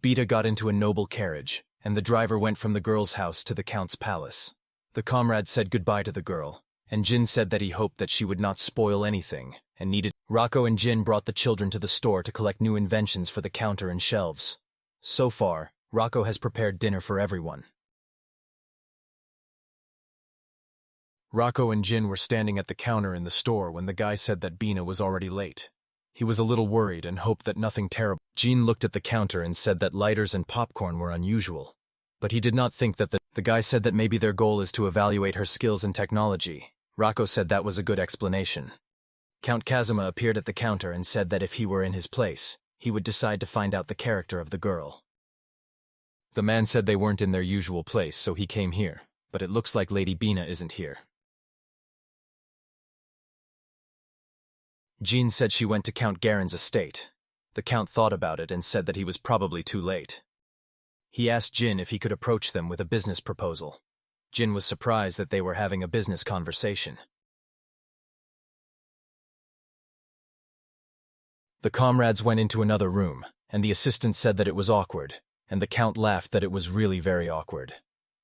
A: Beta got into a noble carriage, and the driver went from the girl's house to the count's palace. The comrade said goodbye to the girl, and Jin said that he hoped that she would not spoil anything, and needed. Rako and Jin brought the children to the store to collect new inventions for the counter and shelves. So far, Rako has prepared dinner for everyone. Rako and Jin were standing at the counter in the store when the guy said that Bina was already late. He was a little worried and hoped that nothing terrible. Jin looked at the counter and said that lighters and popcorn were unusual, but he did not think that the guy said that maybe their goal is to evaluate her skills in technology, Rocco said that was a good explanation. Count Kazuma appeared at the counter and said that if he were in his place, he would decide to find out the character of the girl. The man said they weren't in their usual place, so he came here, but it looks like Lady Bina isn't here. Jean said she went to Count Garen's estate. The Count thought about it and said that he was probably too late. He asked Jin if he could approach them with a business proposal. Jin was surprised that they were having a business conversation. The comrades went into another room, and the assistant said that it was awkward, and the Count laughed that it was really very awkward.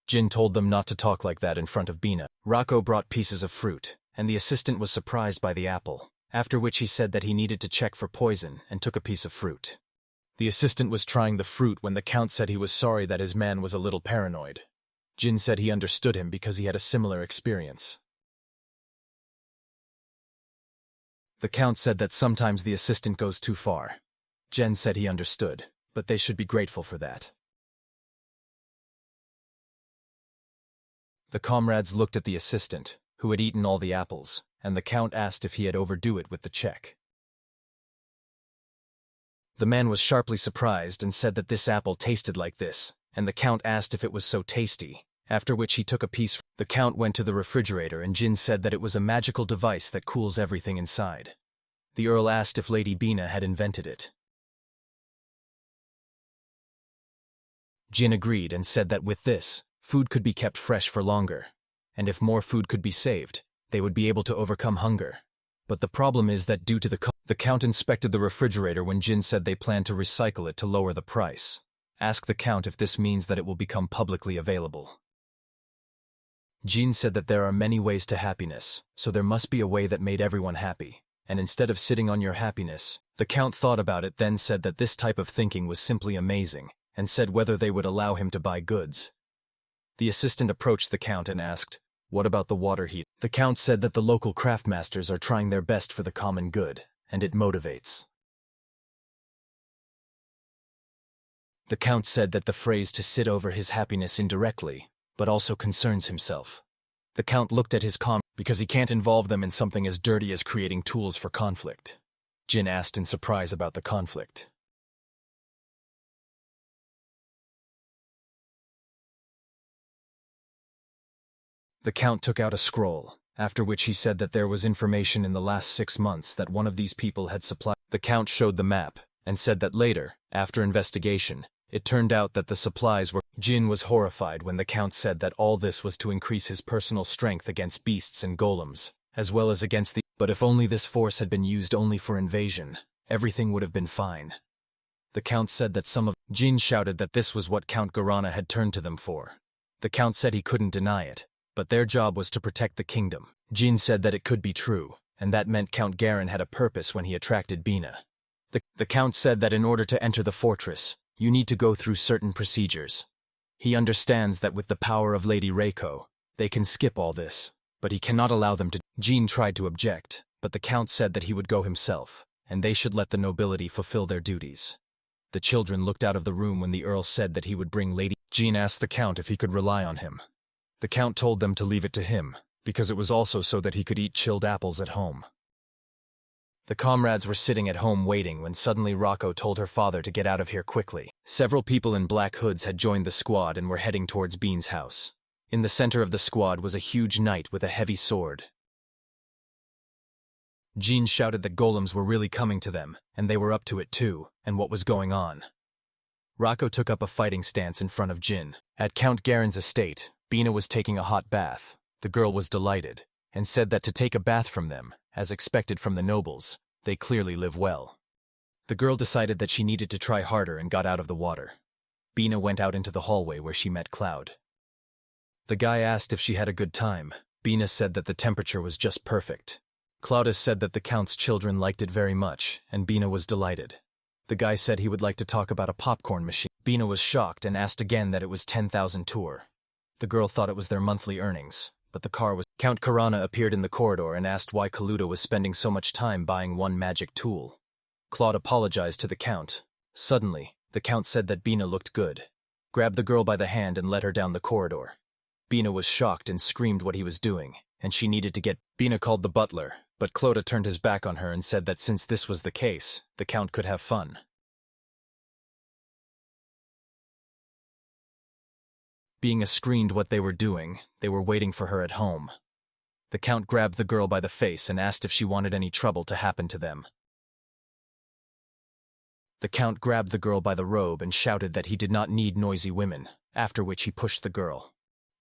A: Jin told them not to talk like that in front of Bina. Rocco brought pieces of fruit, and the assistant was surprised by the apple, after which he said that he needed to check for poison and took a piece of fruit. The assistant was trying the fruit when the Count said he was sorry that his man was a little paranoid. Jin said he understood him because he had a similar experience. The Count said that sometimes the assistant goes too far. Jin said he understood, but they should be grateful for that. The comrades looked at the assistant, who had eaten all the apples, and the Count asked if he had overdo it with the check. The man was sharply surprised and said that this apple tasted like this, and the Count asked if it was so tasty, after which he took a piece. The Count went to the refrigerator and Jin said that it was a magical device that cools everything inside. The Earl asked if Lady Bina had invented it. Jin agreed and said that with this, food could be kept fresh for longer, and if more food could be saved, they would be able to overcome hunger. But the problem is that due to the Count inspected the refrigerator when Jin said they planned to recycle it to lower the price. Ask the Count if this means that it will become publicly available. Jin said that there are many ways to happiness, so there must be a way that made everyone happy, and instead of sitting on your happiness, the Count thought about it, then said that this type of thinking was simply amazing, and said whether they would allow him to buy goods. The assistant approached the Count and asked, "What about the water heat?" The Count said that the local craftmasters are trying their best for the common good, and it motivates. The Count said that the phrase to sit over his happiness indirectly, but also concerns himself. The Count looked at his because he can't involve them in something as dirty as creating tools for conflict. Jin asked in surprise about the conflict. The Count took out a scroll, after which he said that there was information in the last 6 months that one of these people had supplied. The Count showed the map, and said that later, after investigation, it turned out that the supplies were. Jin was horrified when the Count said that all this was to increase his personal strength against beasts and golems, as well as against the. But if only this force had been used only for invasion, everything would have been fine. The Count said that some of. Jin shouted that this was what Count Garana had turned to them for. The Count said he couldn't deny it, but their job was to protect the kingdom. Jin said that it could be true, and that meant Count Garen had a purpose when he attracted Bina. The Count said that in order to enter the fortress, you need to go through certain procedures. He understands that with the power of Lady Reiko, they can skip all this, but he cannot allow them to. Jin tried to object, but the Count said that he would go himself, and they should let the nobility fulfill their duties. The children looked out of the room when the Earl said that he would bring Lady. Jin asked the Count if he could rely on him. The Count told them to leave it to him, because it was also so that he could eat chilled apples at home. The comrades were sitting at home waiting when suddenly Rocco told her father to get out of here quickly. Several people in black hoods had joined the squad and were heading towards Bean's house. In the center of the squad was a huge knight with a heavy sword. Jean shouted that golems were really coming to them, and they were up to it too, and what was going on. Rocco took up a fighting stance in front of Jin. At Count Garen's estate, Bina was taking a hot bath. The girl was delighted, and said that to take a bath from them, as expected from the nobles, they clearly live well. The girl decided that she needed to try harder and got out of the water. Bina went out into the hallway where she met Cloud. The guy asked if she had a good time. Bina said that the temperature was just perfect. Claudius said that the Count's children liked it very much, and Bina was delighted. The guy said he would like to talk about a popcorn machine. Bina was shocked and asked again that it was 10,000 tour. The girl thought it was their monthly earnings, but the car was. Count Karana appeared in the corridor and asked why Kaluta was spending so much time buying one magic tool. Claude apologized to the Count. Suddenly, the Count said that Bina looked good, grabbed the girl by the hand and led her down the corridor. Bina was shocked and screamed what he was doing, and she needed to get. Bina called the butler, but Clota turned his back on her and said that since this was the case, the Count could have fun. Being screened what they were doing, they were waiting for her at home. The Count grabbed the girl by the face and asked if she wanted any trouble to happen to them. The Count grabbed the girl by the robe and shouted that he did not need noisy women, after which he pushed the girl.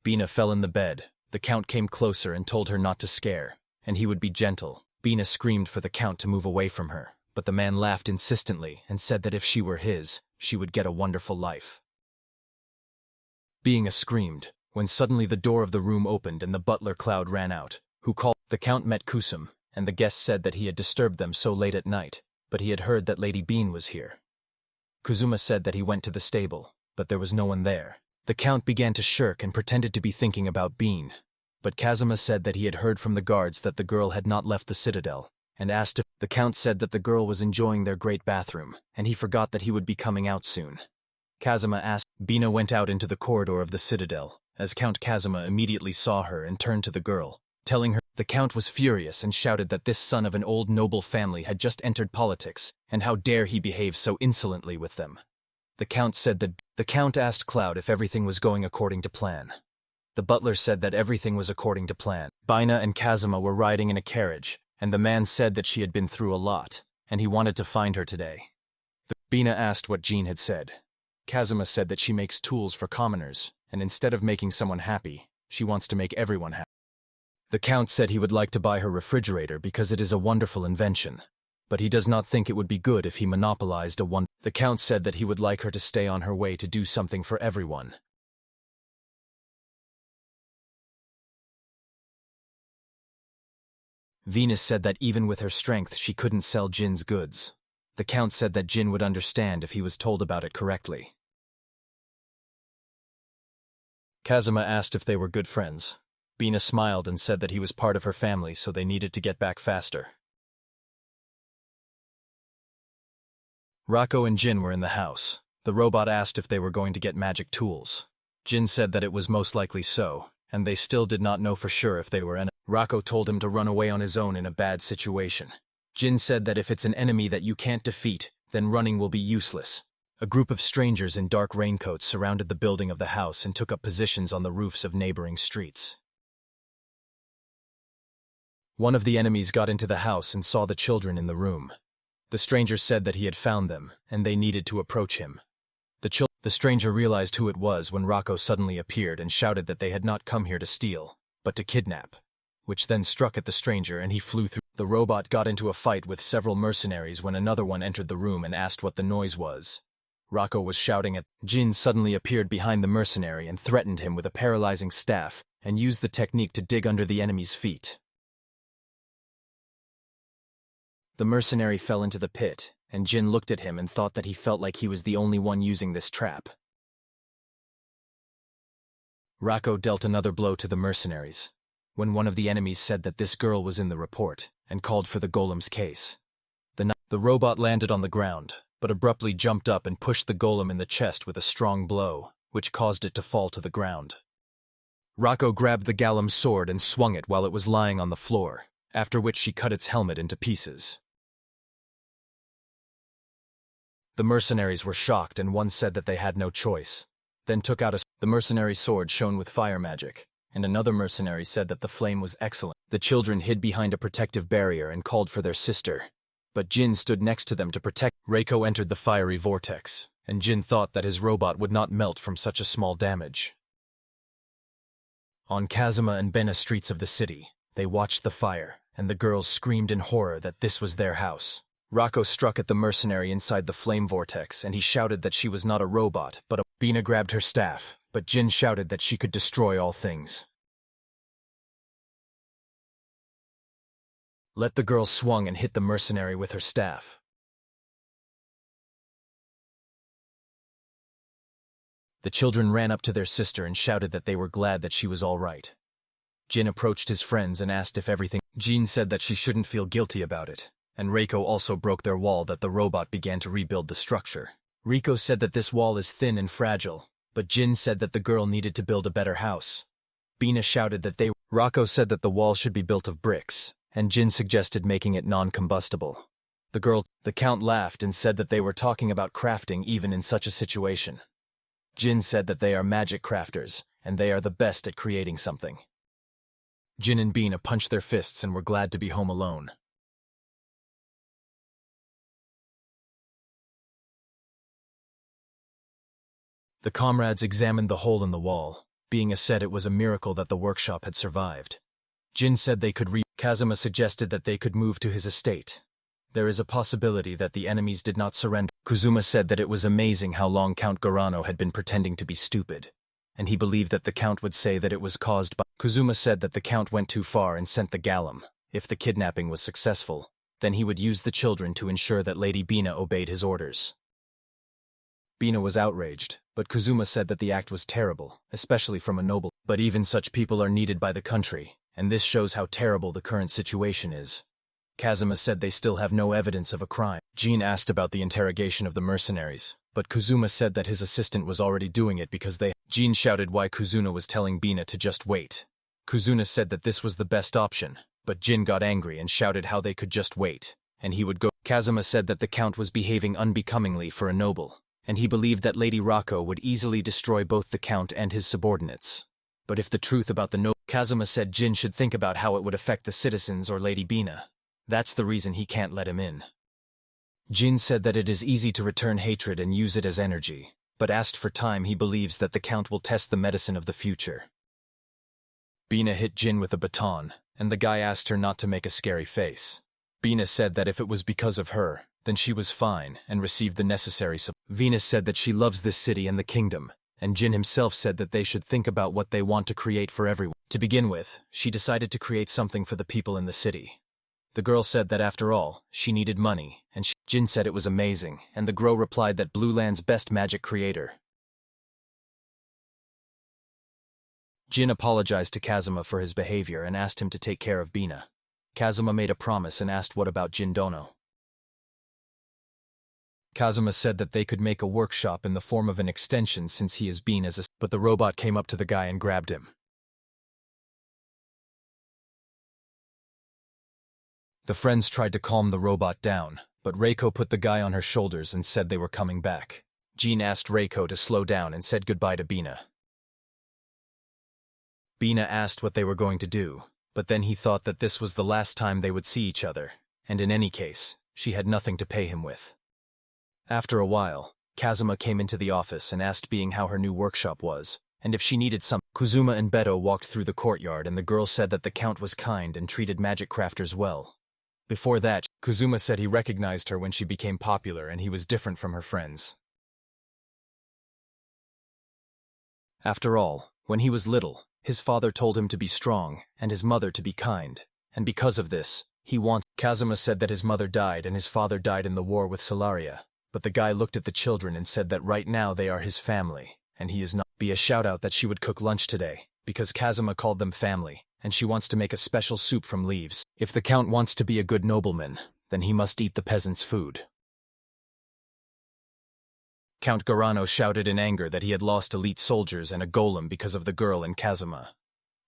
A: Bina fell in the bed. The Count came closer and told her not to scare, and he would be gentle. Bina screamed for the Count to move away from her, but the man laughed insistently and said that if she were his, she would get a wonderful life. Bina screamed, when suddenly the door of the room opened and the butler Cloud ran out, who called. The Count met Kusum, and the guest said that he had disturbed them so late at night, but he had heard that Lady Bean was here. Kuzuma said that he went to the stable, but there was no one there. The Count began to shirk and pretended to be thinking about Bean, but Kazuma said that he had heard from the guards that the girl had not left the citadel, and asked if. The Count said that the girl was enjoying their great bathroom, and he forgot that he would be coming out soon. Kazuma asked. Bina went out into the corridor of the citadel, as Count Kazuma immediately saw her and turned to the girl, telling her. The Count was furious and shouted that this son of an old noble family had just entered politics, and how dare he behave so insolently with them. The Count said that. The Count asked Cloud if everything was going according to plan. The butler said that everything was according to plan. Bina and Kazuma were riding in a carriage, and the man said that she had been through a lot, and he wanted to find her today. Bina asked what Jean had said. Kazuma said that she makes tools for commoners, and instead of making someone happy, she wants to make everyone happy. The Count said he would like to buy her refrigerator because it is a wonderful invention, but he does not think it would be good if he monopolized a. The Count said that he would like her to stay on her way to do something for everyone. Venus said that even with her strength she couldn't sell Jin's goods. The Count said that Jin would understand if he was told about it correctly. Kazuma asked if they were good friends. Bina smiled and said that he was part of her family, so they needed to get back faster. Rocco and Jin were in the house. The robot asked if they were going to get magic tools. Jin said that it was most likely so, and they still did not know for sure if they were Rocco told him to run away on his own in a bad situation. Jin said that if it's an enemy that you can't defeat, then running will be useless. A group of strangers in dark raincoats surrounded the building of the house and took up positions on the roofs of neighboring streets. One of the enemies got into the house and saw the children in the room. The stranger said that he had found them, and they needed to approach him. The stranger realized who it was when Rocco suddenly appeared and shouted that they had not come here to steal, but to kidnap, which then struck at the stranger and he flew through. The robot got into a fight with several mercenaries when another one entered the room and asked what the noise was. Rocco was shouting at. Jin suddenly appeared behind the mercenary and threatened him with a paralyzing staff and used the technique to dig under the enemy's feet. The mercenary fell into the pit, and Jin looked at him and thought that he felt like he was the only one using this trap. Rocco dealt another blow to the mercenaries, when one of the enemies said that this girl was in the report, and called for the golem's case. The robot landed on the ground, but abruptly jumped up and pushed the golem in the chest with a strong blow, which caused it to fall to the ground. Rocco grabbed the golem's sword and swung it while it was lying on the floor, after which she cut its helmet into pieces. The mercenaries were shocked, and one said that they had no choice, then took out the mercenary sword shone with fire magic, and another mercenary said that the flame was excellent. The children hid behind a protective barrier and called for their sister, but Jin stood next to them to protect. Reiko entered the fiery vortex, and Jin thought that his robot would not melt from such a small damage. On Kazuma and Bena streets of the city, they watched the fire, and the girls screamed in horror that this was their house. Rocco struck at the mercenary inside the flame vortex, and he shouted that she was not a robot, but a. Bina grabbed her staff, but Jin shouted that she could destroy all things. The girl swung and hit the mercenary with her staff. The children ran up to their sister and shouted that they were glad that she was all right. Jin approached his friends and asked if everything. Jean said that she shouldn't feel guilty about it, and Reiko also broke their wall that the robot began to rebuild the structure. Reiko said that this wall is thin and fragile, but Jin said that the girl needed to build a better house. Bina shouted that Rocco said that the wall should be built of bricks, and Jin suggested making it non-combustible. The Count laughed and said that they were talking about crafting even in such a situation. Jin said that they are magic crafters, and they are the best at creating something. Jin and Bina punched their fists and were glad to be home alone. The comrades examined the hole in the wall, being said it was a miracle that the workshop had survived. Jin said they could Kazuma suggested that they could move to his estate. There is a possibility that the enemies did not surrender. Kazuma said that it was amazing how long Count Garano had been pretending to be stupid, and he believed that the Count would say that it was caused by. Kazuma said that the Count went too far and sent the Gallum. If the kidnapping was successful, then he would use the children to ensure that Lady Bina obeyed his orders. Bina was outraged, but Kazuma said that the act was terrible, especially from a noble. But even such people are needed by the country, and this shows how terrible the current situation is. Kazuma said they still have no evidence of a crime. Jin asked about the interrogation of the mercenaries, but Kazuma said that his assistant was already doing it because they. Jin shouted why Kazuna was telling Bina to just wait. Kazuna said that this was the best option, but Jin got angry and shouted how they could just wait, and he would go. Kazuma said that the Count was behaving unbecomingly for a noble, and he believed that Lady Rocco would easily destroy both the Count and his subordinates. But if the truth about the noble. Kazuma said Jin should think about how it would affect the citizens or Lady Bina. That's the reason he can't let him in. Jin said that it is easy to return hatred and use it as energy, but asked for time. He believes that the Count will test the medicine of the future. Bina hit Jin with a baton, and the guy asked her not to make a scary face. Bina said that if it was because of her, then she was fine and received the necessary support. Venus said that she loves this city and the kingdom, and Jin himself said that they should think about what they want to create for everyone. To begin with, she decided to create something for the people in the city. The girl said that after all, she needed money, and Jin said it was amazing, and the girl replied that Blue Land's best magic creator. Jin apologized to Kazuma for his behavior and asked him to take care of Bina. Kazuma made a promise and asked what about Jin Dono. Kazuma said that they could make a workshop in the form of an extension since he is Bina's but the robot came up to the guy and grabbed him. The friends tried to calm the robot down, but Reiko put the guy on her shoulders and said they were coming back. Jin asked Reiko to slow down and said goodbye to Bina. Bina asked what they were going to do, but then he thought that this was the last time they would see each other, and in any case, she had nothing to pay him with. After a while, Kazuma came into the office and asked Bina how her new workshop was, and if she needed some. Kazuma and Beto walked through the courtyard and the girl said that the Count was kind and treated magic crafters well. Before that, Kazuma said he recognized her when she became popular and he was different from her friends. After all, when he was little, his father told him to be strong and his mother to be kind, and because of this, he wants. Kazuma said that his mother died and his father died in the war with Solaria, but the guy looked at the children and said that right now they are his family, and he is not. Be a shout-out that she would cook lunch today, because Kazuma called them family, and she wants to make a special soup from leaves. If the Count wants to be a good nobleman, then he must eat the peasants' food. Count Garano shouted in anger that he had lost elite soldiers and a golem because of the girl and Kazuma.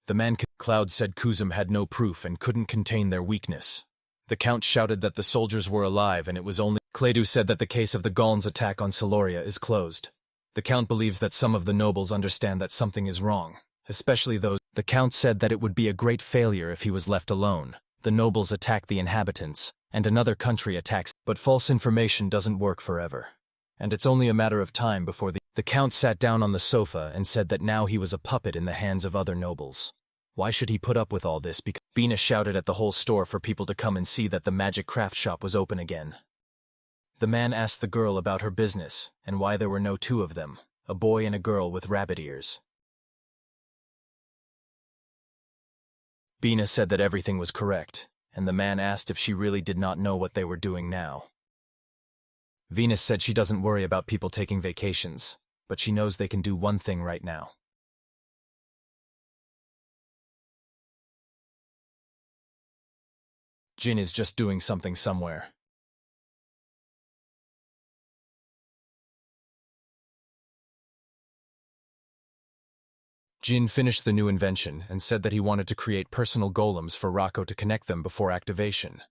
A: The man Cloud said Kuzum had no proof and couldn't contain their weakness. The Count shouted that the soldiers were alive and it was only. Kledu said that the case of the Gauln's attack on Soloria is closed. The Count believes that some of the nobles understand that something is wrong, especially those. The Count said that it would be a great failure if he was left alone. The nobles attack the inhabitants, and another country attacks. But false information doesn't work forever. And it's only a matter of time before the Count sat down on the sofa and said that now he was a puppet in the hands of other nobles. Why should he put up with all this? Because Bina shouted at the whole store for people to come and see that the magic craft shop was open again. The man asked the girl about her business and why there were no two of them, a boy and a girl with rabbit ears. Bina said that everything was correct, and the man asked if she really did not know what they were doing now. Venus said she doesn't worry about people taking vacations, but she knows they can do one thing right now. Jin is just doing something somewhere. Jin finished the new invention and said that he wanted to create personal golems for Rako to connect them before activation.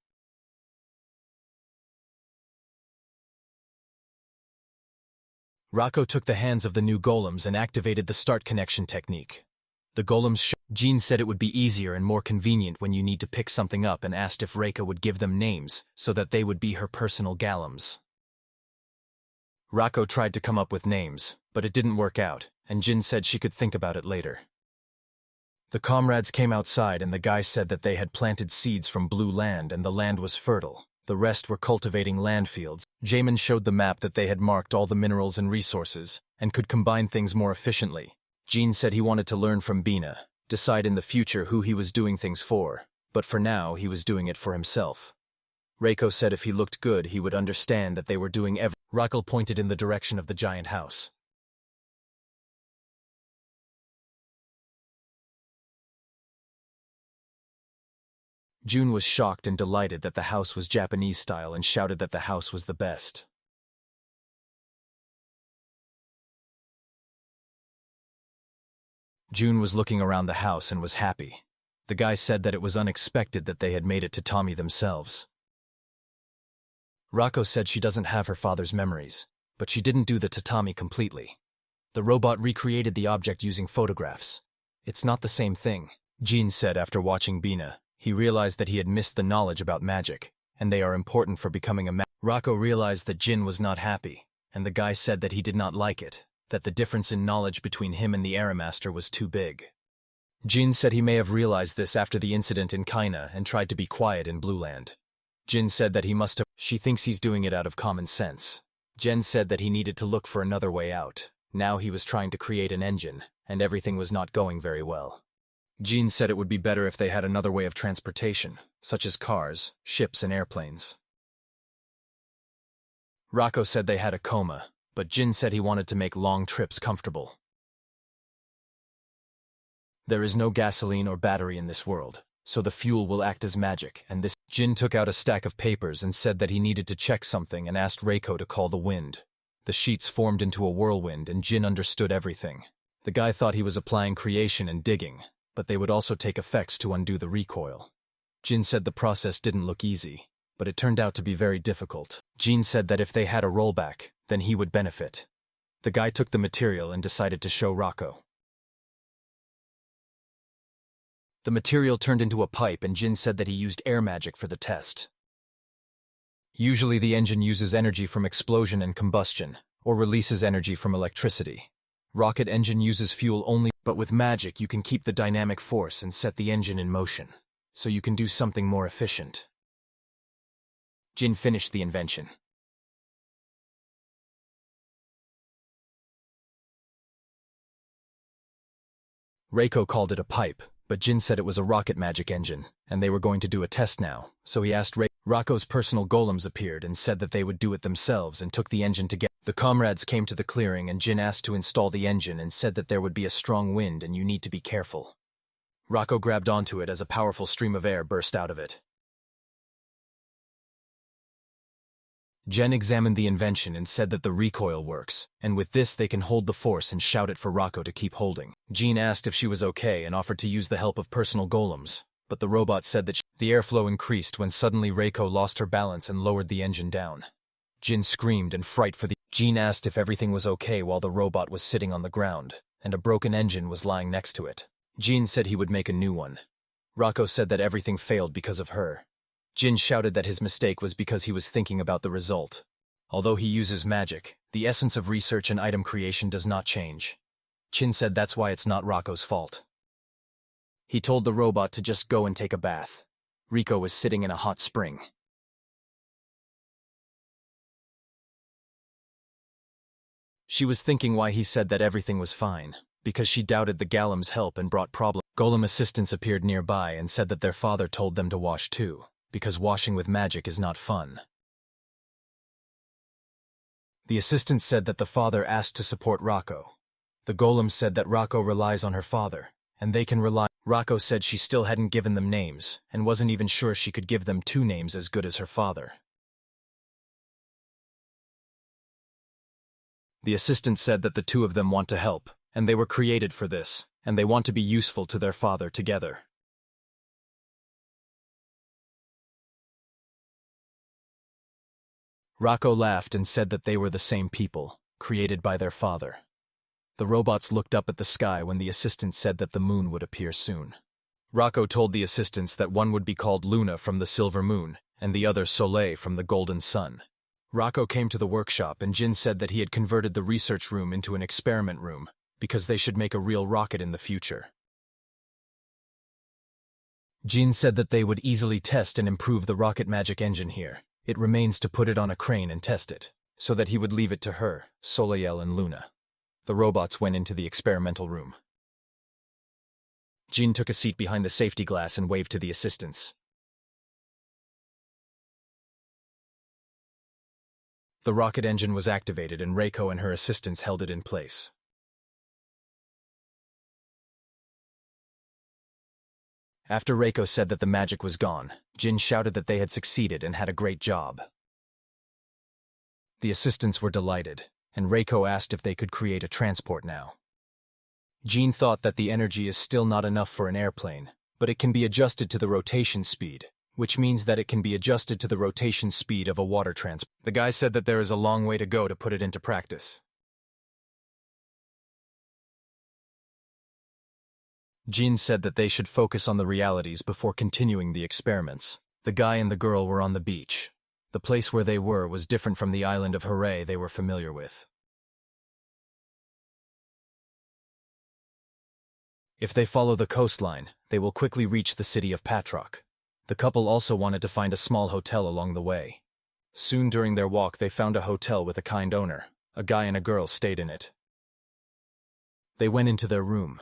A: Rako took the hands of the new golems and activated the start connection technique. The golems Jin said it would be easier and more convenient when you need to pick something up and asked if Reika would give them names so that they would be her personal golems. Rako tried to come up with names, but it didn't work out, and Jin said she could think about it later. The comrades came outside and the guy said that they had planted seeds from blue land and the land was fertile. The rest were cultivating land fields. Jaemin showed the map that they had marked all the minerals and resources, and could combine things more efficiently. Jin said he wanted to learn from Bina, decide in the future who he was doing things for, but for now he was doing it for himself. Reiko said if he looked good he would understand that they were doing everything. Rakel pointed in the direction of the giant house. Jun was shocked and delighted that the house was Japanese style and shouted that the house was the best. Jun was looking around the house and was happy. The guy said that it was unexpected that they had made it to Tommy themselves. Rako said she doesn't have her father's memories, but she didn't do the tatami completely. The robot recreated the object using photographs. It's not the same thing, Jin said after watching Bina. He realized that he had missed the knowledge about magic, and they are important for becoming a Rako realized that Jin was not happy, and the guy said that he did not like it, that the difference in knowledge between him and the Airmaster was too big. Jin said he may have realized this after the incident in Kaina and tried to be quiet in Blue Land. Jin said that he must have. She thinks he's doing it out of common sense. Jen said that he needed to look for another way out. Now he was trying to create an engine, and everything was not going very well. Jin said it would be better if they had another way of transportation, such as cars, ships, and airplanes. Rako said they had a coma, but Jin said he wanted to make long trips comfortable. There is no gasoline or battery in this world, so the fuel will act as magic, and this. Jin took out a stack of papers and said that he needed to check something and asked Reiko to call the wind. The sheets formed into a whirlwind and Jin understood everything. The guy thought he was applying creation and digging, but they would also take effects to undo the recoil. Jin said the process didn't look easy, but it turned out to be very difficult. Jin said that if they had a rollback, then he would benefit. The guy took the material and decided to show Rako. The material turned into a pipe and Jin said that he used air magic for the test. Usually the engine uses energy from explosion and combustion, or releases energy from electricity. Rocket engine uses fuel only, but with magic you can keep the dynamic force and set the engine in motion, so you can do something more efficient. Jin finished the invention. Reiko called it a pipe, but Jin said it was a rocket magic engine, and they were going to do a test now, so he asked Rako's personal golems appeared and said that they would do it themselves and took the engine to get. The comrades came to the clearing and Jin asked to install the engine and said that there would be a strong wind and you need to be careful. Rako grabbed onto it as a powerful stream of air burst out of it. Jen examined the invention and said that the recoil works, and with this they can hold the force and shout it for Rako to keep holding. Jean asked if she was okay and offered to use the help of personal golems, but the robot said that the airflow increased when suddenly Reiko lost her balance and lowered the engine down. Jin screamed in fright for the. Jean asked if everything was okay while the robot was sitting on the ground, and a broken engine was lying next to it. Jin said he would make a new one. Rako said that everything failed because of her. Jin shouted that his mistake was because he was thinking about the result. Although he uses magic, the essence of research and item creation does not change. Jin said that's why it's not Rako's fault. He told the robot to just go and take a bath. Riko was sitting in a hot spring. She was thinking why he said that everything was fine, because she doubted the golem's help and brought problems. Golem assistants appeared nearby and said that their father told them to wash too, because washing with magic is not fun. The assistant said that the father asked to support Rako. The golem said that Rako relies on her father, and they can rely. Rako said she still hadn't given them names, and wasn't even sure she could give them two names as good as her father. The assistant said that the two of them want to help, and they were created for this. and they want to be useful to their father together. Rocco laughed and said that they were the same people, created by their father. The robots looked up at the sky when the assistant said that the moon would appear soon. Rocco told the assistants that one would be called Luna from the silver moon, and the other Soleil from the golden sun. Rocco came to the workshop and Jin said that he had converted the research room into an experiment room, because they should make a real rocket in the future. Jin said that they would easily test and improve the rocket magic engine here. It remains to put it on a crane and test it, so that he would leave it to her, Soleil and Luna. The robots went into the experimental room. Jin took a seat behind the safety glass and waved to the assistants. The rocket engine was activated and Reiko and her assistants held it in place. After Reiko said that the magic was gone, Jin shouted that they had succeeded and had a great job. The assistants were delighted, and Reiko asked if they could create a transport now. Jin thought that the energy is still not enough for an airplane, but it can be adjusted to the rotation speed, which means that it can be adjusted to the rotation speed of a water transport. The guy said that there is a long way to go to put it into practice. Jin said that they should focus on the realities before continuing the experiments. The guy and the girl were on the beach. The place where they were was different from the island of Hooray they were familiar with. If they follow the coastline, they will quickly reach the city of Patrock. The couple also wanted to find a small hotel along the way. Soon during their walk they found a hotel with a kind owner. A guy and a girl stayed in it. They went into their room.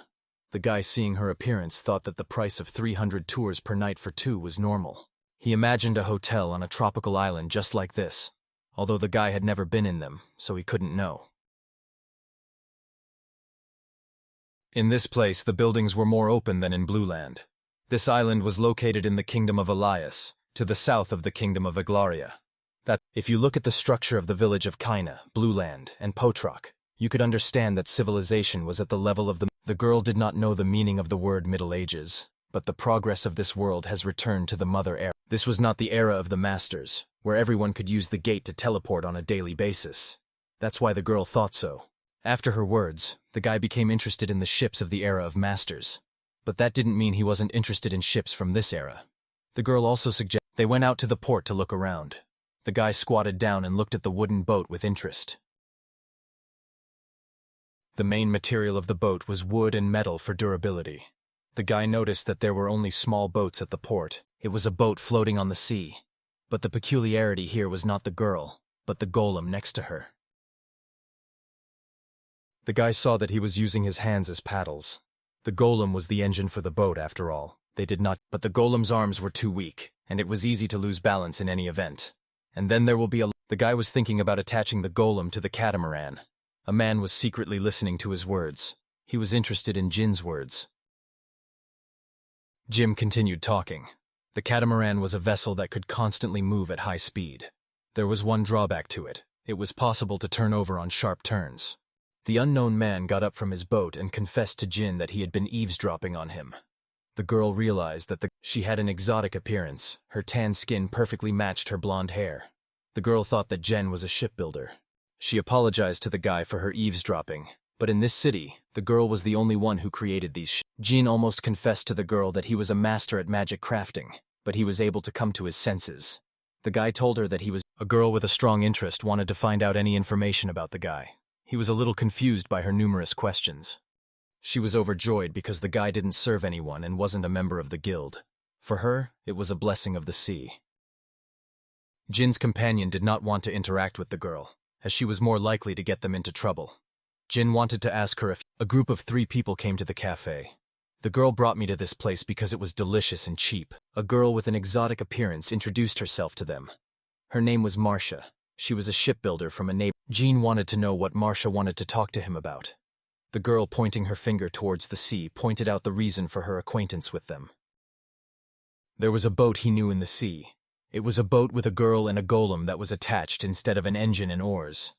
A: The guy, seeing her appearance, thought that the price of 300 tours per night for two was normal. He imagined a hotel on a tropical island just like this, although the guy had never been in them, so he couldn't know. In this place, the buildings were more open than in Blue Land. This island was located in the Kingdom of Elias, to the south of the Kingdom of Aglaria. If you look at the structure of the village of Kaina, Blue Land, and Potrock, you could understand that civilization was at the level of the girl did not know the meaning of the word Middle Ages, but the progress of this world has returned to the Mother Era. This was not the era of the Masters, where everyone could use the gate to teleport on a daily basis. That's why the girl thought so. After her words, the guy became interested in the ships of the era of Masters. But that didn't mean he wasn't interested in ships from this era. The girl also suggested they went out to the port to look around. The guy squatted down and looked at the wooden boat with interest. The main material of the boat was wood and metal for durability. The guy noticed that there were only small boats at the port. It was a boat floating on the sea. But the peculiarity here was not the girl, but the golem next to her. The guy saw that he was using his hands as paddles. The golem was the engine for the boat after all. They did not, but the golem's arms were too weak, and it was easy to lose balance in any event. And then there will be the guy was thinking about attaching the golem to the catamaran. A man was secretly listening to his words. He was interested in Jin's words. Jim continued talking. The catamaran was a vessel that could constantly move at high speed. There was one drawback to it. It was possible to turn over on sharp turns. The unknown man got up from his boat and confessed to Jin that he had been eavesdropping on him. The girl realized that she had an exotic appearance. Her tan skin perfectly matched her blonde hair. The girl thought that Jen was a shipbuilder. She apologized to the guy for her eavesdropping, but in this city, the girl was the only one who created these ships. Jin almost confessed to the girl that he was a master at magic crafting, but he was able to come to his senses. The guy told her that he was a girl with a strong interest wanted to find out any information about the guy. He was a little confused by her numerous questions. She was overjoyed because the guy didn't serve anyone and wasn't a member of the guild. For her, it was a blessing of the sea. Jin's companion did not want to interact with the girl, as she was more likely to get them into trouble. Jin wanted to ask her if a group of 3 people came to the cafe. The girl brought me to this place because it was delicious and cheap. A girl with an exotic appearance introduced herself to them. Her name was Marcia. She was a shipbuilder from a neighbor. Jin wanted to know what Marcia wanted to talk to him about. The girl, pointing her finger towards the sea, pointed out the reason for her acquaintance with them. There was a boat he knew in the sea. It was a boat with a girl and a golem that was attached instead of an engine and oars.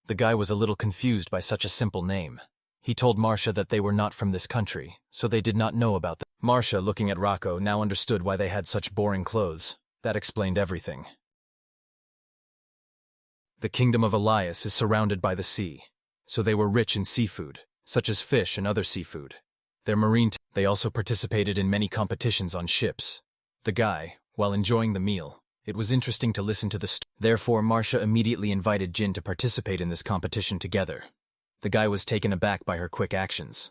A: The guy was a little confused by such a simple name. He told Marcia that they were not from this country, so they did not know about them. Marcia, looking at Rocco, now understood why they had such boring clothes. That explained everything. The kingdom of Elias is surrounded by the sea, so they were rich in seafood, such as fish and other seafood. They also participated in many competitions on ships. The guy, while enjoying the meal, it was interesting to listen to the story. Therefore, Marcia immediately invited Jin to participate in this competition together. The guy was taken aback by her quick actions.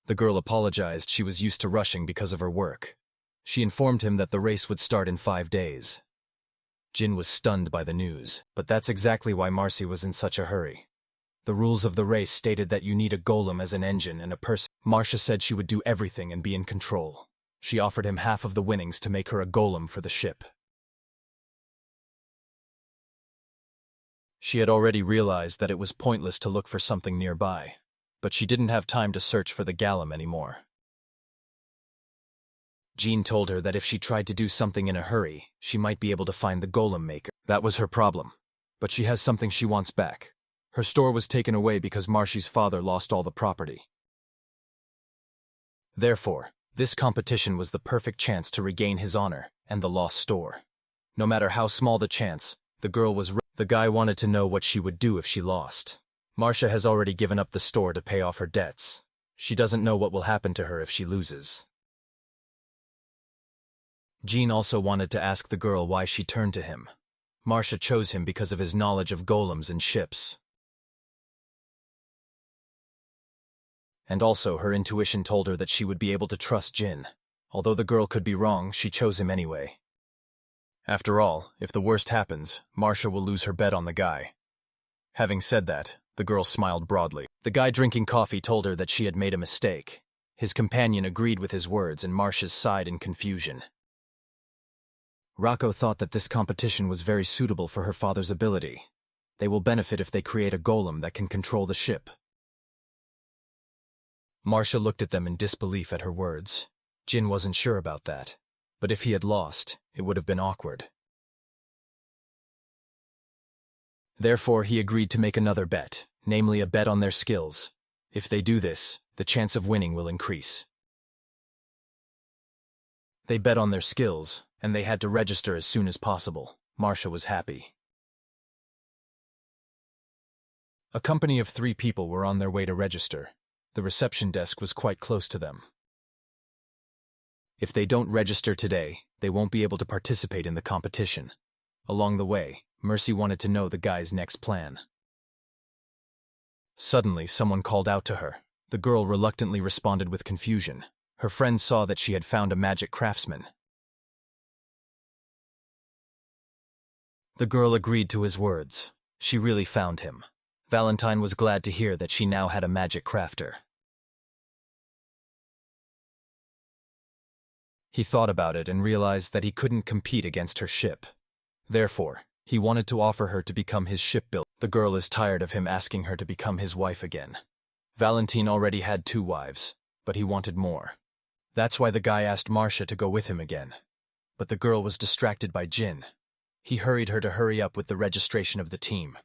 A: The girl apologized. She was used to rushing because of her work. She informed him that the race would start in 5 days. Jin was stunned by the news, but that's exactly why Marcy was in such a hurry. The rules of the race stated that you need a golem as an engine and a person. Marcia said she would do everything and be in control. She offered him half of the winnings to make her a golem for the ship. She had already realized that it was pointless to look for something nearby, but she didn't have time to search for the golem anymore. Jean told her that if she tried to do something in a hurry, she might be able to find the golem maker. That was her problem. But she has something she wants back. Her store was taken away because Marcy's father lost all the property. Therefore, this competition was the perfect chance to regain his honor and the lost store. No matter how small the chance, the guy wanted to know what she would do if she lost. Marcia has already given up the store to pay off her debts. She doesn't know what will happen to her if she loses. Jean also wanted to ask the girl why she turned to him. Marcia chose him because of his knowledge of golems and ships. And also her intuition told her that she would be able to trust Jin. Although the girl could be wrong, she chose him anyway. After all, if the worst happens, Marcia will lose her bet on the guy. Having said that, the girl smiled broadly. The guy drinking coffee told her that she had made a mistake. His companion agreed with his words and Marcia sighed in confusion. Rocco thought that this competition was very suitable for her father's ability. They will benefit if they create a golem that can control the ship. Marcia looked at them in disbelief at her words. Jin wasn't sure about that, but if he had lost, it would have been awkward. Therefore, he agreed to make another bet, namely a bet on their skills. If they do this, the chance of winning will increase. They bet on their skills, and they had to register as soon as possible. Marcia was happy. A company of 3 people were on their way to register. The reception desk was quite close to them. If they don't register today, they won't be able to participate in the competition. Along the way, Mercy wanted to know the guy's next plan. Suddenly, someone called out to her. The girl reluctantly responded with confusion. Her friends saw that she had found a magic craftsman. The girl agreed to his words. She really found him. Valentine was glad to hear that she now had a magic crafter. He thought about it and realized that he couldn't compete against her ship. Therefore, he wanted to offer her to become his shipbuilder. The girl is tired of him asking her to become his wife again. Valentine already had 2 wives, but he wanted more. That's why the guy asked Marcia to go with him again. But the girl was distracted by Jin. He hurried her to hurry up with the registration of the team.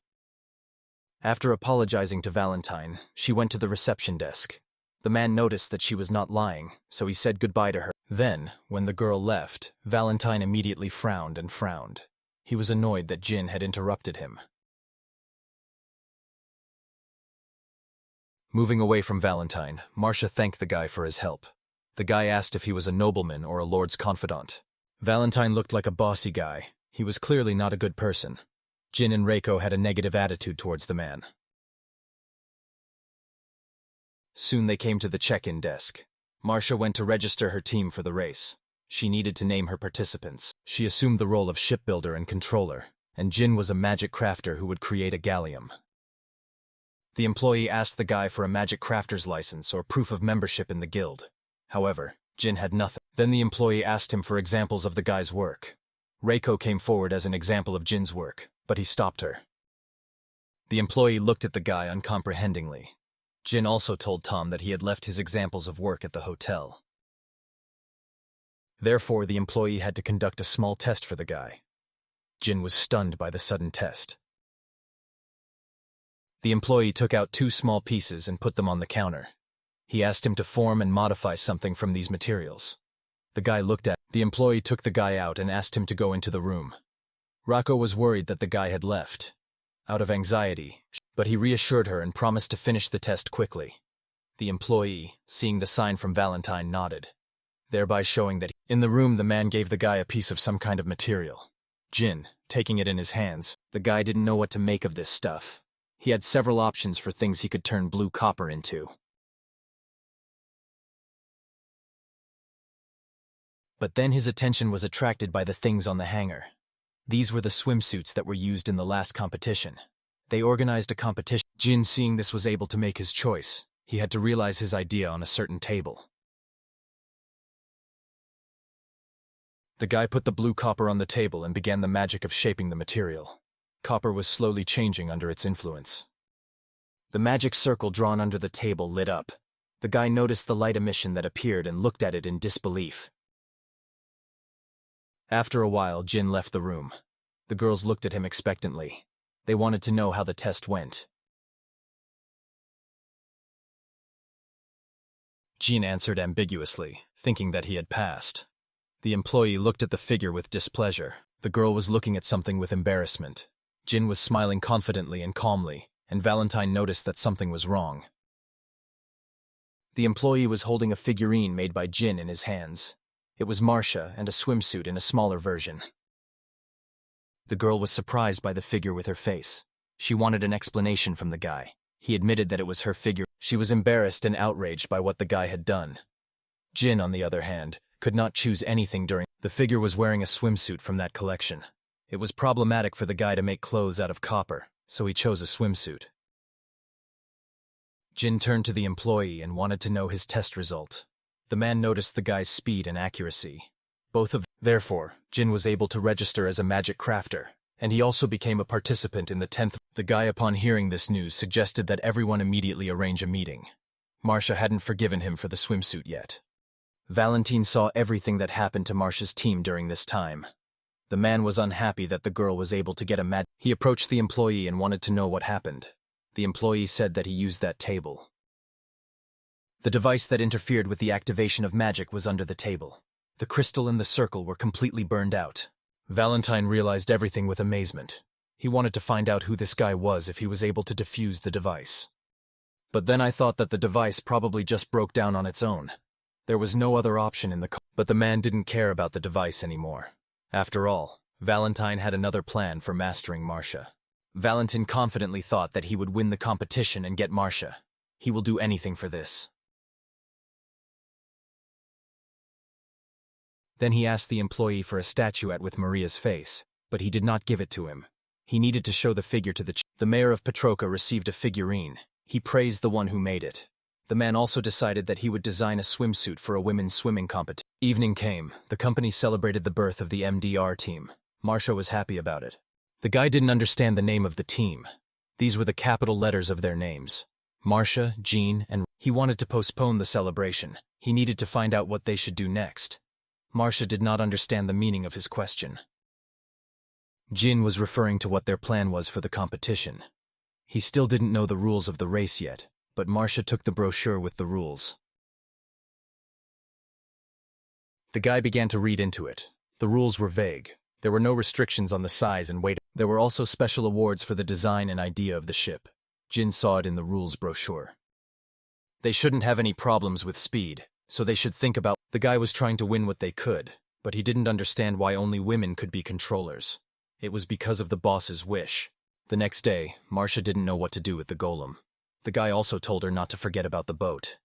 A: After apologizing to Valentine, she went to the reception desk. The man noticed that she was not lying, so he said goodbye to her. Then, when the girl left, Valentine immediately frowned and frowned. He was annoyed that Jin had interrupted him. Moving away from Valentine, Marcia thanked the guy for his help. The guy asked if he was a nobleman or a lord's confidant. Valentine looked like a bossy guy. He was clearly not a good person. Jin and Reiko had a negative attitude towards the man. Soon they came to the check-in desk. Marcia went to register her team for the race. She needed to name her participants. She assumed the role of shipbuilder and controller, and Jin was a magic crafter who would create a galleon. The employee asked the guy for a magic crafter's license or proof of membership in the guild. However, Jin had nothing. Then the employee asked him for examples of the guy's work. Reiko came forward as an example of Jin's work, but he stopped her. The employee looked at the guy uncomprehendingly. Jin also told Tom that he had left his examples of work at the hotel. Therefore, the employee had to conduct a small test for the guy. Jin was stunned by the sudden test. The employee took out 2 small pieces and put them on the counter. He asked him to form and modify something from these materials. The guy looked at the employee, took the guy out and asked him to go into the room. Rako was worried that the guy had left, out of anxiety, but he reassured her and promised to finish the test quickly. The employee, seeing the sign from Valentine, nodded, thereby showing that in the room the man gave the guy a piece of some kind of material. Jin, taking it in his hands, the guy didn't know what to make of this stuff. He had several options for things he could turn blue copper into. But then his attention was attracted by the things on the hanger. These were the swimsuits that were used in the last competition. They organized a competition. Jin, seeing this, was able to make his choice. He had to realize his idea on a certain table. The guy put the blue copper on the table and began the magic of shaping the material. Copper was slowly changing under its influence. The magic circle drawn under the table lit up. The guy noticed the light emission that appeared and looked at it in disbelief. After a while, Jin left the room. The girls looked at him expectantly. They wanted to know how the test went. Jin answered ambiguously, thinking that he had passed. The employee looked at the figure with displeasure. The girl was looking at something with embarrassment. Jin was smiling confidently and calmly, and Valentine noticed that something was wrong. The employee was holding a figurine made by Jin in his hands. It was Marcia and a swimsuit in a smaller version. The girl was surprised by the figure with her face. She wanted an explanation from the guy. He admitted that it was her figure. She was embarrassed and outraged by what the guy had done. Jin, on the other hand, could not choose anything during. The figure was wearing a swimsuit from that collection. It was problematic for the guy to make clothes out of copper, so he chose a swimsuit. Jin turned to the employee and wanted to know his test result. The man noticed the guy's speed and accuracy. Therefore, Jin was able to register as a magic crafter, and he also became a participant in the 10th. The guy, upon hearing this news, suggested that everyone immediately arrange a meeting. Marcia hadn't forgiven him for the swimsuit yet. Valentine saw everything that happened to Marcia's team during this time. The man was unhappy that the girl was able to get a magic. He approached the employee and wanted to know what happened. The employee said that he used that table. The device that interfered with the activation of magic was under the table. The crystal and the circle were completely burned out. Valentine realized everything with amazement. He wanted to find out who this guy was if he was able to defuse the device. But then I thought that the device probably just broke down on its own. There was no other option in the but the man didn't care about the device anymore. After all, Valentine had another plan for mastering Marcia. Valentine confidently thought that he would win the competition and get Marcia. He will do anything for this. Then he asked the employee for a statuette with Maria's face, but he did not give it to him. He needed to show the figure to the mayor of Petroka received a figurine. He praised the one who made it. The man also decided that he would design a swimsuit for a women's swimming competition. Evening came. The company celebrated the birth of the MDR team. Marcia was happy about it. The guy didn't understand the name of the team. These were the capital letters of their names. Marcia, Jean, and he wanted to postpone the celebration. He needed to find out what they should do next. Marcia did not understand the meaning of his question. Jin was referring to what their plan was for the competition. He still didn't know the rules of the race yet, but Marcia took the brochure with the rules. The guy began to read into it. The rules were vague. There were no restrictions on the size and weight. There were also special awards for the design and idea of the ship. Jin saw it in the rules brochure. They shouldn't have any problems with speed, so they should think about. The guy was trying to win what they could, but he didn't understand why only women could be controllers. It was because of the boss's wish. The next day, Marcia didn't know what to do with the golem. The guy also told her not to forget about the boat.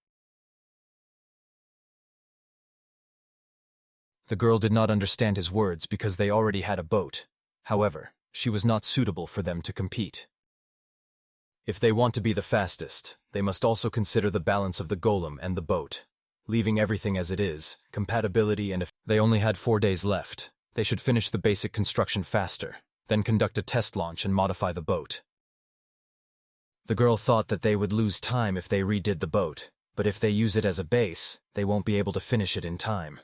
A: The girl did not understand his words because they already had a boat. However, she was not suitable for them to compete. If they want to be the fastest, they must also consider the balance of the golem and the boat. Leaving everything as it is, compatibility and if they only had 4 days left, they should finish the basic construction faster, then conduct a test launch and modify the boat. The girl thought that they would lose time if they redid the boat, but if they use it as a base, they won't be able to finish it in time.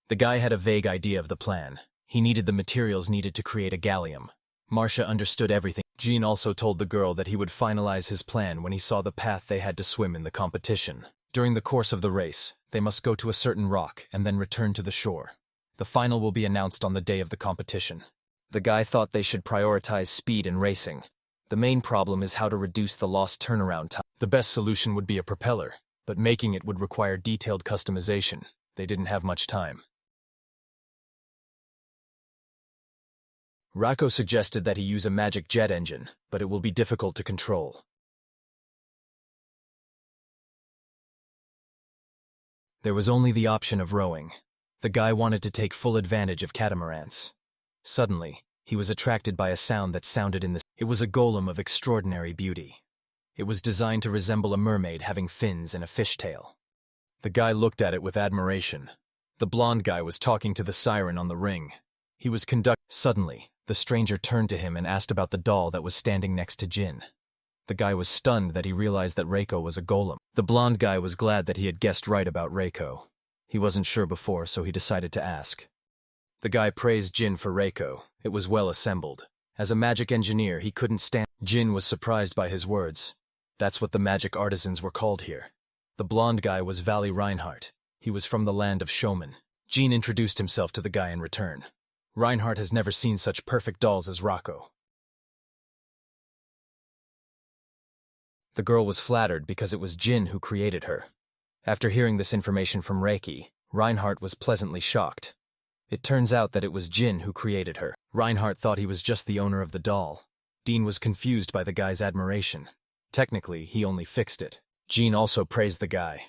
A: The guy had a vague idea of the plan. He needed the materials needed to create a gallium. Marcia understood everything. Jean also told the girl that he would finalize his plan when he saw the path they had to swim in the competition. During the course of the race, they must go to a certain rock and then return to the shore. The final will be announced on the day of the competition. The guy thought they should prioritize speed and racing. The main problem is how to reduce the lost turnaround time. The best solution would be a propeller, but making it would require detailed customization. They didn't have much time. Rako suggested that he use a magic jet engine, but it will be difficult to control. There was only the option of rowing. The guy wanted to take full advantage of catamarans. Suddenly, he was attracted by a sound that sounded in the... It was a golem of extraordinary beauty. It was designed to resemble a mermaid having fins and a fishtail. The guy looked at it with admiration. The blonde guy was talking to the siren on the ring. He was Suddenly, the stranger turned to him and asked about the doll that was standing next to Jin. The guy was stunned that he realized that Reiko was a golem. The blonde guy was glad that he had guessed right about Reiko. He wasn't sure before, so he decided to ask. The guy praised Jin for Reiko. It was well assembled. As a magic engineer, he couldn't stand. Jin was surprised by his words. That's what the magic artisans were called here. The blonde guy was Valley Reinhardt. He was from the land of showmen. Jin introduced himself to the guy in return. Reinhardt has never seen such perfect dolls as Rako. The girl was flattered because it was Jin who created her. After hearing this information from Reiki, Reinhardt was pleasantly shocked. It turns out that it was Jin who created her. Reinhardt thought he was just the owner of the doll. Dean was confused by the guy's admiration. Technically, he only fixed it. Jean also praised the guy.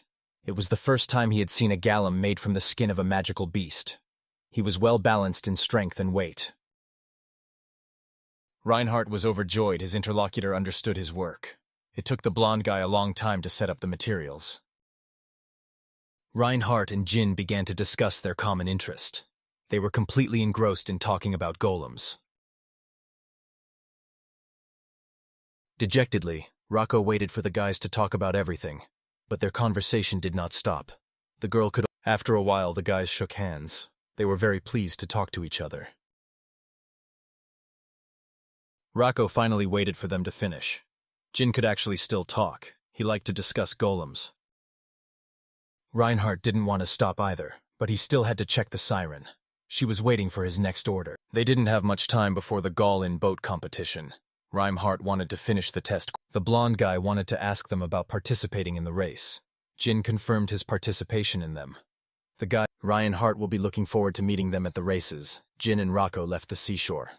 A: It was the first time he had seen a gallium made from the skin of a magical beast. He was well balanced in strength and weight. Reinhardt was overjoyed his interlocutor understood his work. It took the blonde guy a long time to set up the materials. Reinhardt and Jin began to discuss their common interest. They were completely engrossed in talking about golems. Dejectedly, Rako waited for the guys to talk about everything, but their conversation did not stop. The girl could... After a while, the guys shook hands. They were very pleased to talk to each other. Rako finally waited for them to finish. Jin could actually still talk. He liked to discuss golems. Reinhardt didn't want to stop either, but he still had to check the siren. She was waiting for his next order. They didn't have much time before the Gall-in boat competition. Reinhardt wanted to finish the test. The blonde guy wanted to ask them about participating in the race. Jin confirmed his participation in them. The guy, Reinhardt, will be looking forward to meeting them at the races. Jin and Rako left the seashore.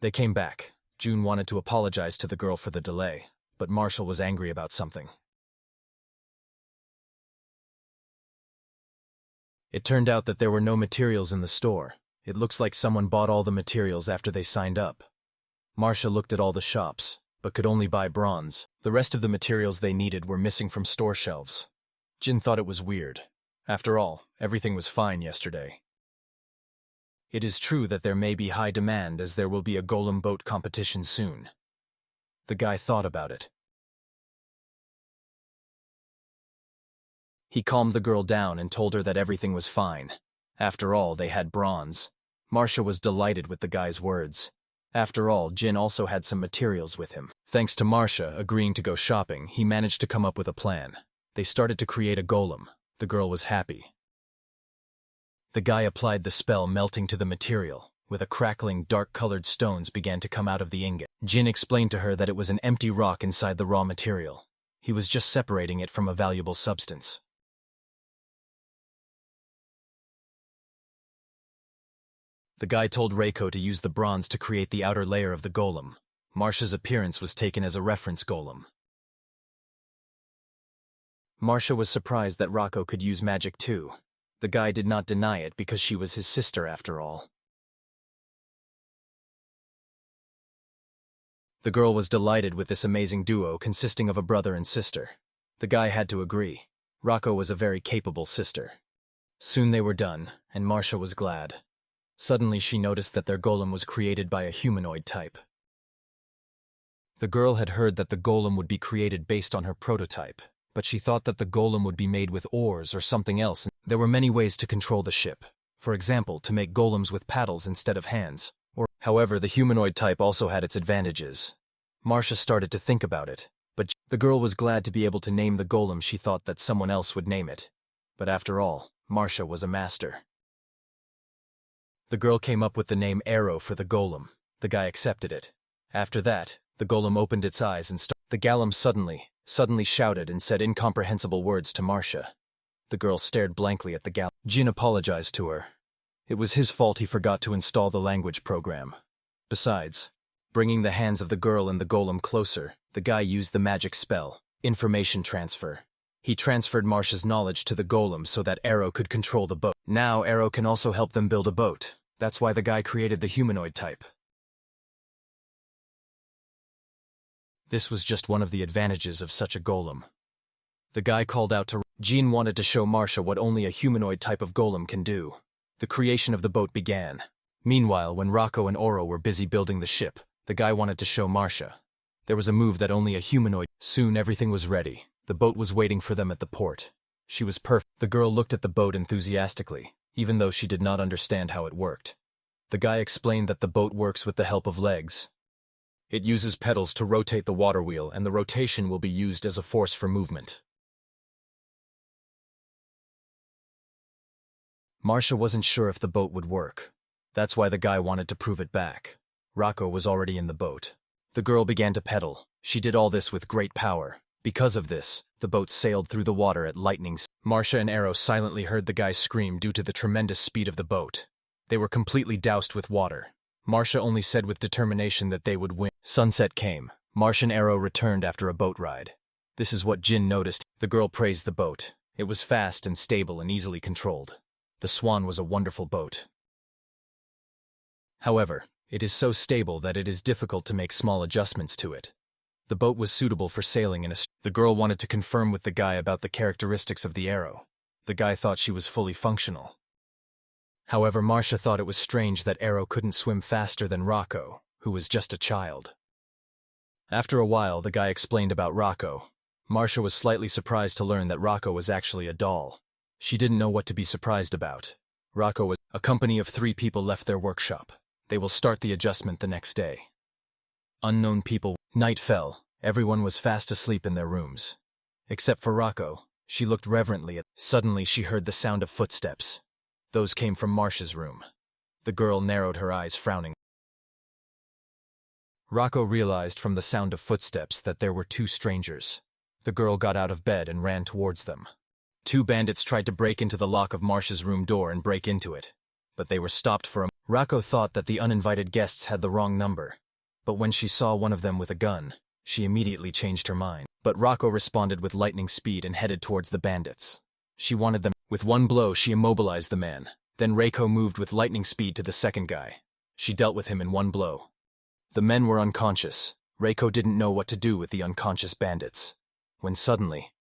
A: They came back. June wanted to apologize to the girl for the delay, but Marshall was angry about something. It turned out that there were no materials in the store. It looks like someone bought all the materials after they signed up. Marcia looked at all the shops, but could only buy bronze. The rest of the materials they needed were missing from store shelves. Jin thought it was weird. After all, everything was fine yesterday. It is true that there may be high demand as there will be a golem boat competition soon. The guy thought about it. He calmed the girl down and told her that everything was fine. After all, they had bronze. Marcia was delighted with the guy's words. After all, Jin also had some materials with him. Thanks to Marcia agreeing to go shopping, he managed to come up with a plan. They started to create a golem. The girl was happy. The guy applied the spell, melting to the material. With a crackling, dark-colored stones began to come out of the ingot. Jin explained to her that it was an empty rock inside the raw material. He was just separating it from a valuable substance. The guy told Reiko to use the bronze to create the outer layer of the golem. Marcia's appearance was taken as a reference golem. Marcia was surprised that Rako could use magic too. The guy did not deny it because she was his sister after all. The girl was delighted with this amazing duo consisting of a brother and sister. The guy had to agree. Rako was a very capable sister. Soon they were done, and Marcia was glad. Suddenly she noticed that their golem was created by a humanoid type. The girl had heard that the golem would be created based on her prototype, but she thought that the golem would be made with ores or something else. There were many ways to control the ship. For example, to make golems with paddles instead of hands. However, the humanoid type also had its advantages. Marcia started to think about it, but the girl was glad to be able to name the golem she thought that someone else would name it. But after all, Marcia was a master. The girl came up with the name Enro for the golem. The guy accepted it. After that, the golem opened its eyes and the golem suddenly shouted and said incomprehensible words to Marcia. The girl stared blankly at the golem. Jin apologized to her. It was his fault he forgot to install the language program. Besides, bringing the hands of the girl and the golem closer, the guy used the magic spell, information transfer. He transferred Marcia's knowledge to the golem so that Enro could control the boat. Now Enro can also help them build a boat. That's why the guy created the humanoid type. This was just one of the advantages of such a golem. The guy called out to Jin wanted to show Marcia what only a humanoid type of golem can do. The creation of the boat began. Meanwhile, when Rocco and Oro were busy building the ship, the guy wanted to show Marcia. There was a move that only a humanoid. Soon everything was ready. The boat was waiting for them at the port. She was perfect. The girl looked at the boat enthusiastically, even though she did not understand how it worked. The guy explained that the boat works with the help of legs. It uses pedals to rotate the water wheel, and the rotation will be used as a force for movement. Marcia wasn't sure if the boat would work. That's why the guy wanted to prove it back. Rocco was already in the boat. The girl began to pedal. She did all this with great power. Because of this, the boat sailed through the water at lightning speed. Marcia and Enro silently heard the guy scream due to the tremendous speed of the boat. They were completely doused with water. Marcia only said with determination that they would win. Sunset came. Marcia and Enro returned after a boat ride. This is what Jin noticed. The girl praised the boat. It was fast and stable and easily controlled. The Swan was a wonderful boat. However, it is so stable that it is difficult to make small adjustments to it. The boat was suitable for sailing in a... The girl wanted to confirm with the guy about the characteristics of the Enro. The guy thought she was fully functional. However, Marcia thought it was strange that Enro couldn't swim faster than Rocco, who was just a child. After a while, the guy explained about Rocco. Marcia was slightly surprised to learn that Rocco was actually a doll. She didn't know what to be surprised about. Rocco was... A company of 3 people left their workshop. They will start the adjustment the next day. Unknown people. Night fell. Everyone was fast asleep in their rooms. Except for Rocco. She looked reverently at... Suddenly she heard the sound of footsteps. Those came from Marcia's room. The girl narrowed her eyes, frowning. Rocco realized from the sound of footsteps that there were 2 strangers. The girl got out of bed and ran towards them. 2 bandits tried to break into the lock of Marcia's room door and break into it. But they were stopped for a... Rocco thought that the uninvited guests had the wrong number. But when she saw one of them with a gun, she immediately changed her mind. But Rocco responded with lightning speed and headed towards the bandits. She wanted them... With one blow, she immobilized the man. Then Reiko moved with lightning speed to the second guy. She dealt with him in one blow. The men were unconscious. Reiko didn't know what to do with the unconscious bandits. When suddenly,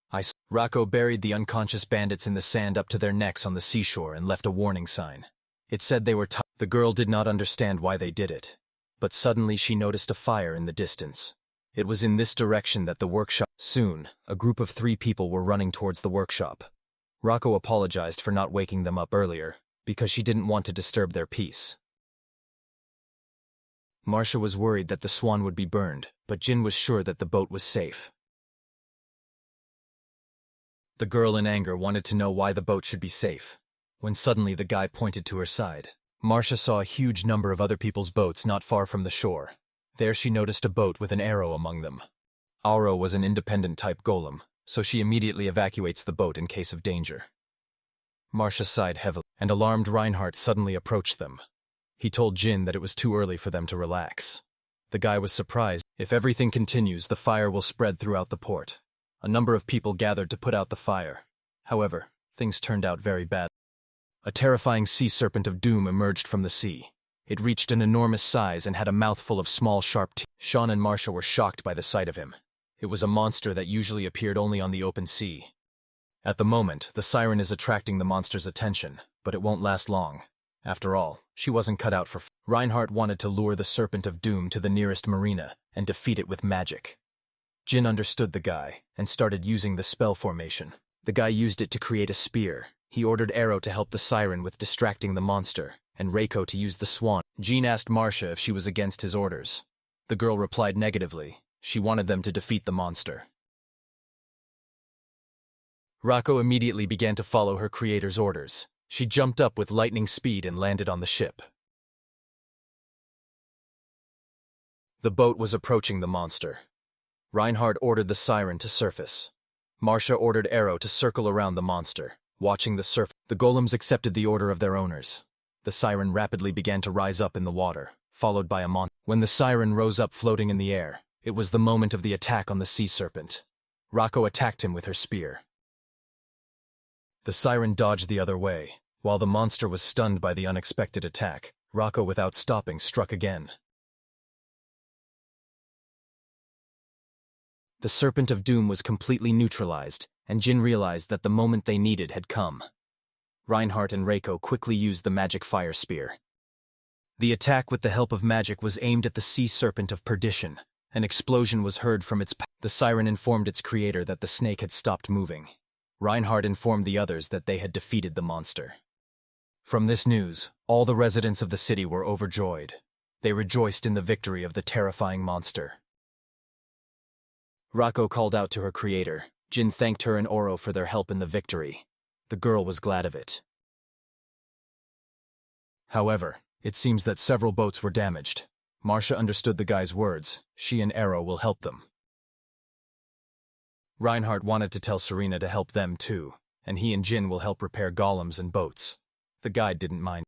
A: Rocco buried the unconscious bandits in the sand up to their necks on the seashore and left a warning sign. It said they were The girl did not understand why they did it. But suddenly she noticed a fire in the distance. It was in this direction that the workshop... Soon, a group of 3 people were running towards the workshop. Rocco apologized for not waking them up earlier, because she didn't want to disturb their peace. Marcia was worried that the Swan would be burned, but Jin was sure that the boat was safe. The girl in anger wanted to know why the boat should be safe. When suddenly the guy pointed to her side. Marcia saw a huge number of other people's boats not far from the shore. There she noticed a boat with an Enro among them. Aro was an independent type golem, so she immediately evacuates the boat in case of danger. Marcia sighed heavily, and alarmed Reinhardt suddenly approached them. He told Jin that it was too early for them to relax. The guy was surprised. If everything continues, the fire will spread throughout the port. A number of people gathered to put out the fire. However, things turned out very bad. A terrifying sea serpent of doom emerged from the sea. It reached an enormous size and had a mouthful of small, sharp teeth. Sean and Marcia were shocked by the sight of him. It was a monster that usually appeared only on the open sea. At the moment, the siren is attracting the monster's attention, but it won't last long. After all, she wasn't cut out for Reinhardt wanted to lure the Serpent of Doom to the nearest marina and defeat it with magic. Jin understood the guy and started using the spell formation. The guy used it to create a spear. He ordered Ero to help the siren with distracting the monster, and Reiko to use the swan. Jin asked Marcia if she was against his orders. The girl replied negatively. She wanted them to defeat the monster. Rako immediately began to follow her creator's orders. She jumped up with lightning speed and landed on the ship. The boat was approaching the monster. Reinhardt ordered the siren to surface. Marcia ordered Ero to circle around the monster, watching the surf. The golems accepted the order of their owners. The siren rapidly began to rise up in the water, followed by a monster. When the siren rose up floating in the air, it was the moment of the attack on the sea serpent. Rako attacked him with her spear. The siren dodged the other way. While the monster was stunned by the unexpected attack, Rako, without stopping, struck again. The Serpent of Doom was completely neutralized, and Jin realized that the moment they needed had come. Reinhardt and Reiko quickly used the magic fire spear. The attack with the help of magic was aimed at the sea serpent of perdition. An explosion was heard from its The siren informed its creator that the snake had stopped moving. Reinhardt informed the others that they had defeated the monster. From this news, all the residents of the city were overjoyed. They rejoiced in the victory of the terrifying monster. Rako called out to her creator. Jin thanked her and Oro for their help in the victory. The girl was glad of it. However, it seems that several boats were damaged. Marcia understood the guy's words. She and Ero will help them. Reinhardt wanted to tell Serena to help them too, and he and Jin will help repair golems and boats. The guide didn't mind.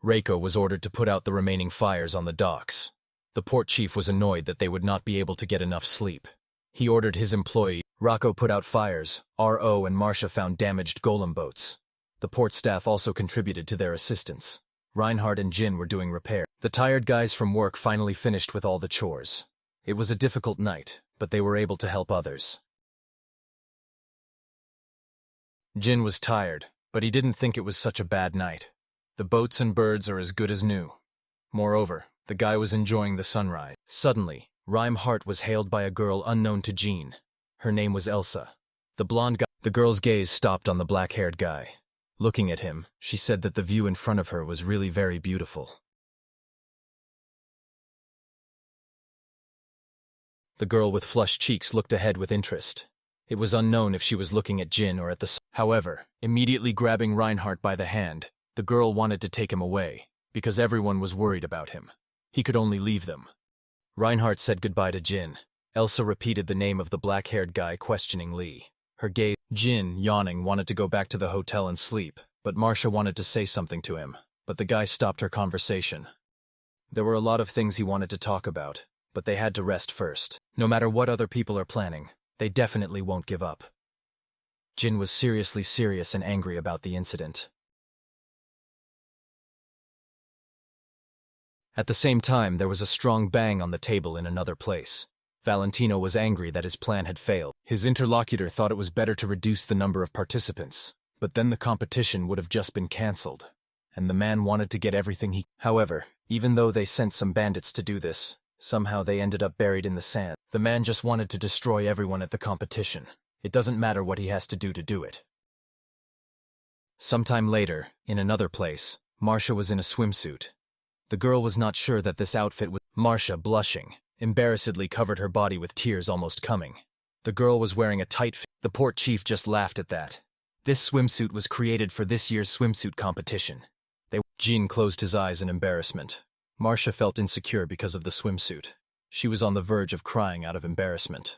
A: Reiko was ordered to put out the remaining fires on the docks. The port chief was annoyed that they would not be able to get enough sleep. He ordered his employee. Rako put out fires. Ro and Marcia found damaged golem boats. The port staff also contributed to their assistance. Reinhardt and Jin were doing repair. The tired guys from work finally finished with all the chores. It was a difficult night, but they were able to help others. Jin was tired, but he didn't think it was such a bad night. The boats and birds are as good as new. Moreover, the guy was enjoying the sunrise. Suddenly, Reinhardt was hailed by a girl unknown to Jin. Her name was Elsa. The blonde guy. The girl's gaze stopped on the black-haired guy. Looking at him, she said that the view in front of her was really very beautiful. The girl with flushed cheeks looked ahead with interest. It was unknown if she was looking at Jin or at the sun. However, immediately grabbing Reinhardt by the hand, the girl wanted to take him away, because everyone was worried about him. He could only leave them. Reinhardt said goodbye to Jin. Elsa repeated the name of the black-haired guy questioningly. Her gaze. Jin, yawning, wanted to go back to the hotel and sleep, but Marcia wanted to say something to him, but the guy stopped her conversation. There were a lot of things he wanted to talk about, but they had to rest first. No matter what other people are planning, they definitely won't give up. Jin was seriously serious and angry about the incident. At the same time, there was a strong bang on the table in another place. Valentino was angry that his plan had failed. His interlocutor thought it was better to reduce the number of participants, but then the competition would have just been cancelled, and the man wanted to get everything he. However, even though they sent some bandits to do this, somehow they ended up buried in the sand. The man just wanted to destroy everyone at the competition. It doesn't matter what he has to do it. Sometime later, in another place, Marcia was in a swimsuit. The girl was not sure that this outfit was. Marcia, blushing, embarrassedly covered her body with tears almost coming. The girl was wearing a tight fit. The port chief just laughed at that. This swimsuit was created for this year's swimsuit competition. Jin closed his eyes in embarrassment. Marcia felt insecure because of the swimsuit. She was on the verge of crying out of embarrassment.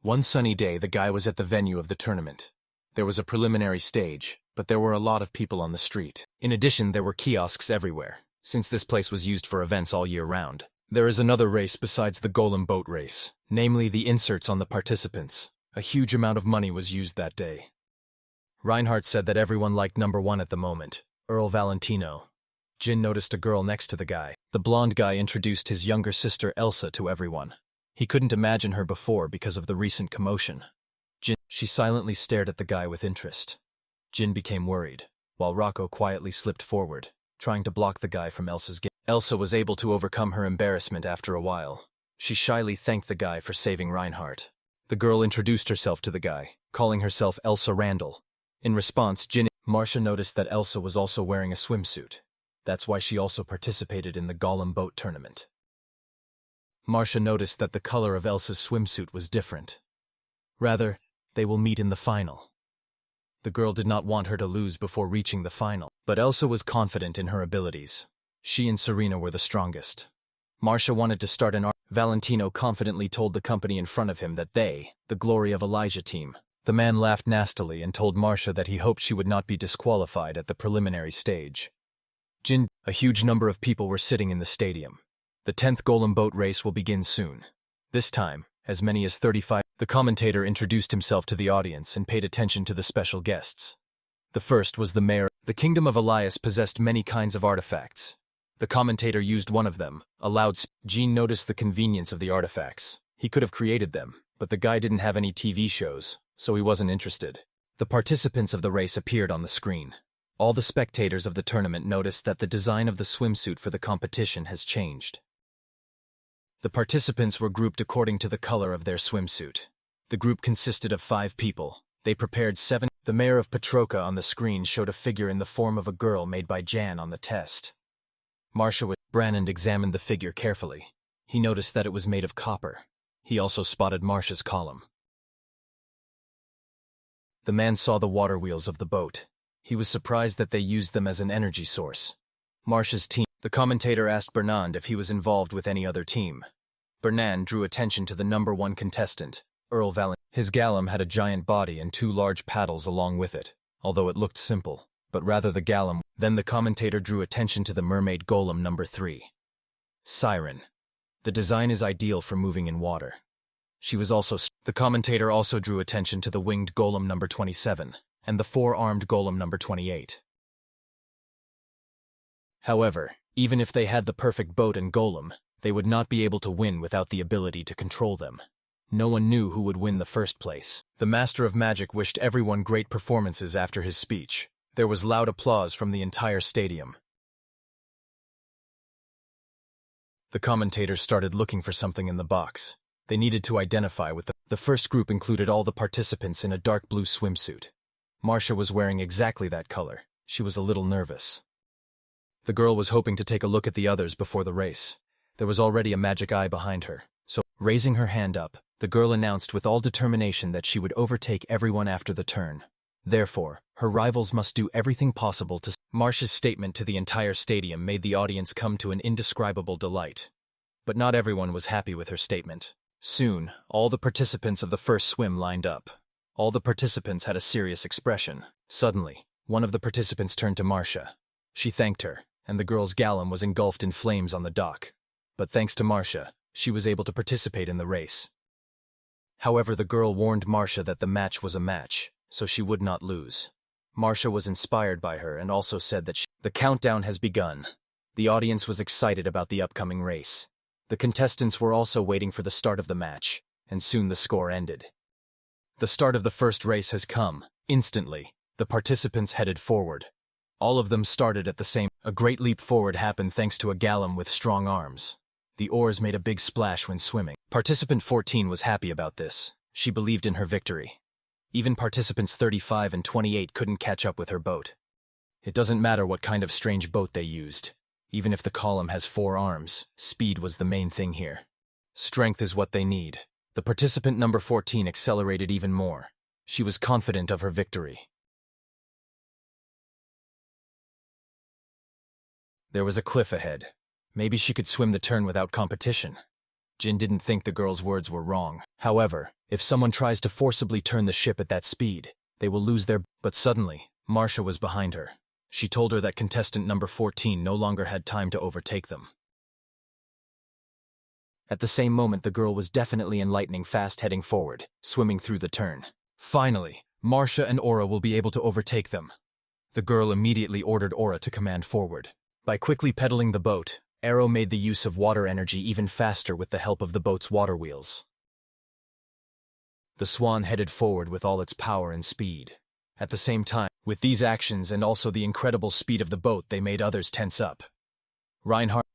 A: One sunny day, the guy was at the venue of the tournament. There was a preliminary stage, but there were a lot of people on the street. In addition, there were kiosks everywhere, since this place was used for events all year round. There is another race besides the golem boat race, namely the inserts on the participants. A huge amount of money was used that day. Reinhardt said that everyone liked number one at the moment, Earl Valentino. Jin noticed a girl next to the guy. The blonde guy introduced his younger sister Elsa to everyone. He couldn't imagine her before because of the recent commotion. She silently stared at the guy with interest. Jin became worried, while Rako quietly slipped forward, trying to block the guy from Elsa's gaze. Elsa was able to overcome her embarrassment after a while. She shyly thanked the guy for saving Reinhardt. The girl introduced herself to the guy. calling herself Elsa Randall. In response, Marcia noticed that Elsa was also wearing a swimsuit. That's why she also participated in the Golem boat tournament. Marcia noticed that the color of Elsa's swimsuit was different. Rather, they will meet in the final. The girl did not want her to lose before reaching the final, but Elsa was confident in her abilities. She and Serena were the strongest. Marcia wanted to start an Valentino confidently told the company in front of him that they, the Glory of Elijah team. The man laughed nastily and told Marcia that he hoped she would not be disqualified at the preliminary stage. A huge number of people were sitting in the stadium. The 10th Golem boat race will begin soon. This time, as many as 35. The commentator introduced himself to the audience and paid attention to the special guests. The first was the mayor. The kingdom of Elias possessed many kinds of artifacts. The commentator used one of them, Jean noticed the convenience of the artifacts. He could have created them, but the guy didn't have any TV shows, so he wasn't interested. The participants of the race appeared on the screen. All the spectators of the tournament noticed that the design of the swimsuit for the competition has changed. The participants were grouped according to the color of their swimsuit. The group consisted of 5 people. They prepared 7. The mayor of Petroka on the screen showed a figure in the form of a girl made by Jan on the test. Branand examined the figure carefully. He noticed that it was made of copper. He also spotted Marcia's column. The man saw the water wheels of the boat. He was surprised that they used them as an energy source. Marcia's team. The commentator asked Bernand if he was involved with any other team. Bernand drew attention to the number 1 contestant, Earl Valentino. His golem had a giant body and 2 large paddles along with it, although it looked simple, but rather the golem. Then the commentator drew attention to the mermaid golem number 3. Siren. The design is ideal for moving in water. She was also. The commentator also drew attention to the winged golem number 27, and the 4-armed golem number 28. However, even if they had the perfect boat and golem, they would not be able to win without the ability to control them. No one knew who would win the first place. The Master of Magic wished everyone great performances after his speech. There was loud applause from the entire stadium. The commentators started looking for something in the box. They needed to identify with the first group included all the participants in a dark blue swimsuit. Marcia was wearing exactly that color. She was a little nervous. The girl was hoping to take a look at the others before the race. There was already a magic eye behind her, so, raising her hand up, the girl announced with all determination that she would overtake everyone after the turn. Therefore, her rivals must do everything possible to. Marcia's statement to the entire stadium made the audience come to an indescribable delight. But not everyone was happy with her statement. Soon, all the participants of the first swim lined up. All the participants had a serious expression. Suddenly, one of the participants turned to Marcia. She thanked her, and the girl's golem was engulfed in flames on the dock. But thanks to Marcia, she was able to participate in the race. However, the girl warned Marcia that the match was a match, so she would not lose. Marcia was inspired by her and also said that the countdown has begun. The audience was excited about the upcoming race. The contestants were also waiting for the start of the match, and soon the score ended. The start of the first race has come. Instantly, the participants headed forward. All of them started at the same. A great leap forward happened thanks to a golem with strong arms. The oars made a big splash when swimming. Participant 14 was happy about this. She believed in her victory. Even participants 35 and 28 couldn't catch up with her boat. It doesn't matter what kind of strange boat they used. Even if the column has 4 arms, speed was the main thing here. Strength is what they need. The participant number 14 accelerated even more. She was confident of her victory. There was a cliff ahead. Maybe she could swim the turn without competition. Jin didn't think the girl's words were wrong. However, if someone tries to forcibly turn the ship at that speed, they will lose their. But suddenly, Marcia was behind her. She told her that contestant number 14 no longer had time to overtake them. At the same moment, the girl was definitely in lightning fast heading forward, swimming through the turn. Finally, Marcia and Aura will be able to overtake them. The girl immediately ordered Aura to command forward. By quickly pedaling the boat, Arrow made the use of water energy even faster with the help of the boat's water wheels. The Swan headed forward with all its power and speed. At the same time, with these actions and also the incredible speed of the boat, they made others tense up.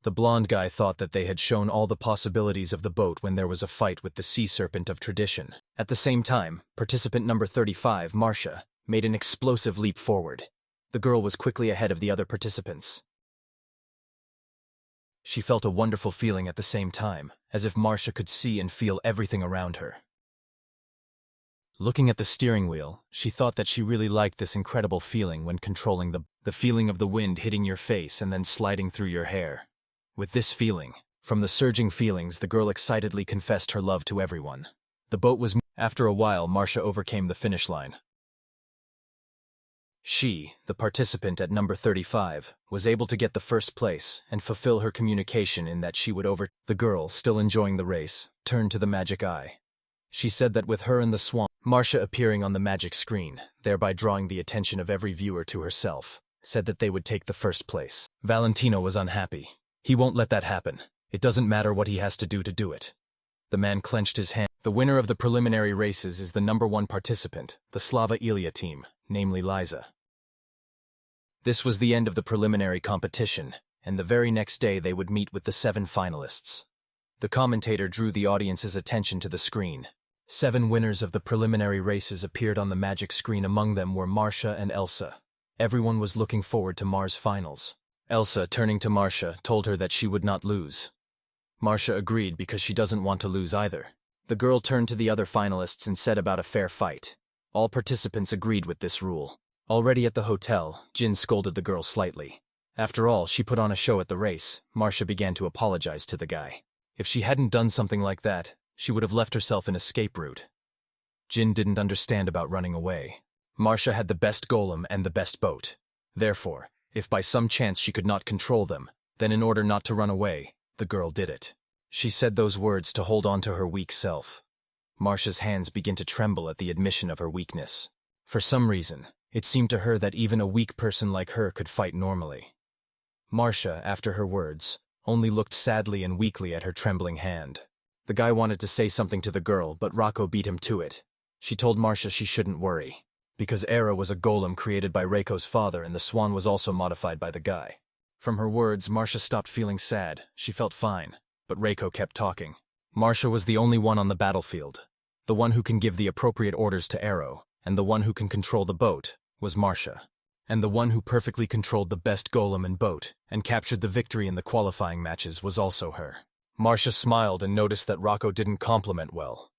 A: The blonde guy thought that they had shown all the possibilities of the boat when there was a fight with the sea serpent of tradition. At the same time, participant number 35, Marcia, made an explosive leap forward. The girl was quickly ahead of the other participants. She felt a wonderful feeling at the same time, as if Marcia could see and feel everything around her. Looking at the steering wheel, she thought that she really liked this incredible feeling when controlling the feeling of the wind hitting your face and then sliding through your hair. With this feeling, from the surging feelings, the girl excitedly confessed her love to everyone. The boat was... After a while, Marcia overcame the finish line. She, the participant at number 35, was able to get the first place and fulfill her communication in that she would The girl, still enjoying the race, turned to the magic eye. She said that with her and the swan, Marcia appearing on the magic screen, thereby drawing the attention of every viewer to herself, said that they would take the first place. Valentino was unhappy. He won't let that happen. It doesn't matter what he has to do it. The man clenched his hand. The winner of the preliminary races is the number 1 participant, the Slava Ilya team, namely Liza. This was the end of the preliminary competition, and the very next day they would meet with the 7 finalists. The commentator drew the audience's attention to the screen. 7 winners of the preliminary races appeared on the magic screen. Among them were Marcia and Elsa. Everyone was looking forward to Mars finals. Elsa, turning to Marcia, told her that she would not lose. Marcia agreed because she doesn't want to lose either. The girl turned to the other finalists and said about a fair fight. All participants agreed with this rule. Already at the hotel, Jin scolded the girl slightly. After all, she put on a show at the race. Marcia began to apologize to the guy. If she hadn't done something like that, she would have left herself an escape route. Jin didn't understand about running away. Marcia had the best golem and the best boat. Therefore, if by some chance she could not control them, then in order not to run away, the girl did it. She said those words to hold on to her weak self. Marcia's hands began to tremble at the admission of her weakness. For some reason, it seemed to her that even a weak person like her could fight normally. Marcia, after her words, only looked sadly and weakly at her trembling hand. The guy wanted to say something to the girl, but Rocco beat him to it. She told Marcia she shouldn't worry, because Era was a golem created by Reiko's father and the swan was also modified by the guy. From her words, Marcia stopped feeling sad. She felt fine, but Reiko kept talking. Marcia was the only one on the battlefield. The one who can give the appropriate orders to Arrow, and the one who can control the boat, was Marcia. And the one who perfectly controlled the best golem and boat, and captured the victory in the qualifying matches, was also her. Marcia smiled and noticed that Rocco didn't compliment well.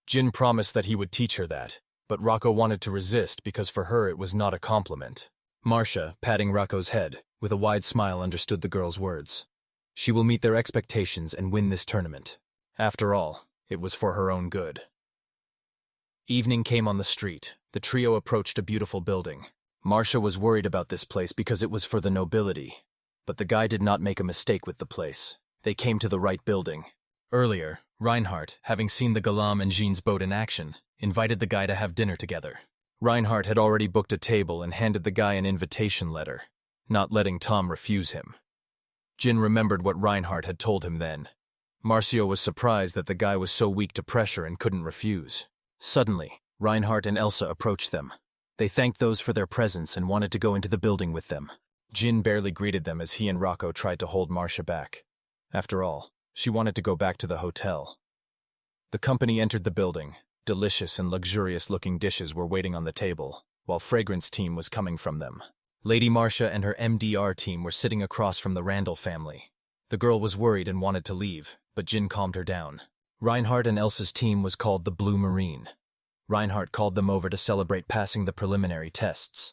A: Jin promised that he would teach her that, but Rocco wanted to resist because for her it was not a compliment. Marcia, patting Rocco's head, with a wide smile understood the girl's words. She will meet their expectations and win this tournament. After all, it was for her own good. Evening came on the street. The trio approached a beautiful building. Marcia was worried about this place because it was for the nobility. But the guy did not make a mistake with the place. They came to the right building. Earlier, Reinhardt, having seen the Galam and Jean's boat in action, invited the guy to have dinner together. Reinhardt had already booked a table and handed the guy an invitation letter, not letting Tom refuse him. Jin remembered what Reinhardt had told him then. Marcio was surprised that the guy was so weak to pressure and couldn't refuse. Suddenly, Reinhardt and Elsa approached them. They thanked those for their presence and wanted to go into the building with them. Jin barely greeted them as he and Rocco tried to hold Marcia back. After all, she wanted to go back to the hotel. The company entered the building. Delicious and luxurious-looking dishes were waiting on the table, while Fragrance team was coming from them. Lady Marcia and her MDR team were sitting across from the Randall family. The girl was worried and wanted to leave, but Jin calmed her down. Reinhardt and Elsa's team was called the Blue Marine. Reinhardt called them over to celebrate passing the preliminary tests.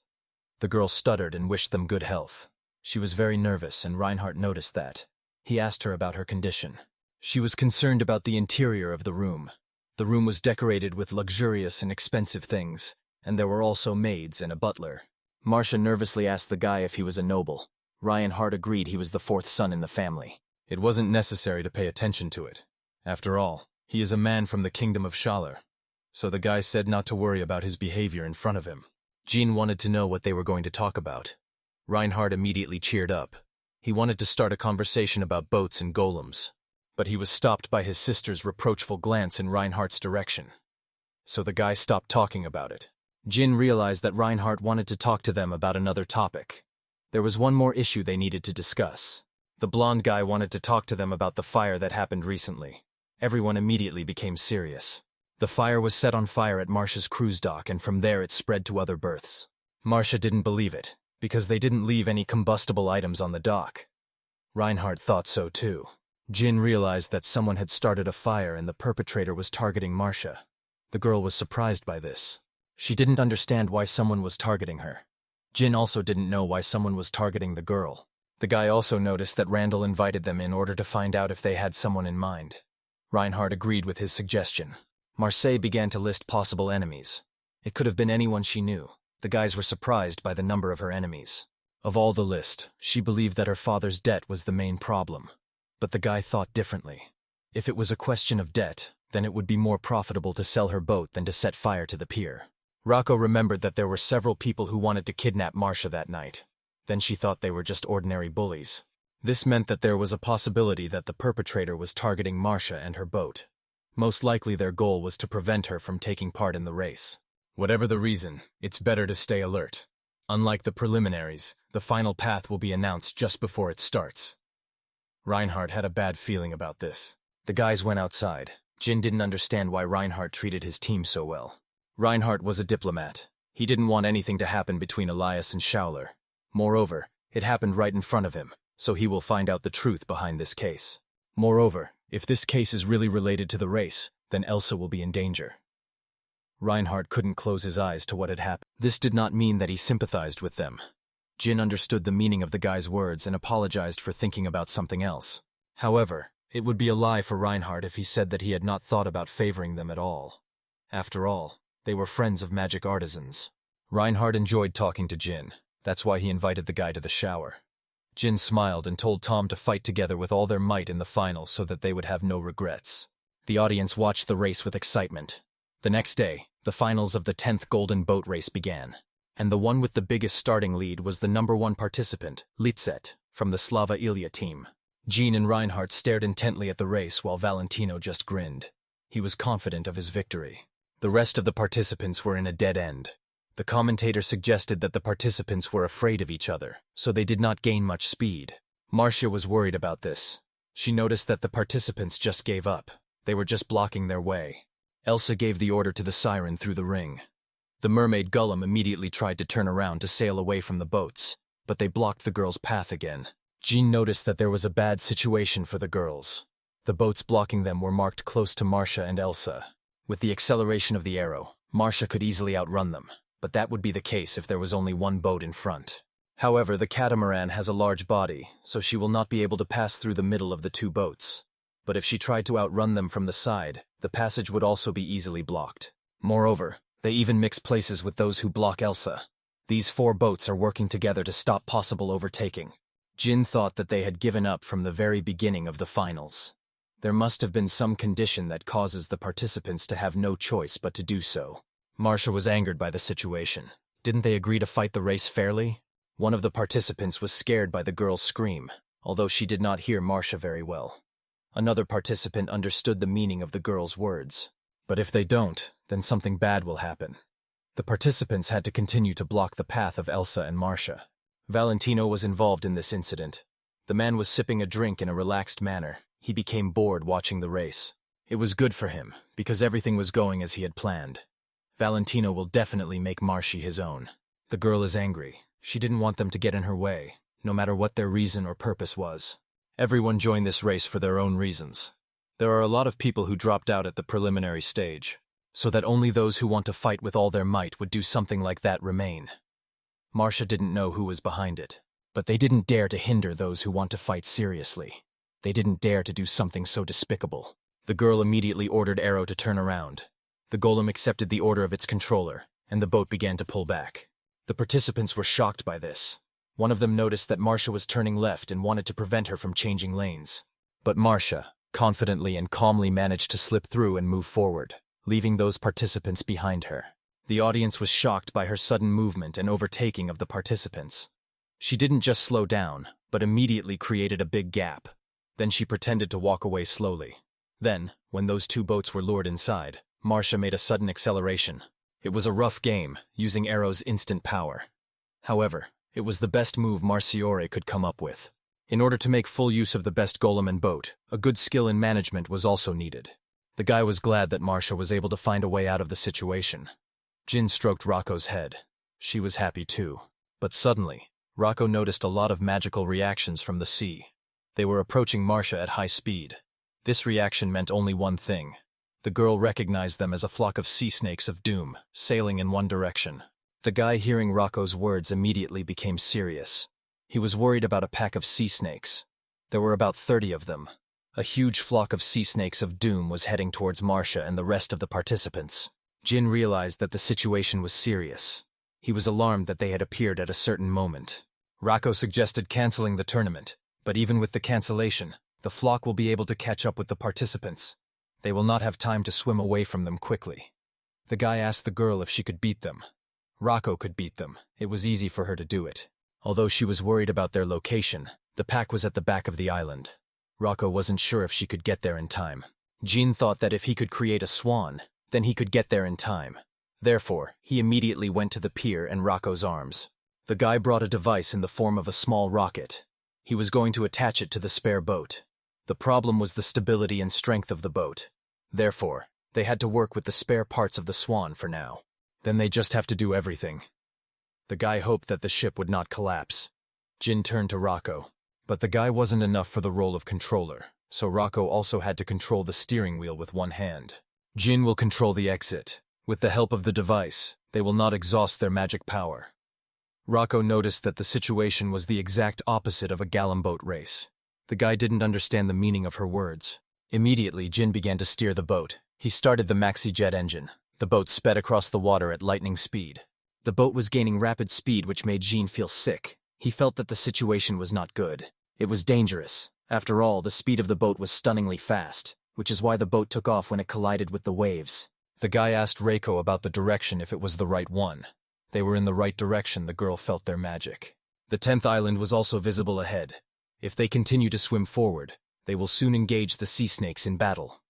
A: The girl stuttered and wished them good health. She was very nervous, and Reinhardt noticed that. He asked her about her condition. She was concerned about the interior of the room. The room was decorated with luxurious and expensive things, and there were also maids and a butler. Marcia nervously asked the guy if he was a noble. Reinhardt agreed he was the 4th son in the family. It wasn't necessary to pay attention to it. After all, he is a man from the kingdom of Shalar. So the guy said not to worry about his behavior in front of him. Jean wanted to know what they were going to talk about. Reinhardt immediately cheered up. He wanted to start a conversation about boats and golems, but he was stopped by his sister's reproachful glance in Reinhardt's direction. So the guy stopped talking about it. Jin realized that Reinhardt wanted to talk to them about another topic. There was one more issue they needed to discuss. The blonde guy wanted to talk to them about the fire that happened recently. Everyone immediately became serious. The fire was set on fire at Marcia's cruise dock, and from there it spread to other berths. Marcia didn't believe it, because they didn't leave any combustible items on the dock. Reinhardt thought so too. Jin realized that someone had started a fire and the perpetrator was targeting Marcia. The girl was surprised by this. She didn't understand why someone was targeting her. Jin also didn't know why someone was targeting the girl. The guy also noticed that Randall invited them in order to find out if they had someone in mind. Reinhardt agreed with his suggestion. Marseille began to list possible enemies. It could have been anyone she knew. The guys were surprised by the number of her enemies. Of all the list, she believed that her father's debt was the main problem. But the guy thought differently. If it was a question of debt, then it would be more profitable to sell her boat than to set fire to the pier. Rocco remembered that there were several people who wanted to kidnap Marcia that night. Then she thought they were just ordinary bullies. This meant that there was a possibility that the perpetrator was targeting Marcia and her boat. Most likely their goal was to prevent her from taking part in the race. Whatever the reason, it's better to stay alert. Unlike the preliminaries, the final path will be announced just before it starts. Reinhardt had a bad feeling about this. The guys went outside. Jin didn't understand why Reinhardt treated his team so well. Reinhardt was a diplomat. He didn't want anything to happen between Elias and Schauler. Moreover, it happened right in front of him, so he will find out the truth behind this case. Moreover, if this case is really related to the race, then Elsa will be in danger. Reinhardt couldn't close his eyes to what had happened. This did not mean that he sympathized with them. Jin understood the meaning of the guy's words and apologized for thinking about something else. However, it would be a lie for Reinhardt if he said that he had not thought about favoring them at all. After all, they were friends of magic artisans. Reinhardt enjoyed talking to Jin. That's why he invited the guy to the shower. Jin smiled and told Tom to fight together with all their might in the final so that they would have no regrets. The audience watched the race with excitement. The next day, the finals of the 10th Golden Boat Race began. And the one with the biggest starting lead was the number 1 participant, Litzet, from the Slava Ilya team. Jean and Reinhardt stared intently at the race while Valentino just grinned. He was confident of his victory. The rest of the participants were in a dead end. The commentator suggested that the participants were afraid of each other, so they did not gain much speed. Marcia was worried about this. She noticed that the participants just gave up. They were just blocking their way. Elsa gave the order to the siren through the ring. The mermaid Gullum immediately tried to turn around to sail away from the boats, but they blocked the girls' path again. Jean noticed that there was a bad situation for the girls. The boats blocking them were marked close to Marcia and Elsa. With the acceleration of the arrow, Marcia could easily outrun them, but that would be the case if there was only one boat in front. However, the catamaran has a large body, so she will not be able to pass through the middle of the two boats. But if she tried to outrun them from the side, the passage would also be easily blocked. Moreover, they even mix places with those who block Elsa. These 4 boats are working together to stop possible overtaking. Jin thought that they had given up from the very beginning of the finals. There must have been some condition that causes the participants to have no choice but to do so. Marcia was angered by the situation. Didn't they agree to fight the race fairly? One of the participants was scared by the girl's scream, although she did not hear Marcia very well. Another participant understood the meaning of the girl's words. But if they don't, then something bad will happen. The participants had to continue to block the path of Elsa and Marcia. Valentino was involved in this incident. The man was sipping a drink in a relaxed manner. He became bored watching the race. It was good for him, because everything was going as he had planned. Valentino will definitely make Marcia his own. The girl is angry. She didn't want them to get in her way, no matter what their reason or purpose was. Everyone joined this race for their own reasons. There are a lot of people who dropped out at the preliminary stage, so that only those who want to fight with all their might would do something like that remain. Marcia didn't know who was behind it, but they didn't dare to hinder those who want to fight seriously. They didn't dare to do something so despicable. The girl immediately ordered Arrow to turn around. The golem accepted the order of its controller, and the boat began to pull back. The participants were shocked by this. One of them noticed that Marcia was turning left and wanted to prevent her from changing lanes. But Marcia, confidently and calmly managed to slip through and move forward, leaving those participants behind her. The audience was shocked by her sudden movement and overtaking of the participants. She didn't just slow down, but immediately created a big gap. Then she pretended to walk away slowly. Then, when those two boats were lured inside, Marcia made a sudden acceleration. It was a rough game, using Arrow's instant power. However, it was the best move Marciore could come up with. In order to make full use of the best golem and boat, a good skill in management was also needed. The guy was glad that Marcia was able to find a way out of the situation. Jin stroked Rocco's head. She was happy too. But suddenly, Rocco noticed a lot of magical reactions from the sea. They were approaching Marcia at high speed. This reaction meant only one thing. The girl recognized them as a flock of sea snakes of doom, sailing in one direction. The guy hearing Rocco's words immediately became serious. He was worried about a pack of sea snakes. There were about 30 of them. A huge flock of sea snakes of doom was heading towards Marcia and the rest of the participants. Jin realized that the situation was serious. He was alarmed that they had appeared at a certain moment. Rocco suggested canceling the tournament, but even with the cancellation, the flock will be able to catch up with the participants. They will not have time to swim away from them quickly. The guy asked the girl if she could beat them. Rocco could beat them. It was easy for her to do it. Although she was worried about their location, the pack was at the back of the island. Rocco wasn't sure if she could get there in time. Jin thought that if he could create a swan, then he could get there in time. Therefore, he immediately went to the pier and Rocco's arms. The guy brought a device in the form of a small rocket. He was going to attach it to the spare boat. The problem was the stability and strength of the boat. Therefore, they had to work with the spare parts of the swan for now. Then they just have to do everything. The guy hoped that the ship would not collapse. Jin turned to Rocco. But the guy wasn't enough for the role of controller, so Rocco also had to control the steering wheel with one hand. Jin will control the exit. With the help of the device, they will not exhaust their magic power. Rocco noticed that the situation was the exact opposite of a gallon boat race. The guy didn't understand the meaning of her words. Immediately, Jin began to steer the boat. He started the maxi jet engine. The boat sped across the water at lightning speed. The boat was gaining rapid speed, which made Jin feel sick. He felt that the situation was not good. It was dangerous. After all, the speed of the boat was stunningly fast, which is why the boat took off when it collided with the waves. The guy asked Reiko about the direction if it was the right one. They were in the right direction. The girl felt their magic. The 10th island was also visible ahead. If they continue to swim forward, they will soon engage the sea snakes in battle.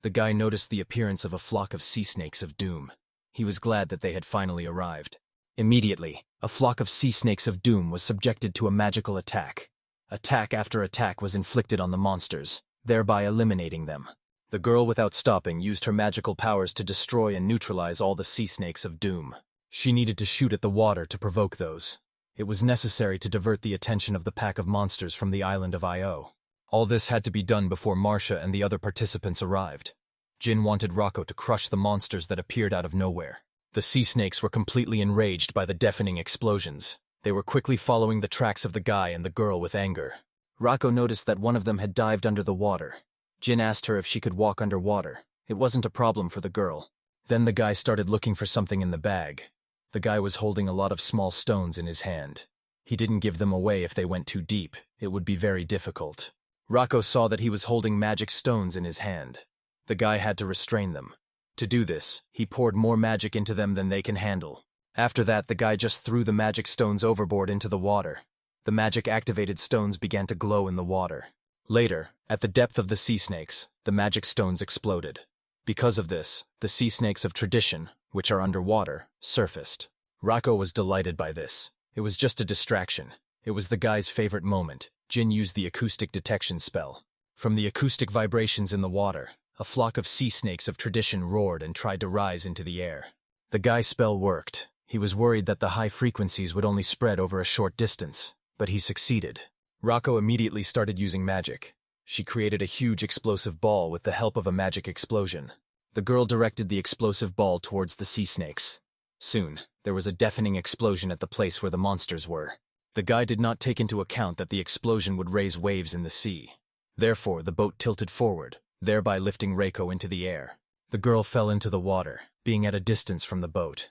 A: The guy noticed the appearance of a flock of sea snakes of doom. He was glad that they had finally arrived. Immediately, a flock of sea snakes of doom was subjected to a magical attack. Attack after attack was inflicted on the monsters, thereby eliminating them. The girl, without stopping, used her magical powers to destroy and neutralize all the sea snakes of doom. She needed to shoot at the water to provoke those. It was necessary to divert the attention of the pack of monsters from the island of Io. All this had to be done before Marcia and the other participants arrived. Jin wanted Rocco to crush the monsters that appeared out of nowhere. The sea snakes were completely enraged by the deafening explosions. They were quickly following the tracks of the guy and the girl with anger. Rocco noticed that one of them had dived under the water. Jin asked her if she could walk underwater. It wasn't a problem for the girl. Then the guy started looking for something in the bag. The guy was holding a lot of small stones in his hand. He didn't give them away if they went too deep. It would be very difficult. Rocco saw that he was holding magic stones in his hand. The guy had to restrain them. To do this, he poured more magic into them than they can handle. After that, the guy just threw the magic stones overboard into the water. The magic-activated stones began to glow in the water. Later, at the depth of the sea snakes, the magic stones exploded. Because of this, the sea snakes of tradition, which are underwater, surfaced. Rocco was delighted by this. It was just a distraction. It was the guy's favorite moment. Jin used the acoustic detection spell. From the acoustic vibrations in the water, a flock of sea snakes of tradition roared and tried to rise into the air. The guy's spell worked. He was worried that the high frequencies would only spread over a short distance, but he succeeded. Rocco immediately started using magic. She created a huge explosive ball with the help of a magic explosion. The girl directed the explosive ball towards the sea snakes. Soon, there was a deafening explosion at the place where the monsters were. The guy did not take into account that the explosion would raise waves in the sea. Therefore, the boat tilted forward, thereby lifting Reiko into the air. The girl fell into the water, being at a distance from the boat.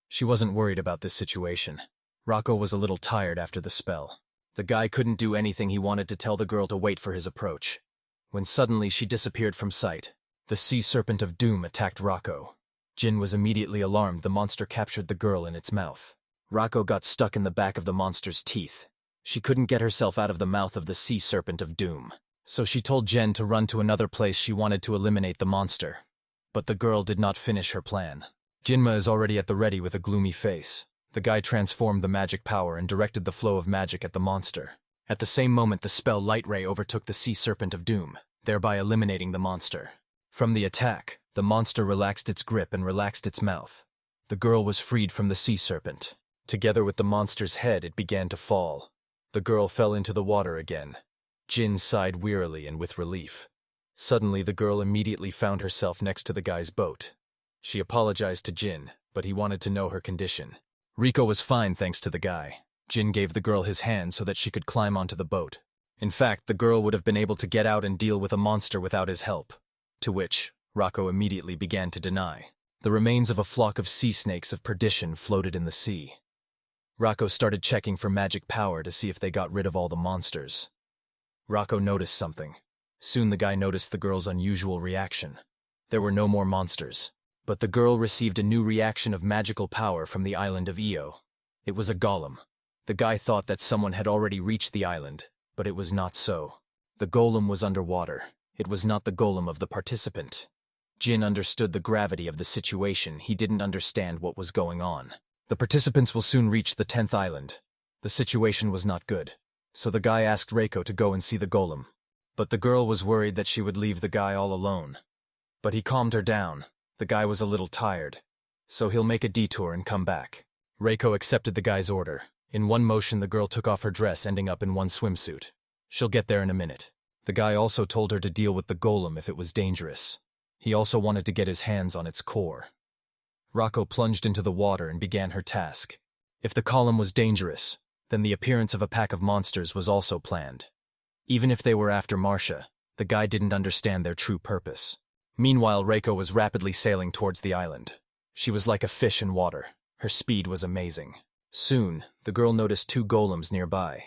A: She wasn't worried about this situation. Rocco was a little tired after the spell. The guy couldn't do anything. He wanted to tell the girl to wait for his approach. When suddenly she disappeared from sight, the sea serpent of doom attacked Rocco. Jin was immediately alarmed. The monster captured the girl in its mouth. Rocco got stuck in the back of the monster's teeth. She couldn't get herself out of the mouth of the sea serpent of doom. So she told Jen to run to another place. She wanted to eliminate the monster. But the girl did not finish her plan. Jinma is already at the ready with a gloomy face. The guy transformed the magic power and directed the flow of magic at the monster. At the same moment, the spell Light Ray overtook the sea serpent of doom, thereby eliminating the monster. From the attack, the monster relaxed its grip and relaxed its mouth. The girl was freed from the sea serpent. Together with the monster's head, it began to fall. The girl fell into the water again. Jin sighed wearily and with relief. Suddenly, the girl immediately found herself next to the guy's boat. She apologized to Jin, but he wanted to know her condition. Riko was fine thanks to the guy. Jin gave the girl his hand so that she could climb onto the boat. In fact, the girl would have been able to get out and deal with a monster without his help. To which, Rako immediately began to deny. The remains of a flock of sea snakes of perdition floated in the sea. Rako started checking for magic power to see if they got rid of all the monsters. Rako noticed something. Soon the guy noticed the girl's unusual reaction. There were no more monsters, but the girl received a new reaction of magical power from the island of Io. It was a golem. The guy thought that someone had already reached the island, but it was not so. The golem was underwater. It was not the golem of the participant. Jin understood the gravity of the situation. He didn't understand what was going on. The participants will soon reach the 10th island. The situation was not good, so the guy asked Reiko to go and see the golem. But the girl was worried that she would leave the guy all alone. But he calmed her down. The guy was a little tired, so he'll make a detour and come back. Reiko accepted the guy's order. In one motion, the girl took off her dress, ending up in one swimsuit. She'll get there in a minute. The guy also told her to deal with the golem if it was dangerous. He also wanted to get his hands on its core. Rako plunged into the water and began her task. If the column was dangerous, then the appearance of a pack of monsters was also planned. Even if they were after Marcia, the guy didn't understand their true purpose. Meanwhile, Reiko was rapidly sailing towards the island. She was like a fish in water. Her speed was amazing. Soon, the girl noticed two golems nearby.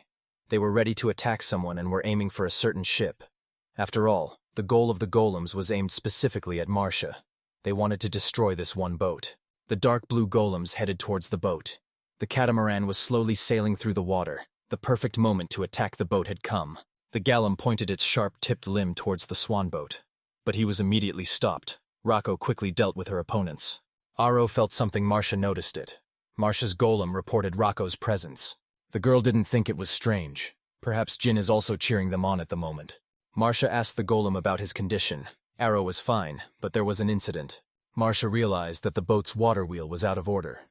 A: They were ready to attack someone and were aiming for a certain ship. After all, the goal of the golems was aimed specifically at Marcia. They wanted to destroy this one boat. The dark blue golems headed towards the boat. The catamaran was slowly sailing through the water. The perfect moment to attack the boat had come. The golem pointed its sharp-tipped limb towards the swan boat. But he was immediately stopped. Rako quickly dealt with her opponents. Aro felt something. Marcia noticed it. Marcia's golem reported Rako's presence. The girl didn't think it was strange. Perhaps Jin is also cheering them on at the moment. Marcia asked the golem about his condition. Aro was fine, but there was an incident. Marcia realized that the boat's water wheel was out of order.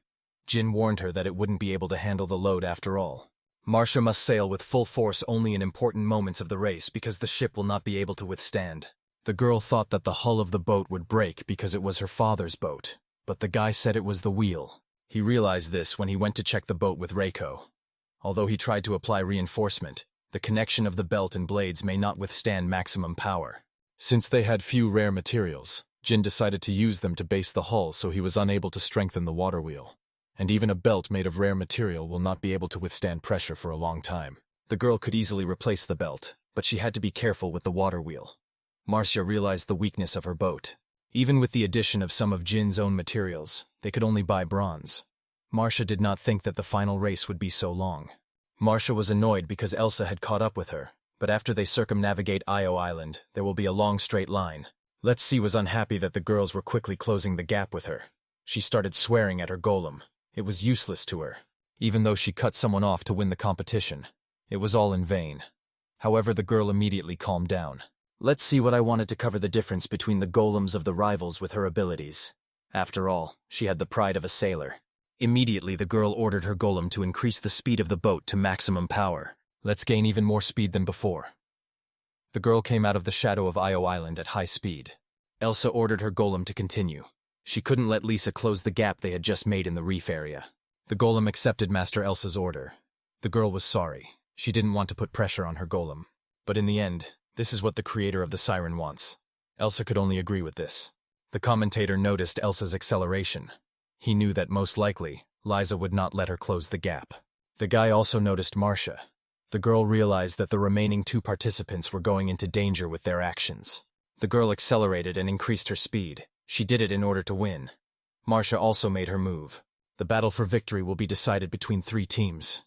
A: Jin warned her that it wouldn't be able to handle the load after all. Marcia must sail with full force only in important moments of the race because the ship will not be able to withstand. The girl thought that the hull of the boat would break because it was her father's boat, but the guy said it was the wheel. He realized this when he went to check the boat with Reiko. Although he tried to apply reinforcement, the connection of the belt and blades may not withstand maximum power. Since they had few rare materials, Jin decided to use them to base the hull, so he was unable to strengthen the water wheel. And even a belt made of rare material will not be able to withstand pressure for a long time. The girl could easily replace the belt, but she had to be careful with the water wheel. Marcia realized the weakness of her boat. Even with the addition of some of Jin's own materials, they could only buy bronze. Marcia did not think that the final race would be so long. Marcia was annoyed because Elsa had caught up with her, but after they circumnavigate Io Island, there will be a long straight line. Let's See was unhappy that the girls were quickly closing the gap with her. She started swearing at her golem. It was useless to her. Even though she cut someone off to win the competition, it was all in vain. However, the girl immediately calmed down. Let's see what I wanted to cover the difference between the golems of the rivals with her abilities. After all, she had the pride of a sailor. Immediately, the girl ordered her golem to increase the speed of the boat to maximum power. Let's gain even more speed than before. The girl came out of the shadow of Io Island at high speed. Elsa ordered her golem to continue. She couldn't let Lisa close the gap they had just made in the reef area. The golem accepted Master Elsa's order. The girl was sorry. She didn't want to put pressure on her golem. But in the end, this is what the creator of the siren wants. Elsa could only agree with this. The commentator noticed Elsa's acceleration. He knew that most likely, Liza would not let her close the gap. The guy also noticed Marcia. The girl realized that the remaining two participants were going into danger with their actions. The girl accelerated and increased her speed. She did it in order to win. Marcia also made her move. The battle for victory will be decided between 3 teams.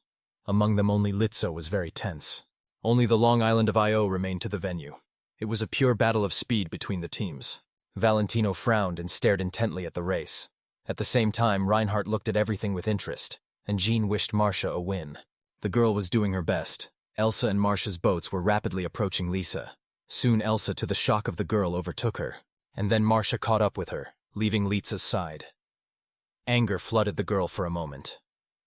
A: Among them, only Lizzo was very tense. Only the long island of Io remained to the venue. It was a pure battle of speed between the teams. Valentino frowned and stared intently at the race. At the same time, Reinhardt looked at everything with interest, and Jean wished Marcia a win. The girl was doing her best. Elsa and Marcia's boats were rapidly approaching Lisa. Soon Elsa, to the shock of the girl, overtook her, and then Marcia caught up with her, leaving Lisa's side. Anger flooded the girl for a moment.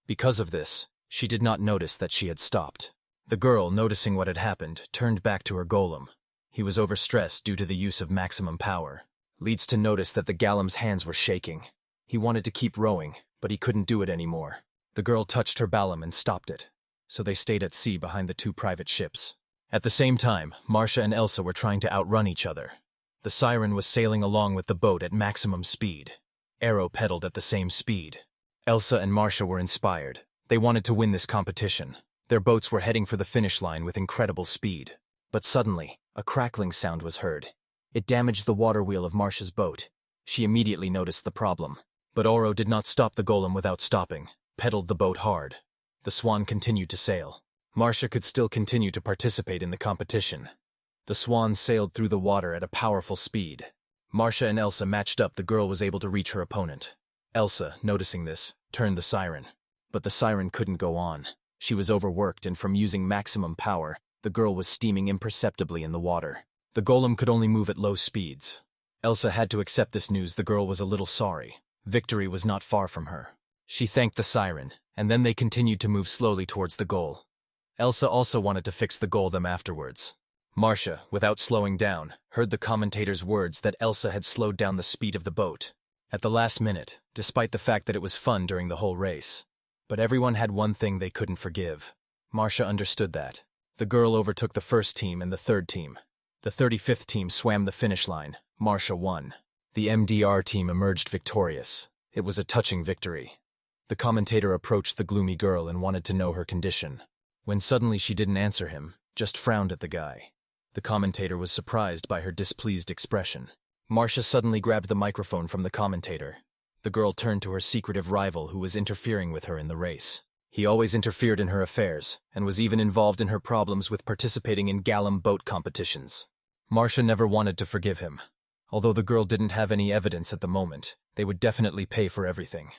A: Because of this, she did not notice that she had stopped. The girl, noticing what had happened, turned back to her golem. He was overstressed due to the use of maximum power. Leads to notice that the golem's hands were shaking. He wanted to keep rowing, but he couldn't do it anymore. The girl touched her golem and stopped it, so they stayed at sea behind the two private ships. At the same time, Marcia and Elsa were trying to outrun each other. The siren was sailing along with the boat at maximum speed. Enro pedaled at the same speed. Elsa and Marcia were inspired. They wanted to win this competition. Their boats were heading for the finish line with incredible speed. But suddenly, a crackling sound was heard. It damaged the water wheel of Marcia's boat. She immediately noticed the problem. But Enro did not stop the golem without stopping, pedaled the boat hard. The swan continued to sail. Marcia could still continue to participate in the competition. The swan sailed through the water at a powerful speed. Marcia and Elsa matched up. The girl was able to reach her opponent. Elsa, noticing this, turned the siren. But the siren couldn't go on. She was overworked, and from using maximum power, the girl was steaming imperceptibly in the water. The golem could only move at low speeds. Elsa had to accept this news. The girl was a little sorry. Victory was not far from her. She thanked the siren, and then they continued to move slowly towards the goal. Elsa also wanted to fix the golem afterwards. Marcia, without slowing down, heard the commentator's words that Elsa had slowed down the speed of the boat. At the last minute, despite the fact that it was fun during the whole race. But everyone had one thing they couldn't forgive. Marcia understood that. The girl overtook the first team and the third team. The 35th team swam the finish line. Marcia won. The MDR team emerged victorious. It was a touching victory. The commentator approached the gloomy girl and wanted to know her condition. When suddenly she didn't answer him, just frowned at the guy. The commentator was surprised by her displeased expression. Marcia suddenly grabbed the microphone from the commentator. The girl turned to her secretive rival who was interfering with her in the race. He always interfered in her affairs, and was even involved in her problems with participating in golem boat competitions. Marcia never wanted to forgive him. Although the girl didn't have any evidence at the moment, they would definitely pay for everything.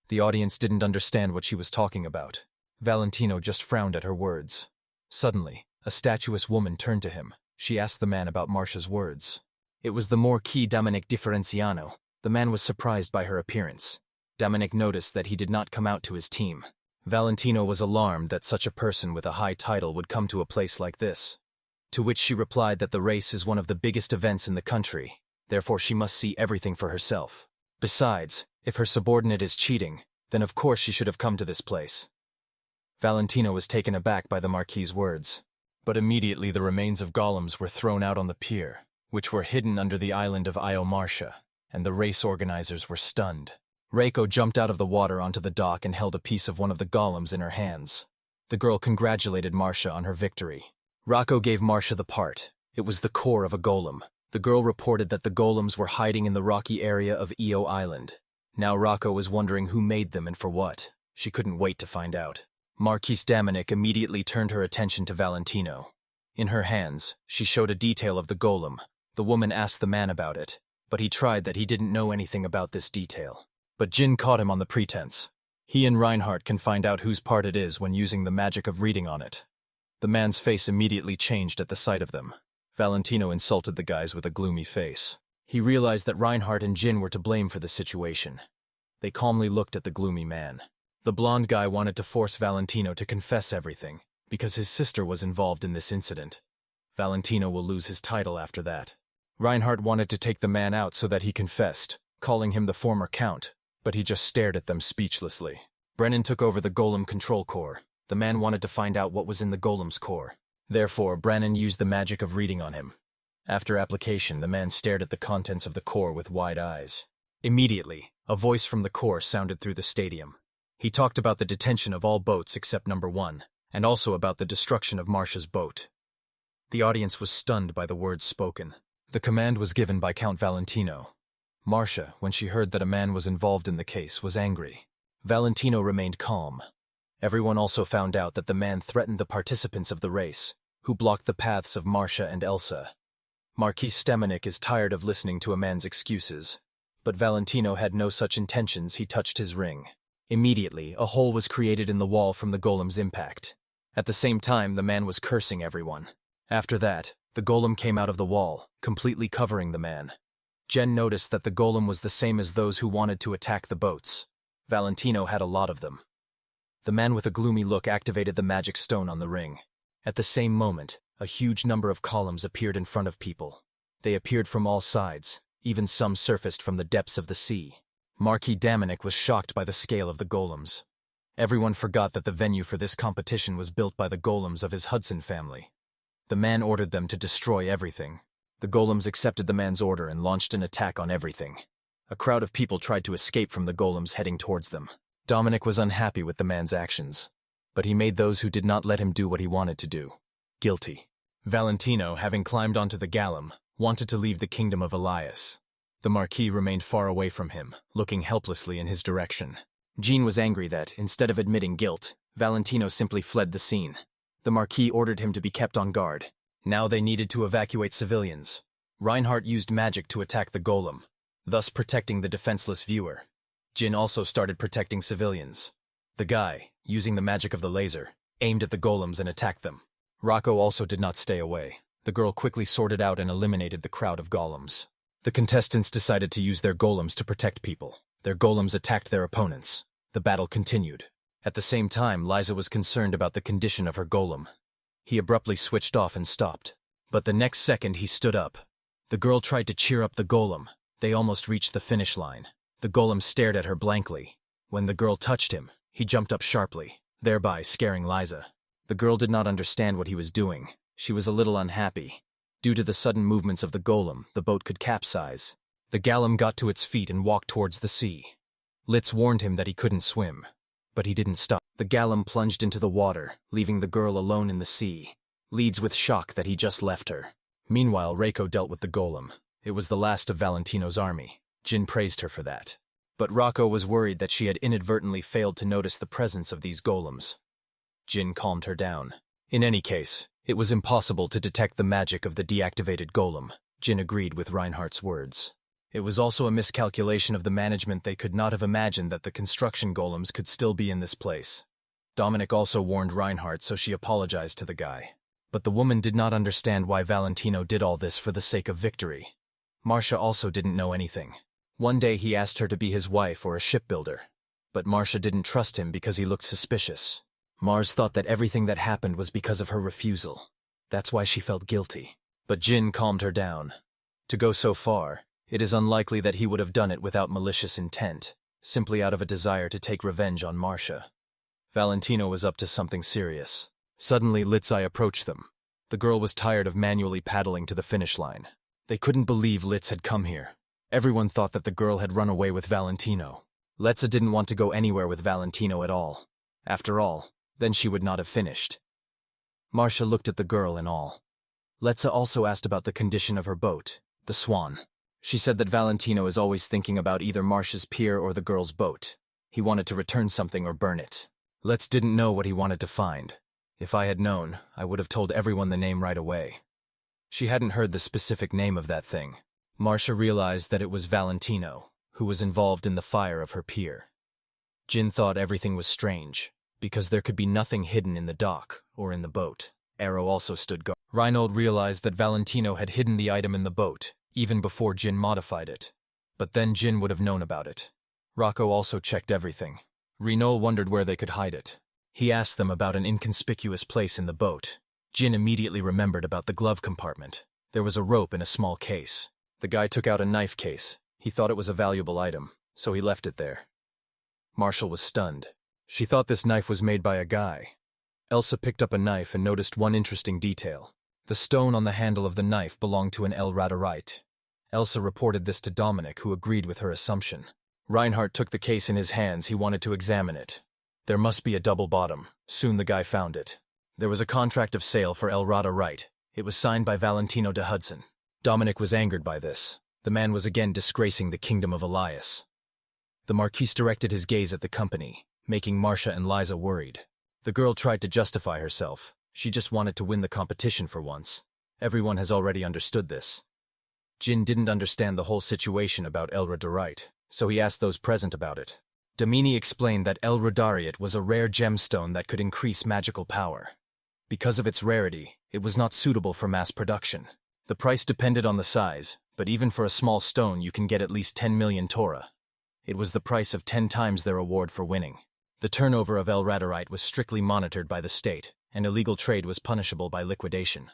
A: The audience didn't understand what she was talking about. Valentino just frowned at her words. Suddenly, a statuesque woman turned to him. She asked the man about Marcia's words. It was the Marquis Dominic Differenciano. The man was surprised by her appearance. Dominic noticed that he did not come out to his team. Valentino was alarmed that such a person with a high title would come to a place like this. To which she replied that the race is one of the biggest events in the country, therefore she must see everything for herself. Besides, if her subordinate is cheating, then of course she should have come to this place. Valentino was taken aback by the Marquis's words. But immediately the remains of golems were thrown out on the pier, which were hidden under the island of Io Marcia, and the race organizers were stunned. Reiko jumped out of the water onto the dock and held a piece of one of the golems in her hands. The girl congratulated Marcia on her victory. Rocco gave Marcia the part. It was the core of a golem. The girl reported that the golems were hiding in the rocky area of Io Island. Now Rocco was wondering who made them and for what. She couldn't wait to find out. Marquise Dominic immediately turned her attention to Valentino. In her hands, she showed a detail of the golem. The woman asked the man about it, but he tried that he didn't know anything about this detail. But Jin caught him on the pretense. He and Reinhardt can find out whose part it is when using the magic of reading on it. The man's face immediately changed at the sight of them. Valentino insulted the guys with a gloomy face. He realized that Reinhardt and Jin were to blame for the situation. They calmly looked at the gloomy man. The blonde guy wanted to force Valentino to confess everything, because his sister was involved in this incident. Valentino will lose his title after that. Reinhardt wanted to take the man out so that he confessed, calling him the former count, but he just stared at them speechlessly. Brennan took over the golem control core. The man wanted to find out what was in the golem's core. Therefore, Brennan used the magic of reading on him. After application, the man stared at the contents of the core with wide eyes. Immediately, a voice from the core sounded through the stadium. He talked about the detention of all boats except number 1, and also about the destruction of Marcia's boat. The audience was stunned by the words spoken. The command was given by Count Valentino. Marcia, when she heard that a man was involved in the case, was angry. Valentino remained calm. Everyone also found out that the man threatened the participants of the race, who blocked the paths of Marcia and Elsa. Marquis Stemanik is tired of listening to a man's excuses. But Valentino had no such intentions. He touched his ring. Immediately, a hole was created in the wall from the golem's impact. At the same time, the man was cursing everyone. After that, the golem came out of the wall, completely covering the man. Jen noticed that the golem was the same as those who wanted to attack the boats. Valentino had a lot of them. The man with a gloomy look activated the magic stone on the ring. At the same moment, a huge number of columns appeared in front of people. They appeared from all sides, even some surfaced from the depths of the sea. Marquis Dominic was shocked by the scale of the golems. Everyone forgot that the venue for this competition was built by the golems of his Hudson family. The man ordered them to destroy everything. The golems accepted the man's order and launched an attack on everything. A crowd of people tried to escape from the golems heading towards them. Dominic was unhappy with the man's actions, but he made those who did not let him do what he wanted to do guilty. Valentino, having climbed onto the golem, wanted to leave the kingdom of Elias. The Marquis remained far away from him, looking helplessly in his direction. Jean was angry that, instead of admitting guilt, Valentino simply fled the scene. The Marquis ordered him to be kept on guard. Now they needed to evacuate civilians. Reinhardt used magic to attack the golem, thus protecting the defenseless viewer. Jin also started protecting civilians. The guy, using the magic of the laser, aimed at the golems and attacked them. Rocco also did not stay away. The girl quickly sorted out and eliminated the crowd of golems. The contestants decided to use their golems to protect people. Their golems attacked their opponents. The battle continued. At the same time, Liza was concerned about the condition of her golem. He abruptly switched off and stopped. But the next second he stood up. The girl tried to cheer up the golem. They almost reached the finish line. The golem stared at her blankly. When the girl touched him, he jumped up sharply, thereby scaring Liza. The girl did not understand what he was doing. She was a little unhappy. Due to the sudden movements of the golem, the boat could capsize. The golem got to its feet and walked towards the sea. Litz warned him that he couldn't swim, but he didn't stop. The golem plunged into the water, leaving the girl alone in the sea. Leeds with shock that he just left her. Meanwhile, Reiko dealt with the golem. It was the last of Valentino's army. Jin praised her for that. But Rocco was worried that she had inadvertently failed to notice the presence of these golems. Jin calmed her down. In any case, it was impossible to detect the magic of the deactivated golem. Jin agreed with Reinhardt's words. It was also a miscalculation of the management. They could not have imagined that the construction golems could still be in this place. Dominic also warned Reinhardt, so she apologized to the guy. But the woman did not understand why Valentino did all this for the sake of victory. Marcia also didn't know anything. One day he asked her to be his wife or a shipbuilder. But Marcia didn't trust him because he looked suspicious. Mars thought that everything that happened was because of her refusal. That's why she felt guilty. But Jin calmed her down. To go so far, it is unlikely that he would have done it without malicious intent, simply out of a desire to take revenge on Marcia. Valentino was up to something serious. Suddenly, Litzai approached them. The girl was tired of manually paddling to the finish line. They couldn't believe Litz had come here. Everyone thought that the girl had run away with Valentino. Letza didn't want to go anywhere with Valentino at all. After all, then she would not have finished. Marcia looked at the girl in awe. Letza also asked about the condition of her boat, the Swan. She said that Valentino is always thinking about either Marcia's pier or the girl's boat. He wanted to return something or burn it. Letz didn't know what he wanted to find. If I had known, I would have told everyone the name right away. She hadn't heard the specific name of that thing. Marcia realized that it was Valentino, who was involved in the fire of her pier. Jin thought everything was strange, because there could be nothing hidden in the dock or in the boat. Arrow also stood guard. Reinhold realized that Valentino had hidden the item in the boat, even before Jin modified it. But then Jin would have known about it. Rocco also checked everything. Renault wondered where they could hide it. He asked them about an inconspicuous place in the boat. Jin immediately remembered about the glove compartment. There was a rope in a small case. The guy took out a knife case. He thought it was a valuable item, so he left it there. Marshall was stunned. She thought this knife was made by a guy. Elsa picked up a knife and noticed one interesting detail. The stone on the handle of the knife belonged to an El Radarite. Elsa reported this to Dominic, who agreed with her assumption. Reinhardt took the case in his hands. He wanted to examine it. There must be a double bottom. Soon the guy found it. There was a contract of sale for El Radarite. It was signed by Valentino de Hudson. Dominic was angered by this. The man was again disgracing the kingdom of Elias. The Marquis directed his gaze at the company, making Marcia and Liza worried. The girl tried to justify herself. She just wanted to win the competition for once. Everyone has already understood this. Jin didn't understand the whole situation about El Radarite, so he asked those present about it. Damini explained that El Radarite was a rare gemstone that could increase magical power. Because of its rarity, it was not suitable for mass production. The price depended on the size, but even for a small stone you can get at least 10 million Torah. It was the price of 10 times their award for winning. The turnover of Elraderite was strictly monitored by the state, and illegal trade was punishable by liquidation.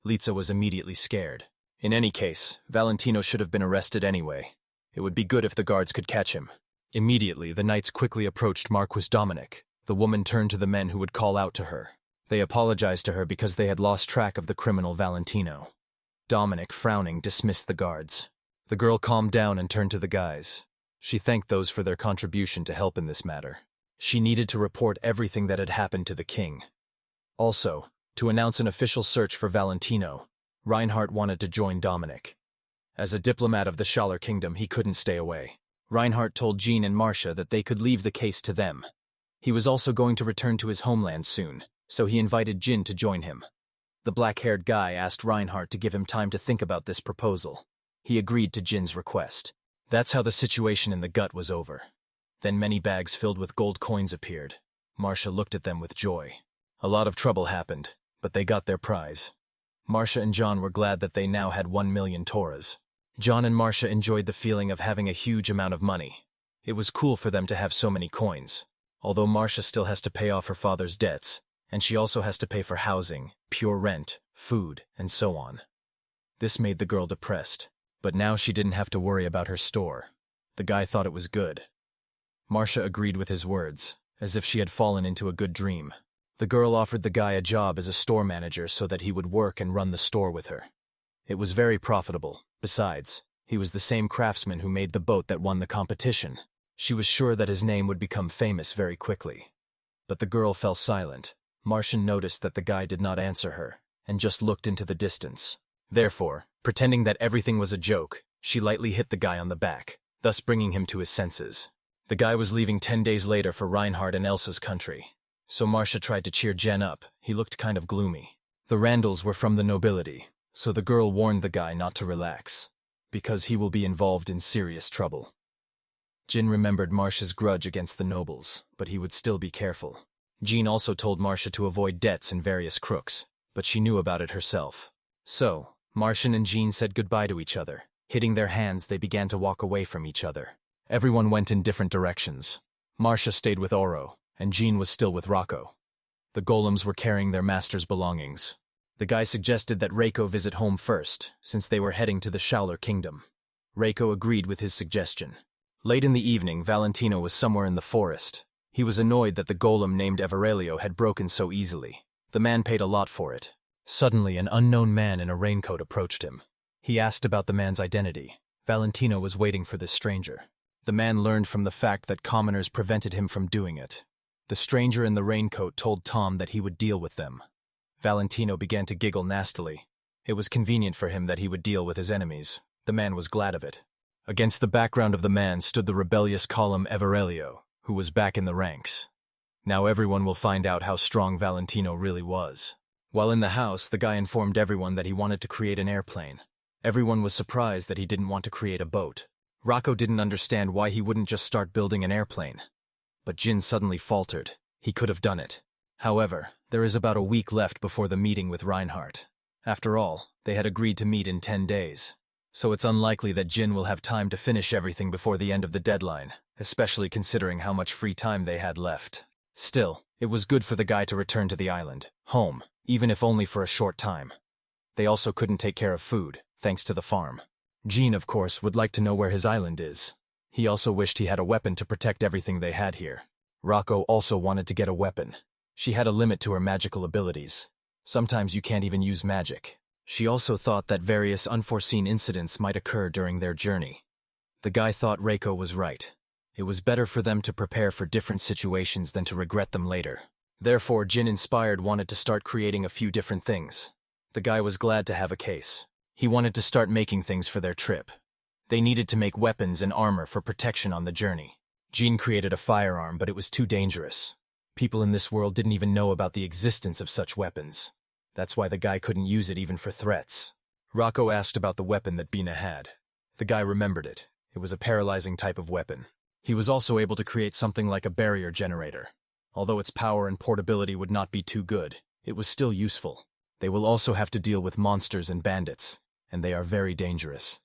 A: Litsa was immediately scared. In any case, Valentino should have been arrested anyway. It would be good if the guards could catch him. Immediately, the knights quickly approached Marquis Dominic. The woman turned to the men who would call out to her. They apologized to her because they had lost track of the criminal Valentino. Dominic, frowning, dismissed the guards. The girl calmed down and turned to the guys. She thanked those for their contribution to help in this matter. She needed to report everything that had happened to the king. Also, to announce an official search for Valentino, Reinhardt wanted to join Dominic. As a diplomat of the Schaller Kingdom, he couldn't stay away. Reinhardt told Jean and Marcia that they could leave the case to them. He was also going to return to his homeland soon, so he invited Jin to join him. The black-haired guy asked Reinhardt to give him time to think about this proposal. He agreed to Jin's request. That's how the situation in the gut was over. Then many bags filled with gold coins appeared. Marcia looked at them with joy. A lot of trouble happened, but they got their prize. Marcia and John were glad that they now had 1 million Torahs. John and Marcia enjoyed the feeling of having a huge amount of money. It was cool for them to have so many coins. Although Marcia still has to pay off her father's debts, and she also has to pay for housing, pure rent, food, and so on. This made the girl depressed, but now she didn't have to worry about her store. The guy thought it was good. Marcia agreed with his words, as if she had fallen into a good dream. The girl offered the guy a job as a store manager so that he would work and run the store with her. It was very profitable. Besides, he was the same craftsman who made the boat that won the competition. She was sure that his name would become famous very quickly. But the girl fell silent. Marcia noticed that the guy did not answer her, and just looked into the distance. Therefore, pretending that everything was a joke, she lightly hit the guy on the back, thus bringing him to his senses. The guy was leaving 10 days later for Reinhardt and Elsa's country. So Marcia tried to cheer Jen up. He looked kind of gloomy. The Randalls were from the nobility, so the girl warned the guy not to relax, because he will be involved in serious trouble. Jin remembered Marcia's grudge against the nobles, but he would still be careful. Jean also told Marcia to avoid debts and various crooks, but she knew about it herself. So, Marcia and Jean said goodbye to each other. Hitting their hands, they began to walk away from each other. Everyone went in different directions. Marcia stayed with Oro, and Jean was still with Rocco. The golems were carrying their master's belongings. The guy suggested that Reiko visit home first, since they were heading to the Schaller Kingdom. Reiko agreed with his suggestion. Late in the evening, Valentino was somewhere in the forest. He was annoyed that the golem named Everelio had broken so easily. The man paid a lot for it. Suddenly, an unknown man in a raincoat approached him. He asked about the man's identity. Valentino was waiting for this stranger. The man learned from the fact that commoners prevented him from doing it. The stranger in the raincoat told Tom that he would deal with them. Valentino began to giggle nastily. It was convenient for him that he would deal with his enemies. The man was glad of it. Against the background of the man stood the rebellious column Everelio, who was back in the ranks. Now everyone will find out how strong Valentino really was. While in the house, the guy informed everyone that he wanted to create an airplane. Everyone was surprised that he didn't want to create a boat. Rocco didn't understand why he wouldn't just start building an airplane. But Jin suddenly faltered. He could have done it. However, there is about a week left before the meeting with Reinhardt. After all, they had agreed to meet in 10 days. So it's unlikely that Jin will have time to finish everything before the end of the deadline, especially considering how much free time they had left. Still, it was good for the guy to return to the island, home, even if only for a short time. They also couldn't take care of food, thanks to the farm. Jean, of course, would like to know where his island is. He also wished he had a weapon to protect everything they had here. Rocco also wanted to get a weapon. She had a limit to her magical abilities. Sometimes you can't even use magic. She also thought that various unforeseen incidents might occur during their journey. The guy thought Reiko was right. It was better for them to prepare for different situations than to regret them later. Therefore, Jin, inspired, wanted to start creating a few different things. The guy was glad to have a case. He wanted to start making things for their trip. They needed to make weapons and armor for protection on the journey. Jean created a firearm, but it was too dangerous. People in this world didn't even know about the existence of such weapons. That's why the guy couldn't use it even for threats. Rocco asked about the weapon that Bina had. The guy remembered it. It was a paralyzing type of weapon. He was also able to create something like a barrier generator. Although its power and portability would not be too good, it was still useful. They will also have to deal with monsters and bandits, and they are very dangerous.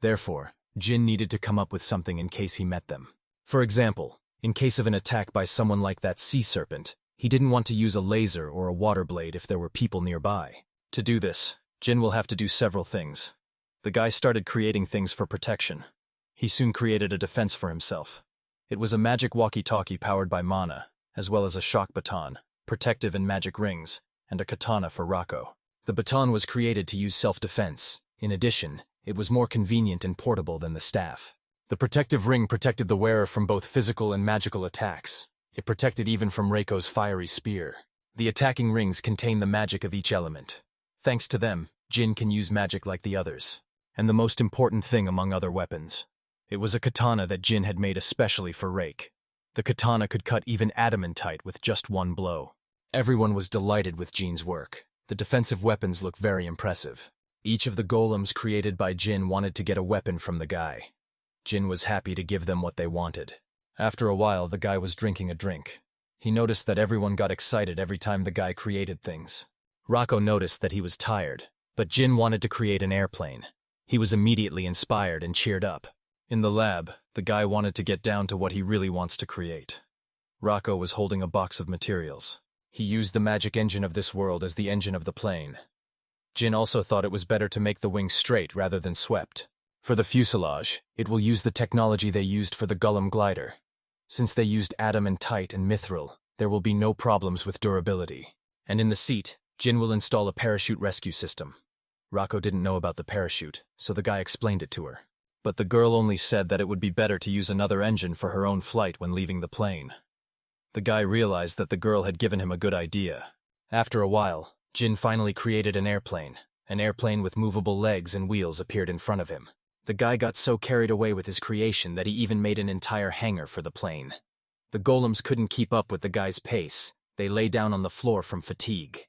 A: Therefore, Jin needed to come up with something in case he met them. For example, in case of an attack by someone like that sea serpent, he didn't want to use a laser or a water blade if there were people nearby. To do this, Jin will have to do several things. The guy started creating things for protection. He soon created a defense for himself. It was a magic walkie-talkie powered by mana, as well as a shock baton, protective and magic rings, and a katana for Rocco. The baton was created to use self-defense. In addition, it was more convenient and portable than the staff. The protective ring protected the wearer from both physical and magical attacks. It protected even from Reiko's fiery spear. The attacking rings contain the magic of each element. Thanks to them, Jin can use magic like the others. And the most important thing among other weapons. It was a katana that Jin had made especially for Reik. The katana could cut even adamantite with just one blow. Everyone was delighted with Jin's work. The defensive weapons look very impressive. Each of the golems created by Jin wanted to get a weapon from the guy. Jin was happy to give them what they wanted. After a while, the guy was drinking a drink. He noticed that everyone got excited every time the guy created things. Rocco noticed that he was tired, but Jin wanted to create an airplane. He was immediately inspired and cheered up. In the lab, the guy wanted to get down to what he really wants to create. Rocco was holding a box of materials. He used the magic engine of this world as the engine of the plane. Jin also thought it was better to make the wings straight rather than swept. For the fuselage, it will use the technology they used for the Golem glider. Since they used adamantite and mithril, there will be no problems with durability. And in the seat, Jin will install a parachute rescue system. Rocco didn't know about the parachute, so the guy explained it to her. But the girl only said that it would be better to use another engine for her own flight when leaving the plane. The guy realized that the girl had given him a good idea. After a while, Jin finally created an airplane. An airplane with movable legs and wheels appeared in front of him. The guy got so carried away with his creation that he even made an entire hangar for the plane. The golems couldn't keep up with the guy's pace. They lay down on the floor from fatigue.